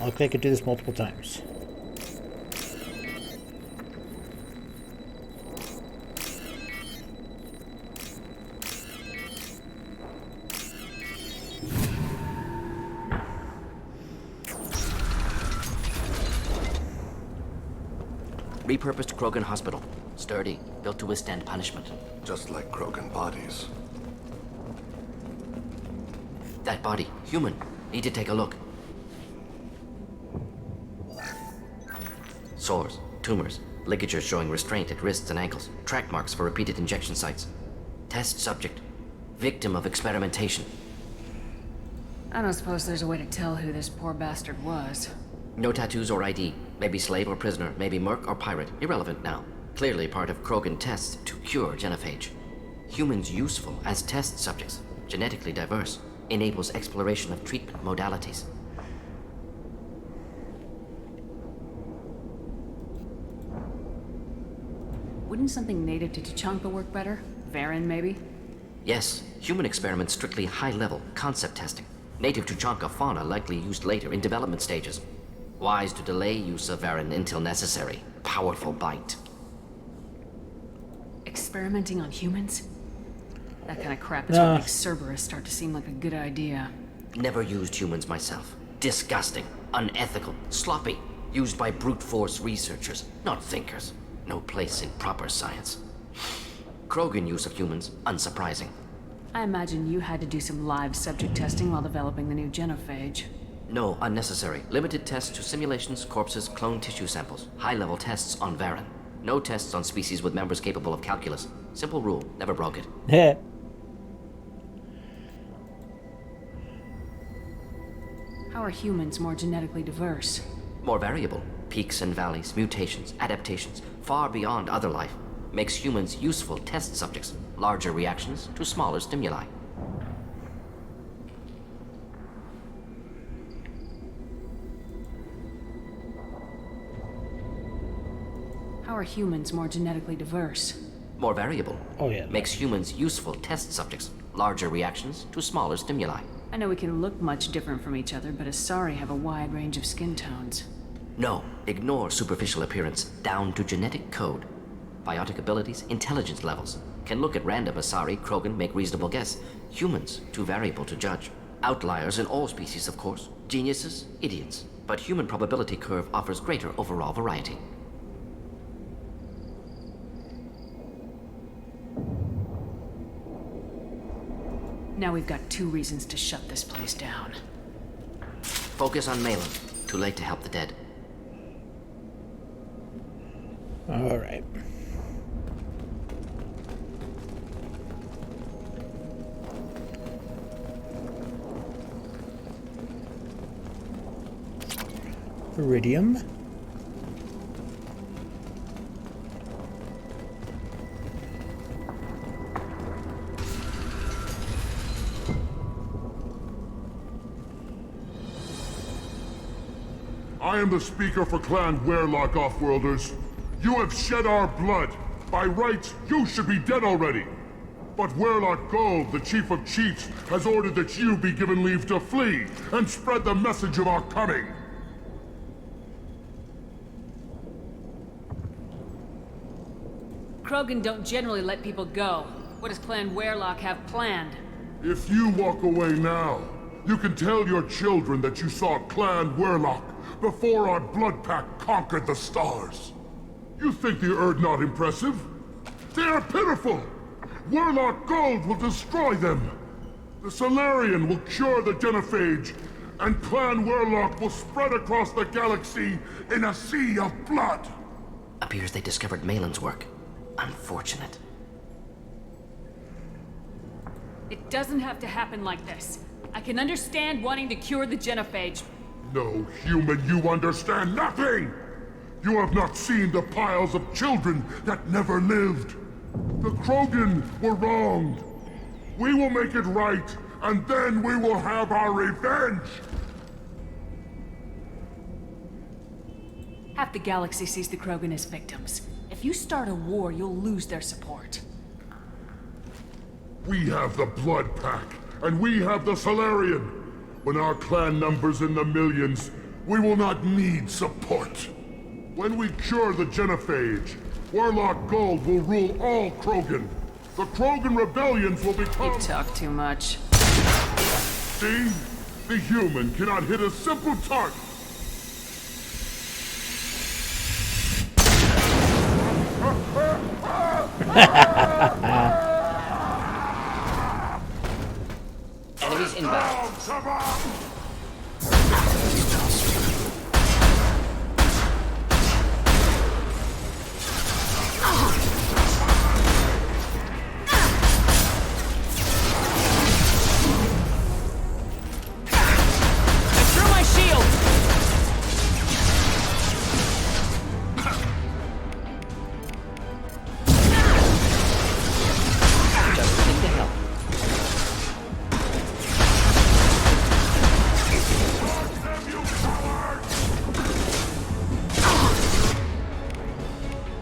Okay, I could do this multiple times. Repurposed Krogan Hospital. Sturdy, built to withstand punishment. Just like Krogan bodies. That body, human. Need to take a look. Sores, tumors, ligatures showing restraint at wrists and ankles, track marks for repeated injection sites. Test subject, victim of experimentation. I don't suppose there's a way to tell who this poor bastard was. No tattoos or ID. Maybe slave or prisoner, maybe merc or pirate. Irrelevant now. Clearly part of Krogan tests to cure genophage. Humans useful as test subjects. Genetically diverse. Enables exploration of treatment modalities. Wouldn't something native to Tuchanka work better? Varen, maybe? Yes, human experiments strictly high-level, concept testing. Native Tuchanka fauna likely used later in development stages. Wise to delay use of Varen until necessary. Powerful bite. Experimenting on humans? That kind of crap is what makes Cerberus start to seem like a good idea. Never used humans myself. Disgusting, unethical, sloppy. Used by brute force researchers, not thinkers. No place in proper science. Krogan use of humans, unsurprising. I imagine you had to do some live subject testing while developing the new genophage. No, unnecessary. Limited tests to simulations, corpses, cloned tissue samples. High-level tests on Varen. No tests on species with members capable of calculus. Simple rule, never broke it. Yeah. How are humans more genetically diverse? More variable. Peaks and valleys, mutations, adaptations, far beyond other life. Makes humans useful test subjects. Larger reactions to smaller stimuli. How are humans more genetically diverse? More variable. Oh yeah. Makes humans useful test subjects. Larger reactions to smaller stimuli. I know we can look much different from each other, but Asari have a wide range of skin tones. No, ignore superficial appearance, down to genetic code. Biotic abilities, intelligence levels. Can look at random Asari, Krogan, make reasonable guess. Humans, too variable to judge. Outliers in all species, of course. Geniuses, idiots. But human probability curve offers greater overall variety. Now we've got 2 reasons to shut this place down. Focus on Malin. Too late to help the dead. All right. Iridium. I am the speaker for Clan Werlock, Offworlders. You have shed our blood. By rights, you should be dead already. But Werlock Gold, the Chief of Chiefs, has ordered that you be given leave to flee and spread the message of our coming. Krogan don't generally let people go. What does Clan Werlock have planned? If you walk away now, you can tell your children that you saw Clan Werlock before our blood pact conquered the stars. You think the Erd not impressive? They are pitiful! Werlock Gold will destroy them! The Solarian will cure the Genophage, and Clan Werlock will spread across the galaxy in a sea of blood! Appears they discovered Malin's work. Unfortunate. It doesn't have to happen like this. I can understand wanting to cure the Genophage. No, human, you understand nothing! You have not seen the piles of children that never lived. The Krogan were wronged. We will make it right, and then we will have our revenge! Half the galaxy sees the Krogan as victims. If you start a war, you'll lose their support. We have the Blood Pack, and we have the Solarian. When our clan numbers in the millions, we will not need support. When we cure the Genophage, Werlock Gold will rule all Krogan. The Krogan rebellions will become... You talk too much. See? The human cannot hit a simple target. Enemies inbound.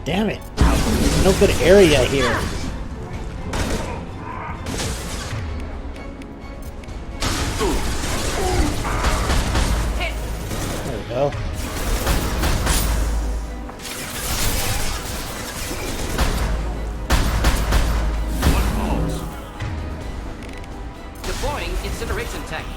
Damn it. No good area here. There we go. Deploying incineration tank.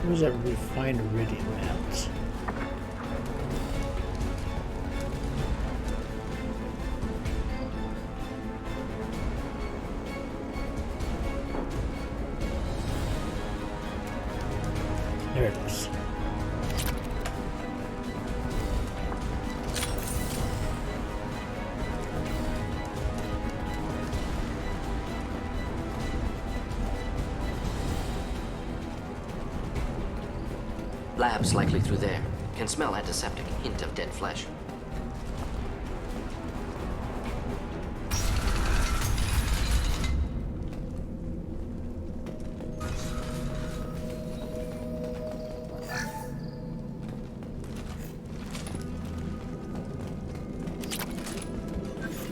Where's that refined iridium at? There it is. Labs likely through there. Can smell antiseptic, hint of dead flesh.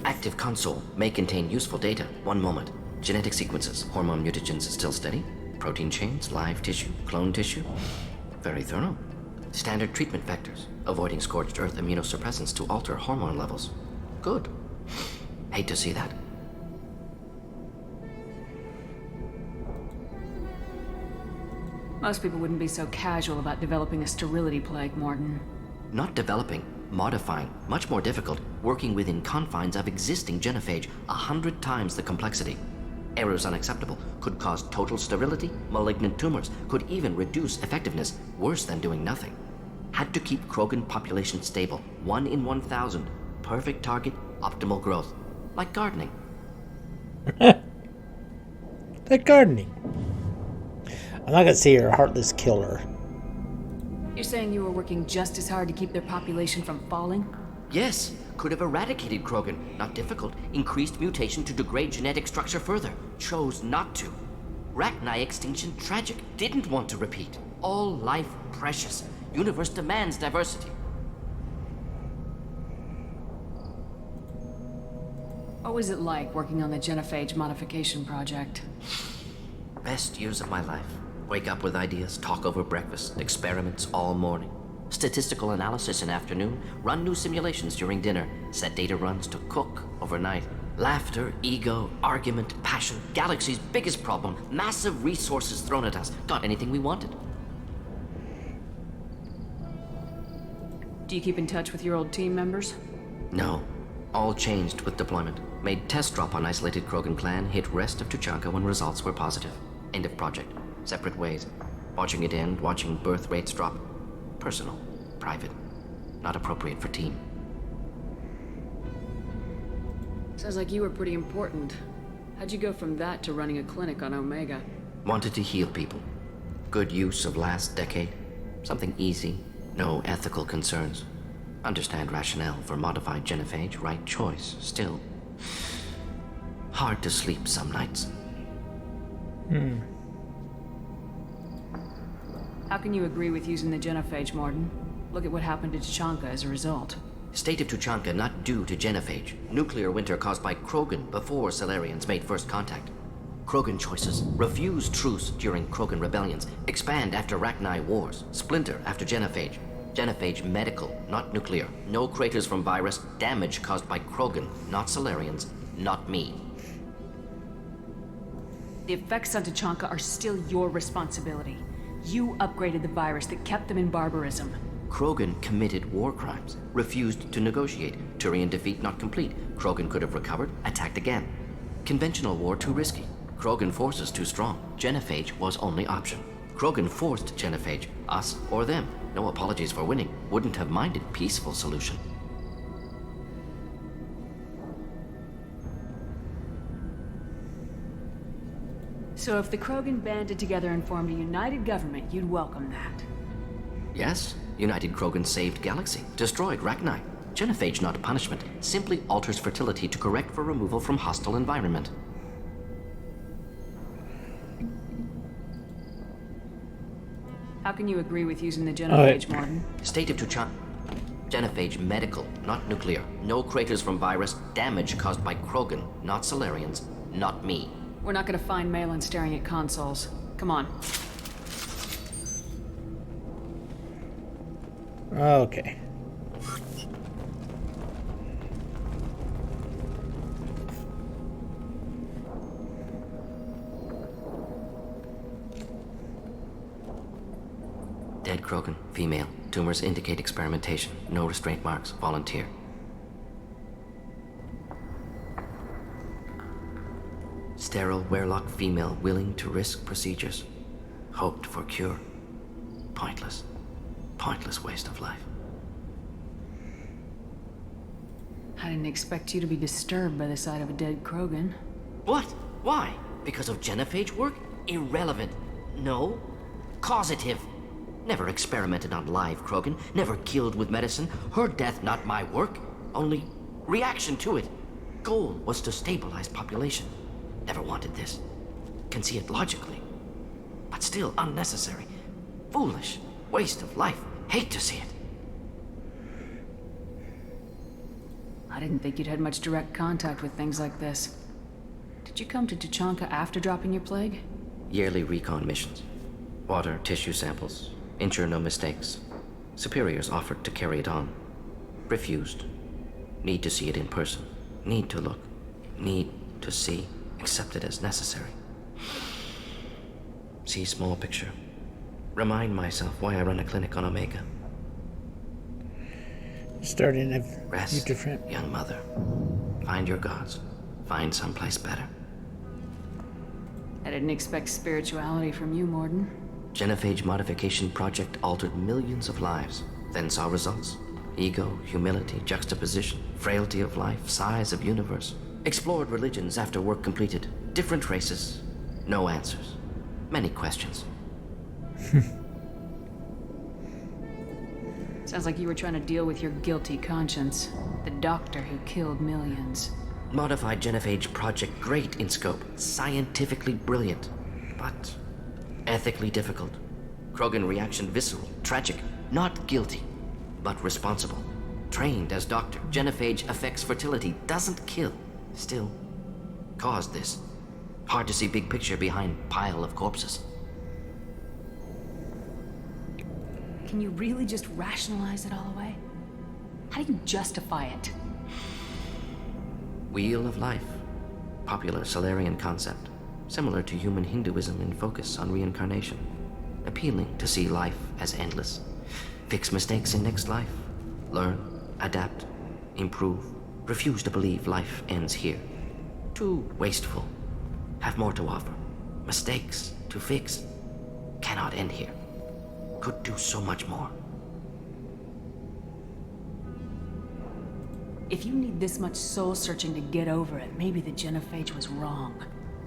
Active console may contain useful data. One moment. Genetic sequences, hormone mutagens still steady. Protein chains, live tissue, clone tissue. Very thorough. Standard treatment vectors, avoiding scorched earth immunosuppressants to alter hormone levels. Good. Hate to see that. Most people wouldn't be so casual about developing a sterility plague, Morton. Not developing, modifying, much more difficult, working within confines of existing genophage, 100 times the complexity. Errors unacceptable. Could cause total sterility, malignant tumors. Could even reduce effectiveness. Worse than doing nothing. Had to keep Krogan population stable. 1 in 1,000. Perfect target, optimal growth. Like gardening. Like gardening. I'm not gonna say you're a heartless killer. You're saying you were working just as hard to keep their population from falling? Yes, could have eradicated Krogan. Not difficult. Increased mutation to degrade genetic structure further. Chose not to. Rachni extinction tragic. Didn't want to repeat. All life precious. Universe demands diversity. What was it like working on the genophage modification project? Best years of my life. Wake up with ideas, talk over breakfast, experiments all morning. Statistical analysis in afternoon, run new simulations during dinner, set data runs to cook overnight. Laughter, ego, argument, passion, galaxy's biggest problem, massive resources thrown at us. Got anything we wanted. Do you keep in touch with your old team members? No. All changed with deployment. Made test drop on isolated Krogan clan, hit rest of Tuchanka when results were positive. End of project. Separate ways. Watching it end, watching birth rates drop. Personal. Private. Not appropriate for team. Sounds like you were pretty important. How'd you go from that to running a clinic on Omega? Wanted to heal people. Good use of last decade. Something easy. No ethical concerns. Understand rationale for modified genophage, right choice. Still, hard to sleep some nights. How can you agree with using the genophage, Mordin? Look at what happened to Tuchanka as a result. State of Tuchanka not due to genophage. Nuclear winter caused by Krogan before Salarians made first contact. Krogan choices. Refuse truce during Krogan rebellions. Expand after Rachni wars. Splinter after genophage. Genophage medical, not nuclear. No craters from virus. Damage caused by Krogan, not Salarians, not me. The effects on Tuchanka are still your responsibility. You upgraded the virus that kept them in barbarism. Krogan committed war crimes. Refused to negotiate. Turian defeat not complete. Krogan could have recovered, attacked again. Conventional war too risky. Krogan forces too strong. Genophage was only option. Krogan forced genophage. Us or them. No apologies for winning. Wouldn't have minded peaceful solution. So if the Krogan banded together and formed a united government, you'd welcome that? Yes, United Krogan saved Galaxy. Destroyed Rachni. Genophage not a punishment. Simply alters fertility to correct for removal from hostile environment. How can you agree with using the genophage, Martin? State of Tuchanka. Genophage medical, not nuclear. No craters from virus. Damage caused by Krogan, not Salarians, not me. We're not gonna find Malin staring at consoles. Come on. Okay. Dead Krogan, female. Tumors indicate experimentation. No restraint marks. Volunteer. Sterile, werelock female willing to risk procedures. Hoped for cure. Pointless. Pointless waste of life. I didn't expect you to be disturbed by the sight of a dead Krogan. What? Why? Because of genophage work? Irrelevant. No. Causative. Never experimented on live Krogan. Never killed with medicine. Her death not my work. Only reaction to it. Goal was to stabilize population. Never wanted this. Can see it logically. But still unnecessary. Foolish. Waste of life. Hate to see it. I didn't think you'd had much direct contact with things like this. Did you come to Tuchanka after dropping your plague? Yearly recon missions. Water, tissue samples. Ensure no mistakes. Superiors offered to carry it on. Refused. Need to see it in person. Need to look. Need to see. Accepted as necessary. See small picture. Remind myself why I run a clinic on Omega. Starting a Rest, different. young mother. Find your gods. Find someplace better. I didn't expect spirituality from you, Morden. Genophage modification project altered millions of lives, then saw results. Ego, humility, juxtaposition, frailty of life, size of universe. Explored religions after work completed. Different races. No answers. Many questions. Sounds like you were trying to deal with your guilty conscience. The doctor who killed millions. Modified genophage project great in scope. Scientifically brilliant. But ethically difficult. Krogan reaction visceral. Tragic. Not guilty, but responsible. Trained as doctor. Genophage affects fertility. Doesn't kill. Still caused this. Hard to see big picture behind pile of corpses. Can you really just rationalize it all away? How do you justify it? Wheel of life. Popular Solarian concept. Similar to human Hinduism in focus on reincarnation. Appealing to see life as endless. Fix mistakes in next life. Learn, adapt, improve. Refuse to believe life ends here. Too wasteful. Have more to offer. Mistakes to fix. Cannot end here. Could do so much more. If you need this much soul searching to get over it, maybe the genophage was wrong.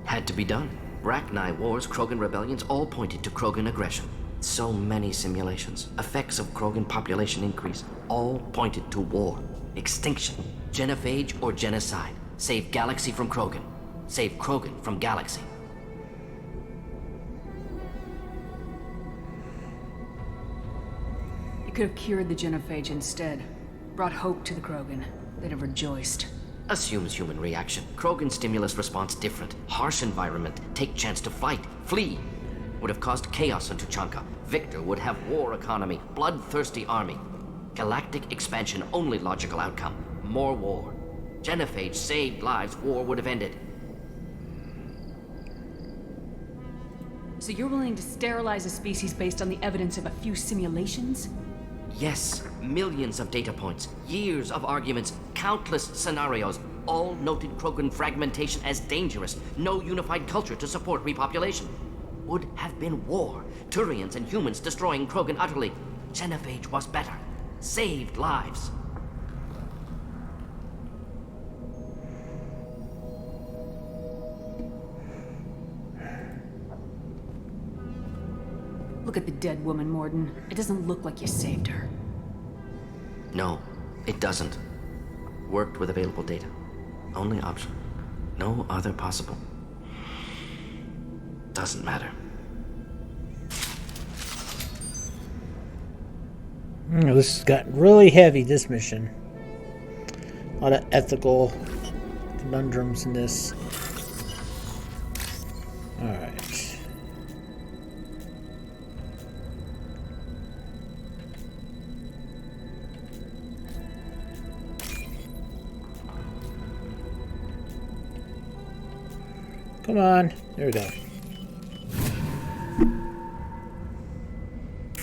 Had to be done. Rachni wars, Krogan rebellions, all pointed to Krogan aggression. So many simulations. Effects of Krogan population increase. All pointed to war. Extinction. Genophage or genocide. Save galaxy from Krogan. Save Krogan from galaxy. You could have cured the genophage instead. Brought hope to the Krogan. They'd have rejoiced. Assumes human reaction. Krogan stimulus response different. Harsh environment. Take chance to fight. Flee. Would have caused chaos on Tuchanka. Victor would have war economy. Bloodthirsty army. Galactic expansion only logical outcome. More war. Genophage saved lives. War would have ended. So you're willing to sterilize a species based on the evidence of a few simulations? Yes, millions of data points, years of arguments, countless scenarios, all noted Krogan fragmentation as dangerous, no unified culture to support repopulation. Would have been war, Turians and humans destroying Krogan utterly. Genophage was better, saved lives. Look at the dead woman, Morden. It doesn't look like you saved her. No, it doesn't. Worked with available data. Only option. No other possible. Doesn't matter. This has gotten really heavy, this mission. A lot of ethical conundrums in this. Alright. Come on. There we go.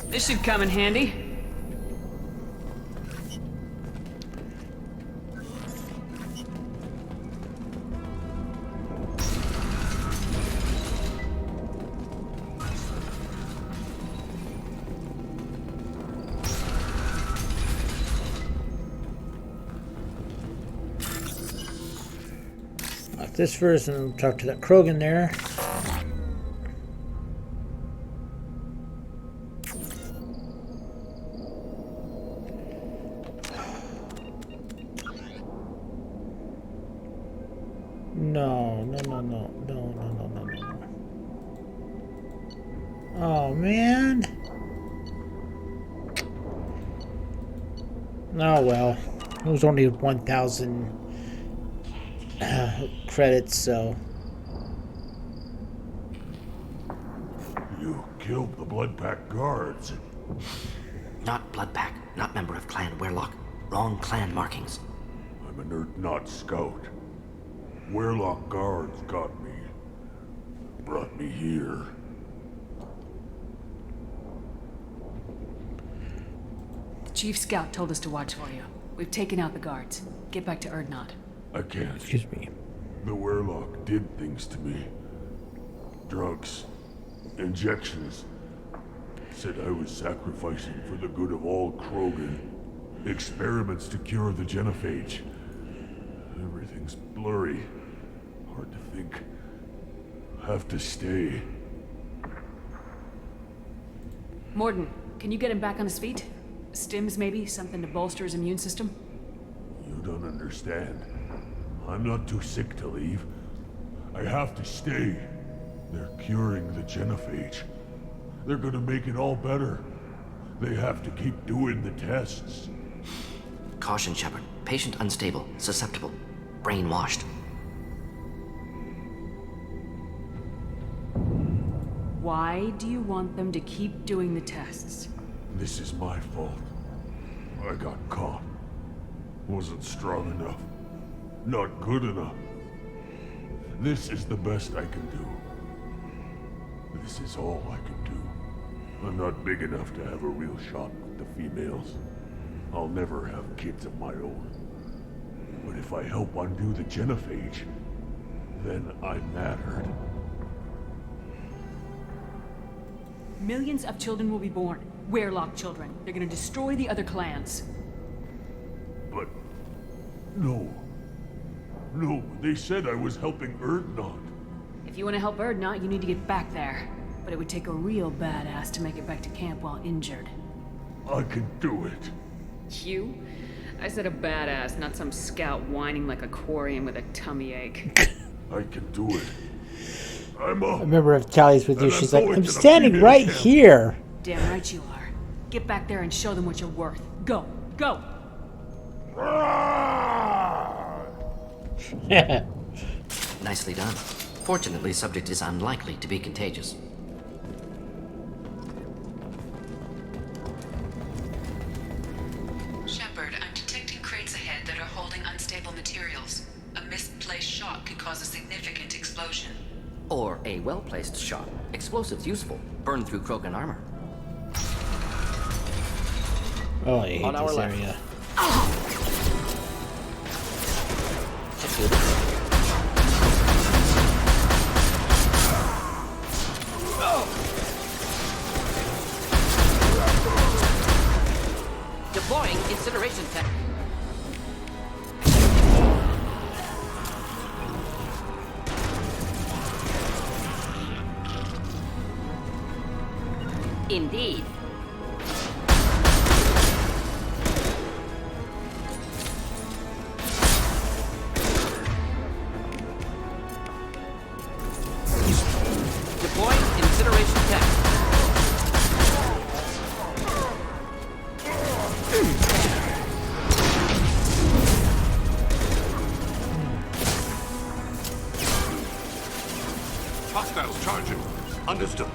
This should come in handy. Off this first and we'll talk to that Krogan there. No. Oh, man. Oh, well. It was only 1,000 credits, so... You killed the Bloodpack guards. Not Bloodpack, not member of Clan Werlock. Wrong clan markings. I'm a nerd, not scout. Werlock guards got me. Brought me here. The Chief Scout told us to watch for you. We've taken out the guards. Get back to Urdnot. I can't. Excuse me. The Werlock did things to me. drugs, injections. Said I was sacrificing for the good of all Krogan. Experiments to cure the genophage. Everything's blurry. Hard to think. Have to stay. Mordin, can you get him back on his feet? Stims, maybe? Something to bolster his immune system? You don't understand. I'm not too sick to leave. I have to stay. They're curing the genophage. They're gonna make it all better. They have to keep doing the tests. Caution, Shepard. Patient unstable, susceptible, brainwashed. Why do you want them to keep doing the tests? This is my fault. I got caught. Wasn't strong enough. Not good enough. This is the best I can do. This is all I can do. I'm not big enough to have a real shot with the females. I'll never have kids of my own. But if I help undo the genophage, then I'm mattered. Millions of children will be born. Werelock children. They're gonna destroy the other clans. But... no. No, they said I was helping Urdnot. If you want to help Urdnot, you need to get back there. But it would take a real badass to make it back to camp while injured. I can do it. You? I said a badass, not some scout whining like a quarian with a tummy ache. I can do it. I'm I up. remember if Tally's with you, And she's I'm like, going I'm to the standing female right camp." here. Damn right you are. Get back there and show them what you're worth. Go! Go! Nicely done. Fortunately, subject is unlikely to be contagious. Shepard, I'm detecting crates ahead that are holding unstable materials. A misplaced shot could cause a significant explosion. Or a well-placed shot. Explosives useful. Burn through Krogan armor. Oh, I hate On our this left. area. That's good. Deploying incineration tech. Indeed. Deploying incineration tech. Hostiles charging. Understood.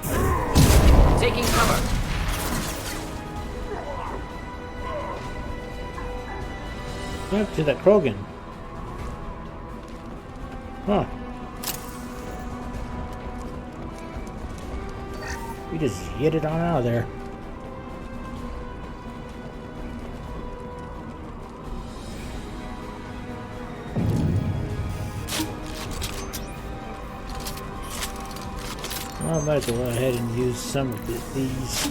Taking cover. Up to the Krogan. Huh. We just hit it on out of there. Well, I might as well go ahead and use some of these.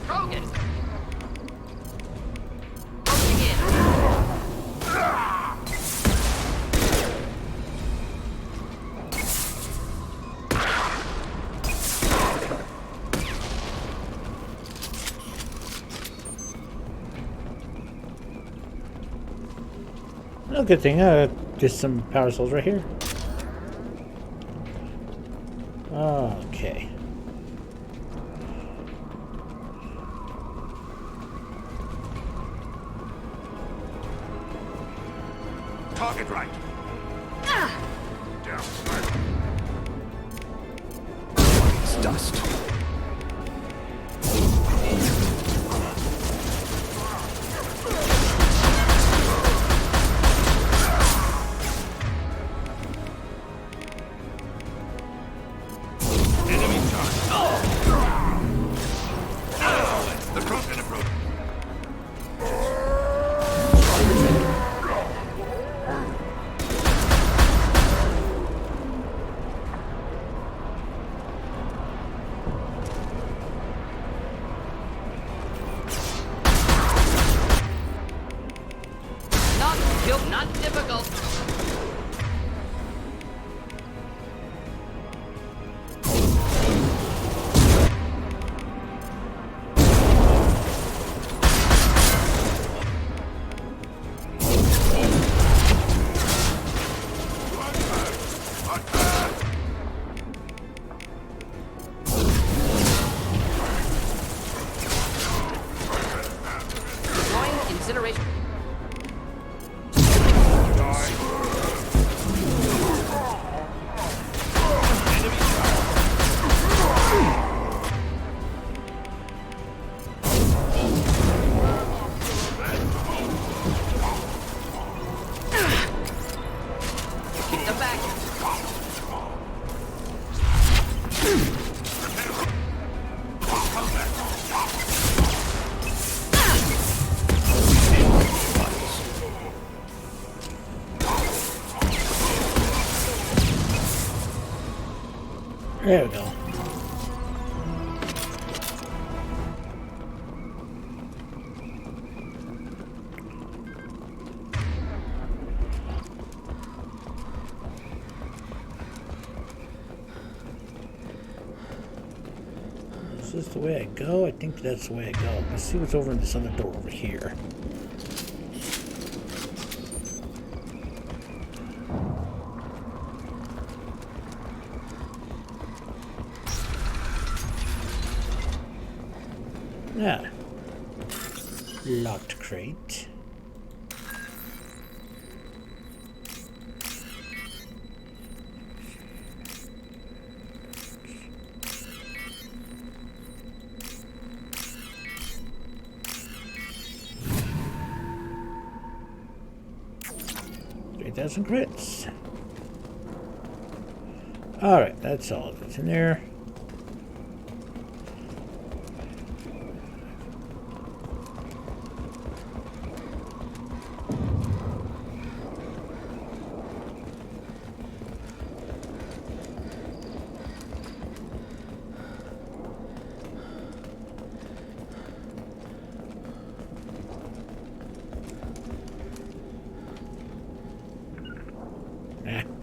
Krogan. Closing in. Oh, good thing. Just some power cells right here. Okay. Target right. Down. It's dust. There we go. Is this the way I go? I think that's the way I go. Let's see what's over in this other door over here. Yeah. Locked crate. $3,000 crits. Alright, that's all that's in there.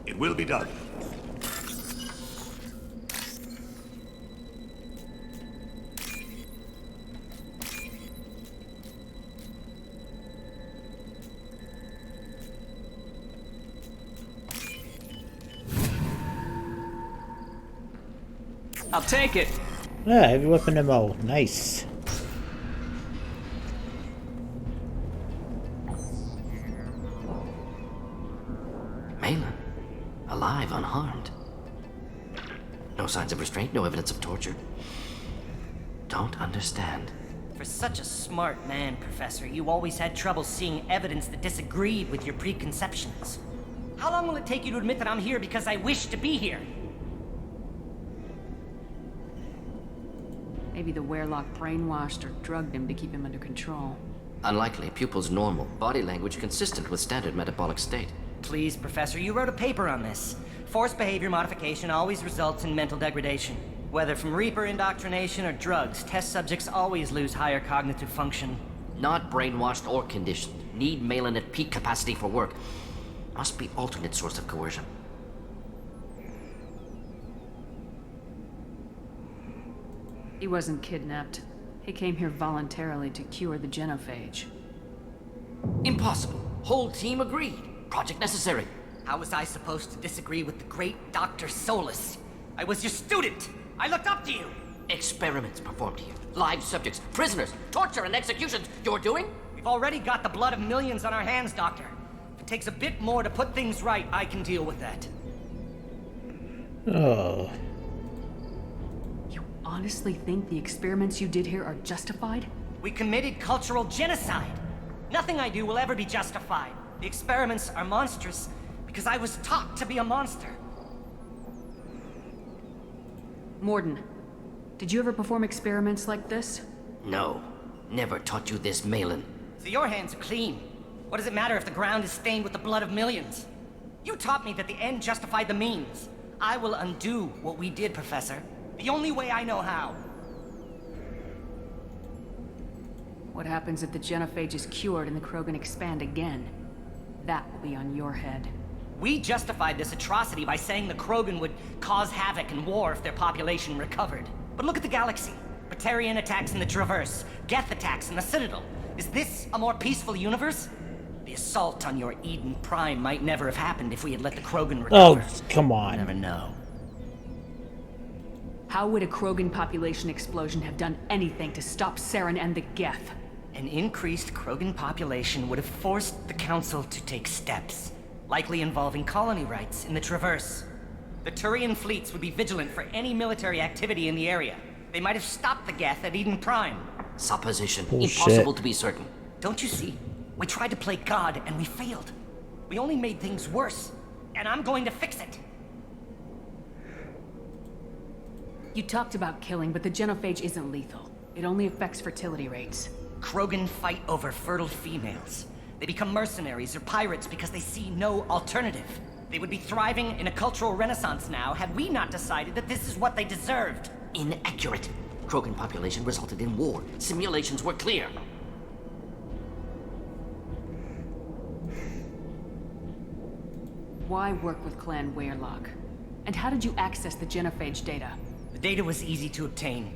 It will be done. I'll take it. Yeah, heavy weapon ammo. Nice. Malin, alive, unharmed. No signs of restraint, no evidence of torture. Don't understand. For such a smart man, Professor, you always had trouble seeing evidence that disagreed with your preconceptions. How long will it take you to admit that I'm here because I wish to be here? Maybe the Werelock brainwashed or drugged him to keep him under control. Unlikely. Pupil's normal. Body language consistent with standard metabolic state. Please, Professor, you wrote a paper on this. Forced behavior modification always results in mental degradation. Whether from Reaper indoctrination or drugs, test subjects always lose higher cognitive function. Not brainwashed or conditioned. Need Malin at peak capacity for work. Must be alternate source of coercion. He wasn't kidnapped. He came here voluntarily to cure the genophage. Impossible. Whole team agreed. Project necessary. How was I supposed to disagree with the great Dr. Solus? I was your student! I looked up to you! Experiments performed here. Live subjects, prisoners, torture and executions. You're doing? We've already got the blood of millions on our hands, Doctor. If it takes a bit more to put things right, I can deal with that. Oh. You honestly think the experiments you did here are justified? We committed cultural genocide. Nothing I do will ever be justified. The experiments are monstrous because I was taught to be a monster. Mordin, did you ever perform experiments like this? No. Never taught you this, Malin. So your hands are clean. What does it matter if the ground is stained with the blood of millions? You taught me that the end justified the means. I will undo what we did, Professor. The only way I know how. What happens if the genophage is cured and the Krogan expand again? That will be on your head. We justified this atrocity by saying the Krogan would cause havoc and war if their population recovered. But look at the galaxy. Batarian attacks in the Traverse, Geth attacks in the Citadel. Is this a more peaceful universe? The assault on your Eden Prime might never have happened if we had let the Krogan recover. Oh, come on. You never know. How would a Krogan population explosion have done anything to stop Saren and the Geth? An increased Krogan population would have forced the Council to take steps, likely involving colony rights in the Traverse. The Turian fleets would be vigilant for any military activity in the area. They might have stopped the Geth at Eden Prime. Supposition. Bullshit. Impossible to be certain. Don't you see? We tried to play God and we failed. We only made things worse, and I'm going to fix it. You talked about killing, but the genophage isn't lethal. It only affects fertility rates. Krogan fight over fertile females. They become mercenaries or pirates because they see no alternative. They would be thriving in a cultural renaissance now had we not decided that this is what they deserved. Inaccurate. Krogan population resulted in war. Simulations were clear. Why work with Clan Weyrloc? And how did you access the genophage data? The data was easy to obtain.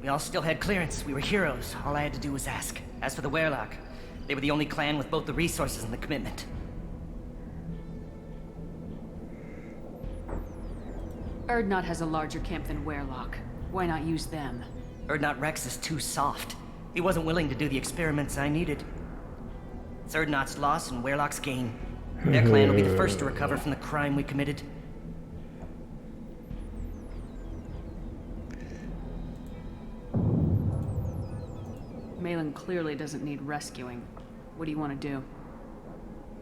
We all still had clearance. We were heroes. All I had to do was ask. As for the Weyrloc, they were the only clan with both the resources and the commitment. Urdnot has a larger camp than Weyrloc. Why not use them? Urdnot Rex is too soft. He wasn't willing to do the experiments I needed. It's Urdnot's loss and Weyrloc's gain. Their clan will be the first to recover from the crime we committed. Malin clearly doesn't need rescuing. What do you want to do?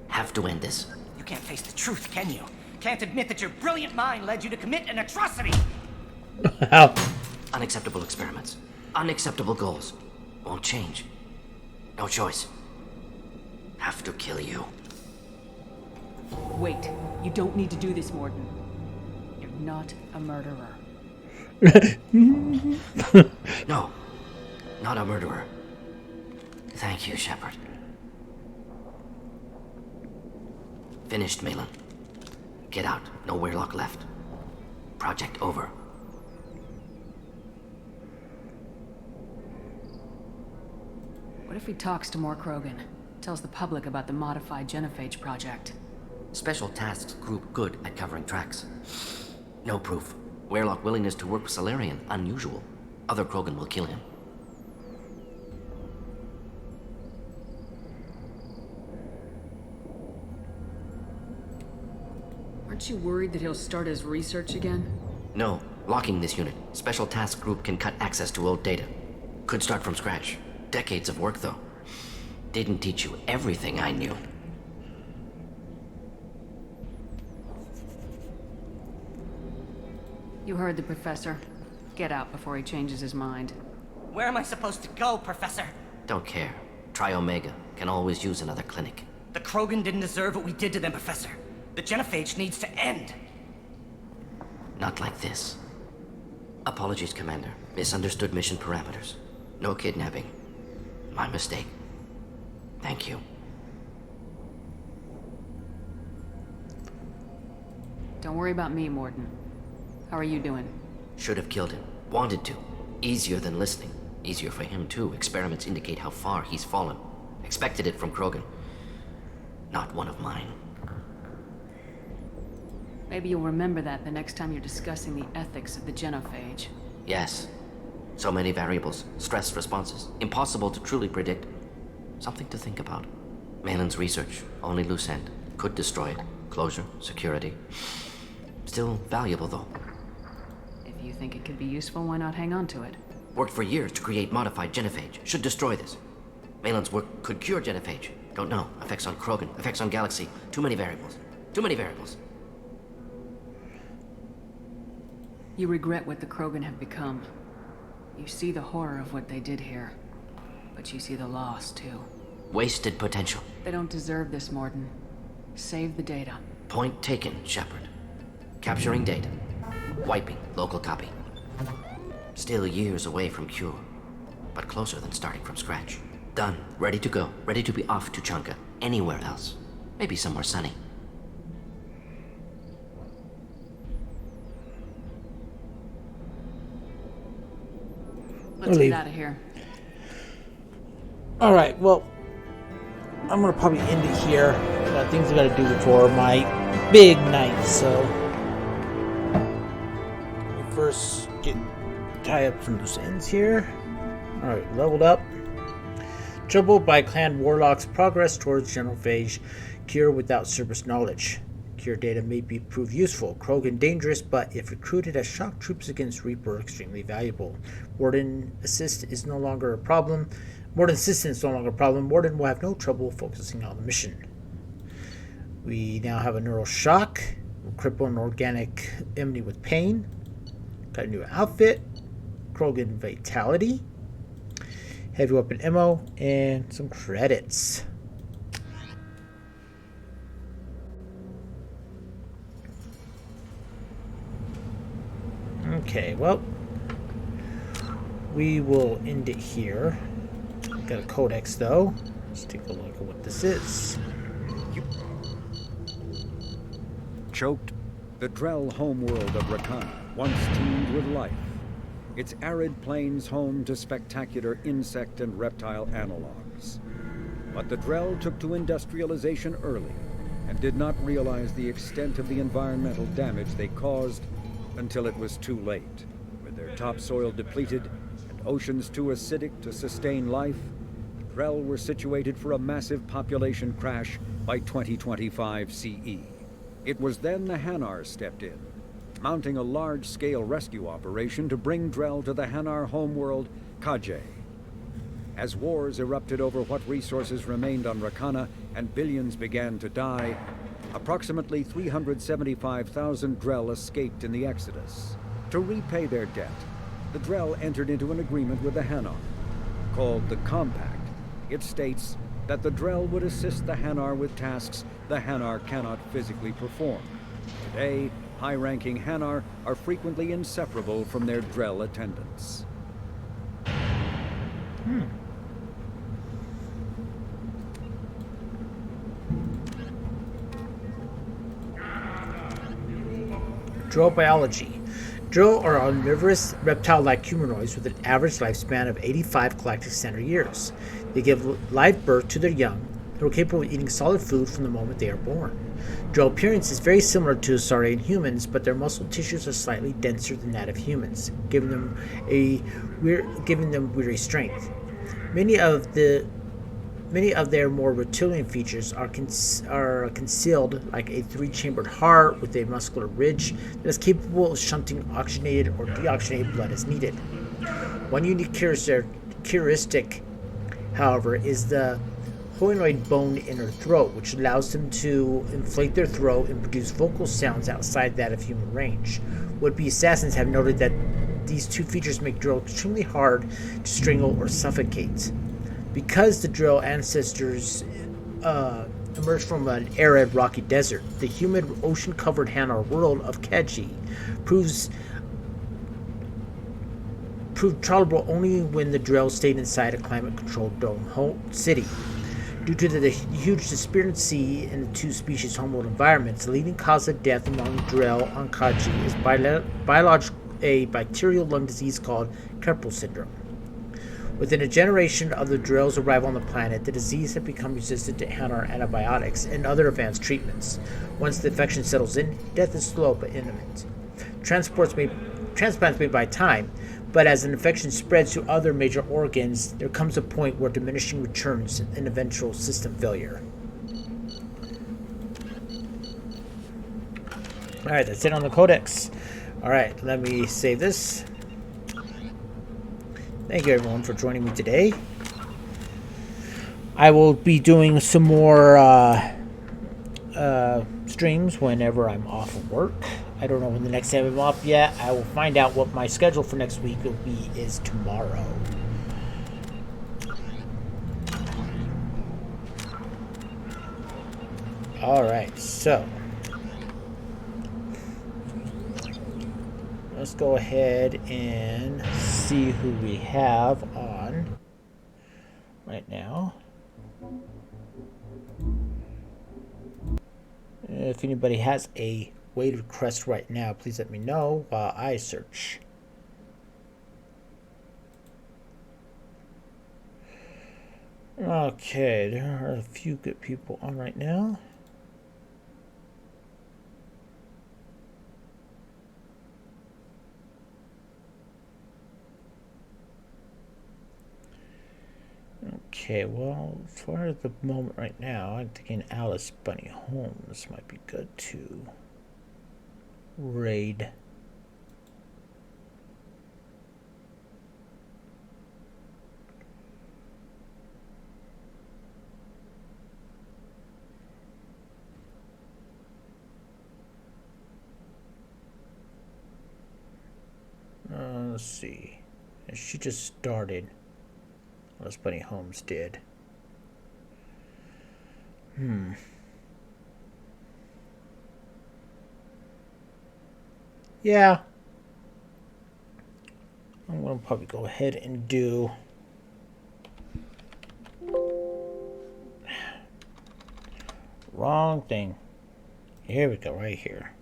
Have to end this. You can't face the truth, can you? Can't admit that your brilliant mind led you to commit an atrocity! How? Unacceptable experiments. Unacceptable goals. Won't change. No choice. Have to kill you. Wait. You don't need to do this, Mordin. You're not a murderer. No. Not a murderer. Thank you, Shepard. Finished, Malin. Get out. No Weyrloc left. Project over. What if he talks to more Krogan? Tells the public about the modified genophage project? Special Tasks Group good at covering tracks. No proof. Weyrloc willingness to work with Salarian, unusual. Other Krogan will kill him. Aren't you worried that he'll start his research again? No. Locking this unit. Special Task Group can cut access to old data. Could start from scratch. Decades of work, though. Didn't teach you everything I knew. You heard the professor. Get out before he changes his mind. Where am I supposed to go, Professor? Don't care. Try Omega. Can always use another clinic. The Krogan didn't deserve what we did to them, Professor. The genophage needs to end. Not like this. Apologies, Commander. Misunderstood mission parameters. No kidnapping. My mistake. Thank you. Don't worry about me, Mordin. How are you doing? Should have killed him. Wanted to. Easier than listening. Easier for him, too. Experiments indicate how far he's fallen. Expected it from Krogan. Not one of mine. Maybe you'll remember that the next time you're discussing the ethics of the genophage. Yes. So many variables. Stress responses. Impossible to truly predict. Something to think about. Malin's research. Only loose end. Could destroy it. Closure. Security. Still valuable, though. If you think it could be useful, why not hang on to it? Worked for years to create modified genophage. Should destroy this. Malin's work could cure genophage. Don't know. Effects on Krogan. Effects on Galaxy. Too many variables. Too many variables. You regret what the Krogan have become. You see the horror of what they did here. But you see the loss, too. Wasted potential. They don't deserve this, Mordin. Save the data. Point taken, Shepard. Capturing data. Wiping local copy. Still years away from cure. But closer than starting from scratch. Done. Ready to go. Ready to be off to Chanka. Anywhere else. Maybe somewhere sunny. Let's get out of here. Alright, well, I'm gonna probably end it here. Got things I gotta do before my big night, so. Let me first tie up some loose ends here. Alright, leveled up. Troubled by Clan Weyrloc's progress towards genophage cure without service knowledge. Cure data may be proved useful, Krogan dangerous, but if recruited as shock troops against Reaper, extremely valuable. Mordin assist is no longer a problem. Mordin's assistance is no longer a problem. Mordin will have no trouble focusing on the mission. We now have a neural shock. We'll cripple an organic enemy with pain. Got a new outfit. Krogan vitality. Heavy weapon ammo and some credits. Okay, well, we will end it here. Got a codex though. Let's take a look at what this is. Choked, the Drell homeworld of Rakana once teemed with life. Its arid plains home to spectacular insect and reptile analogs. But the Drell took to industrialization early and did not realize the extent of the environmental damage they caused until it was too late. With their topsoil depleted and oceans too acidic to sustain life, the Drell were situated for a massive population crash by 2025 CE. It was then the Hanar stepped in, mounting a large-scale rescue operation to bring Drell to the Hanar homeworld, Kajay. As wars erupted over what resources remained on Rakana and billions began to die, approximately 375,000 Drell escaped in the Exodus. To repay their debt, the Drell entered into an agreement with the Hanar. Called the Compact, it states that the Drell would assist the Hanar with tasks the Hanar cannot physically perform. Today, high-ranking Hanar are frequently inseparable from their Drell attendants. Drell biology. Drell are omnivorous reptile-like humanoids with an average lifespan of 85 galactic standard years. They give live birth to their young, who are capable of eating solid food from the moment they are born. Drell appearance is very similar to Saurian humans, but their muscle tissues are slightly denser than that of humans, giving them weary strength. Many of their more reptilian features are concealed, like a three-chambered heart with a muscular ridge that is capable of shunting oxygenated or deoxygenated blood as needed. One unique characteristic, however, is the hyoid bone in their throat, which allows them to inflate their throat and produce vocal sounds outside that of human range. Would-be assassins have noted that these two features make Drell extremely hard to strangle or suffocate. Because the Drell ancestors emerged from an arid, rocky desert, the humid, ocean-covered Hanar world of Kaji proved tolerable only when the Drell stayed inside a climate-controlled dome city. Due to the huge disparity in the two species' homeworld environments, the leading cause of death among Drell on Kaji is a bacterial lung disease called Keppel syndrome. Within a generation of the Drell's arrival on the planet, the disease had become resistant to Hanar antibiotics and other advanced treatments. Once the infection settles in, death is slow but imminent. Transplants may buy time, but as an infection spreads to other major organs, there comes a point where diminishing returns and eventual system failure. Alright, that's it on the Codex. Alright, let me save this. Thank you everyone for joining me today. I will be doing some more streams whenever I'm off of work. I don't know when the next time I'm off yet. I will find out what my schedule for next week will be is tomorrow. Alright, so let's go ahead and see who we have on right now. If anybody has a weighted request right now, please let me know while I search. Okay, there are a few good people on right now. Okay, well, for the moment right now, I'm thinking Alice Bunny Holmes might be good to raid. Let's see. She just started. Alice Bunny Holmes did. Yeah. I'm gonna probably go ahead and do wrong thing. Here we go, right here.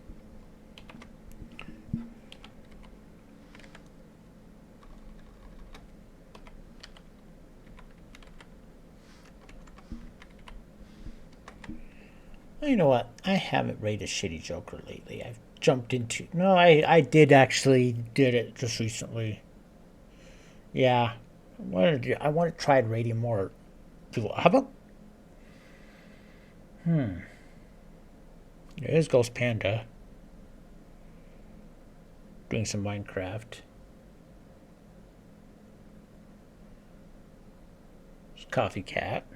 You know what? I haven't rated Shitty Joker lately. I've jumped into... No, I did actually did it just recently. Yeah. I want to try rating more people. How about... There's Ghost Panda. Doing some Minecraft. There's Coffee Cat.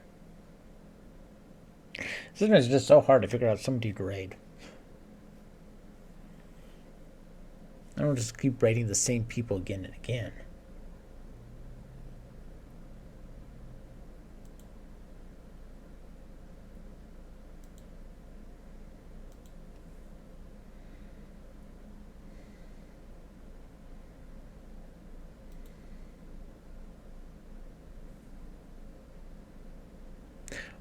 Sometimes it's just so hard to figure out somebody to raid. I don't just keep raiding the same people again and again.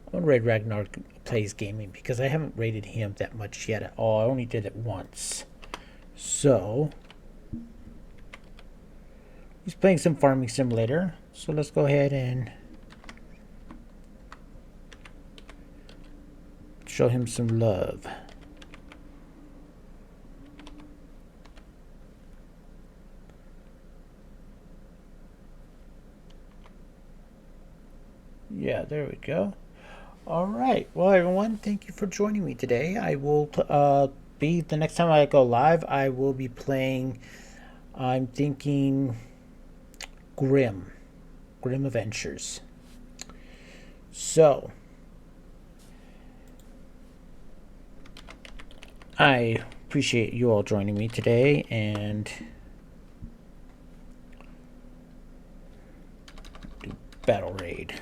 I want to raid Ragnar Plays Gaming because I haven't rated him that much yet at all. I only did it once. So, he's playing some Farming Simulator. So let's go ahead and show him some love. Yeah, there we go. All right. Well, everyone, thank you for joining me today. I will be the next time I go live. I will be playing. I'm thinking Grim Adventures. So I appreciate you all joining me today, and do battle raid.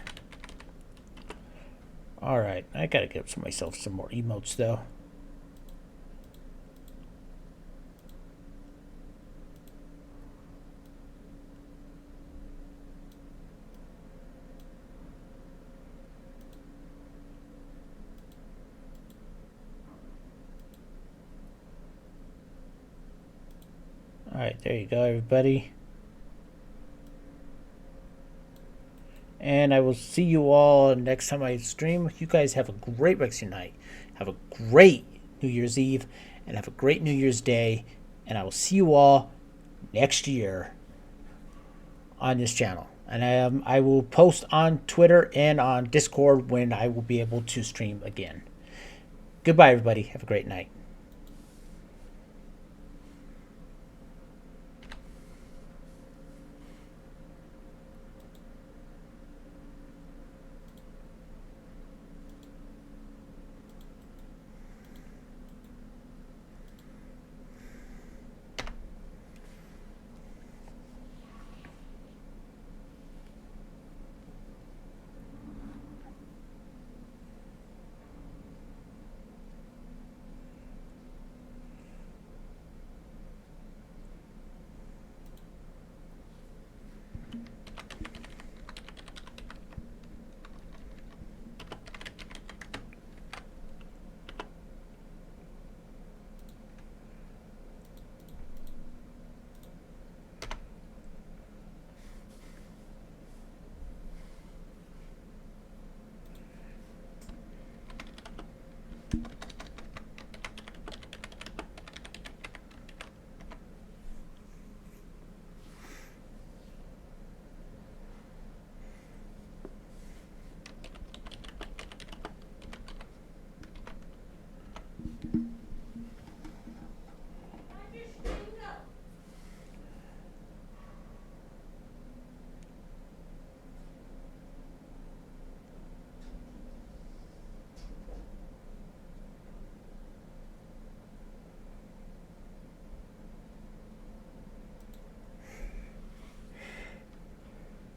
Alright, I gotta give myself some more emotes though. Alright, there you go, everybody. And I will see you all next time I stream. You guys have a great rest of your night. Have a great New Year's Eve. And have a great New Year's Day. And I will see you all next year on this channel. And I will post on Twitter and on Discord when I will be able to stream again. Goodbye, everybody. Have a great night.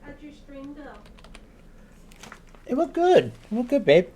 How'd your stream go? It went good. It went good, babe.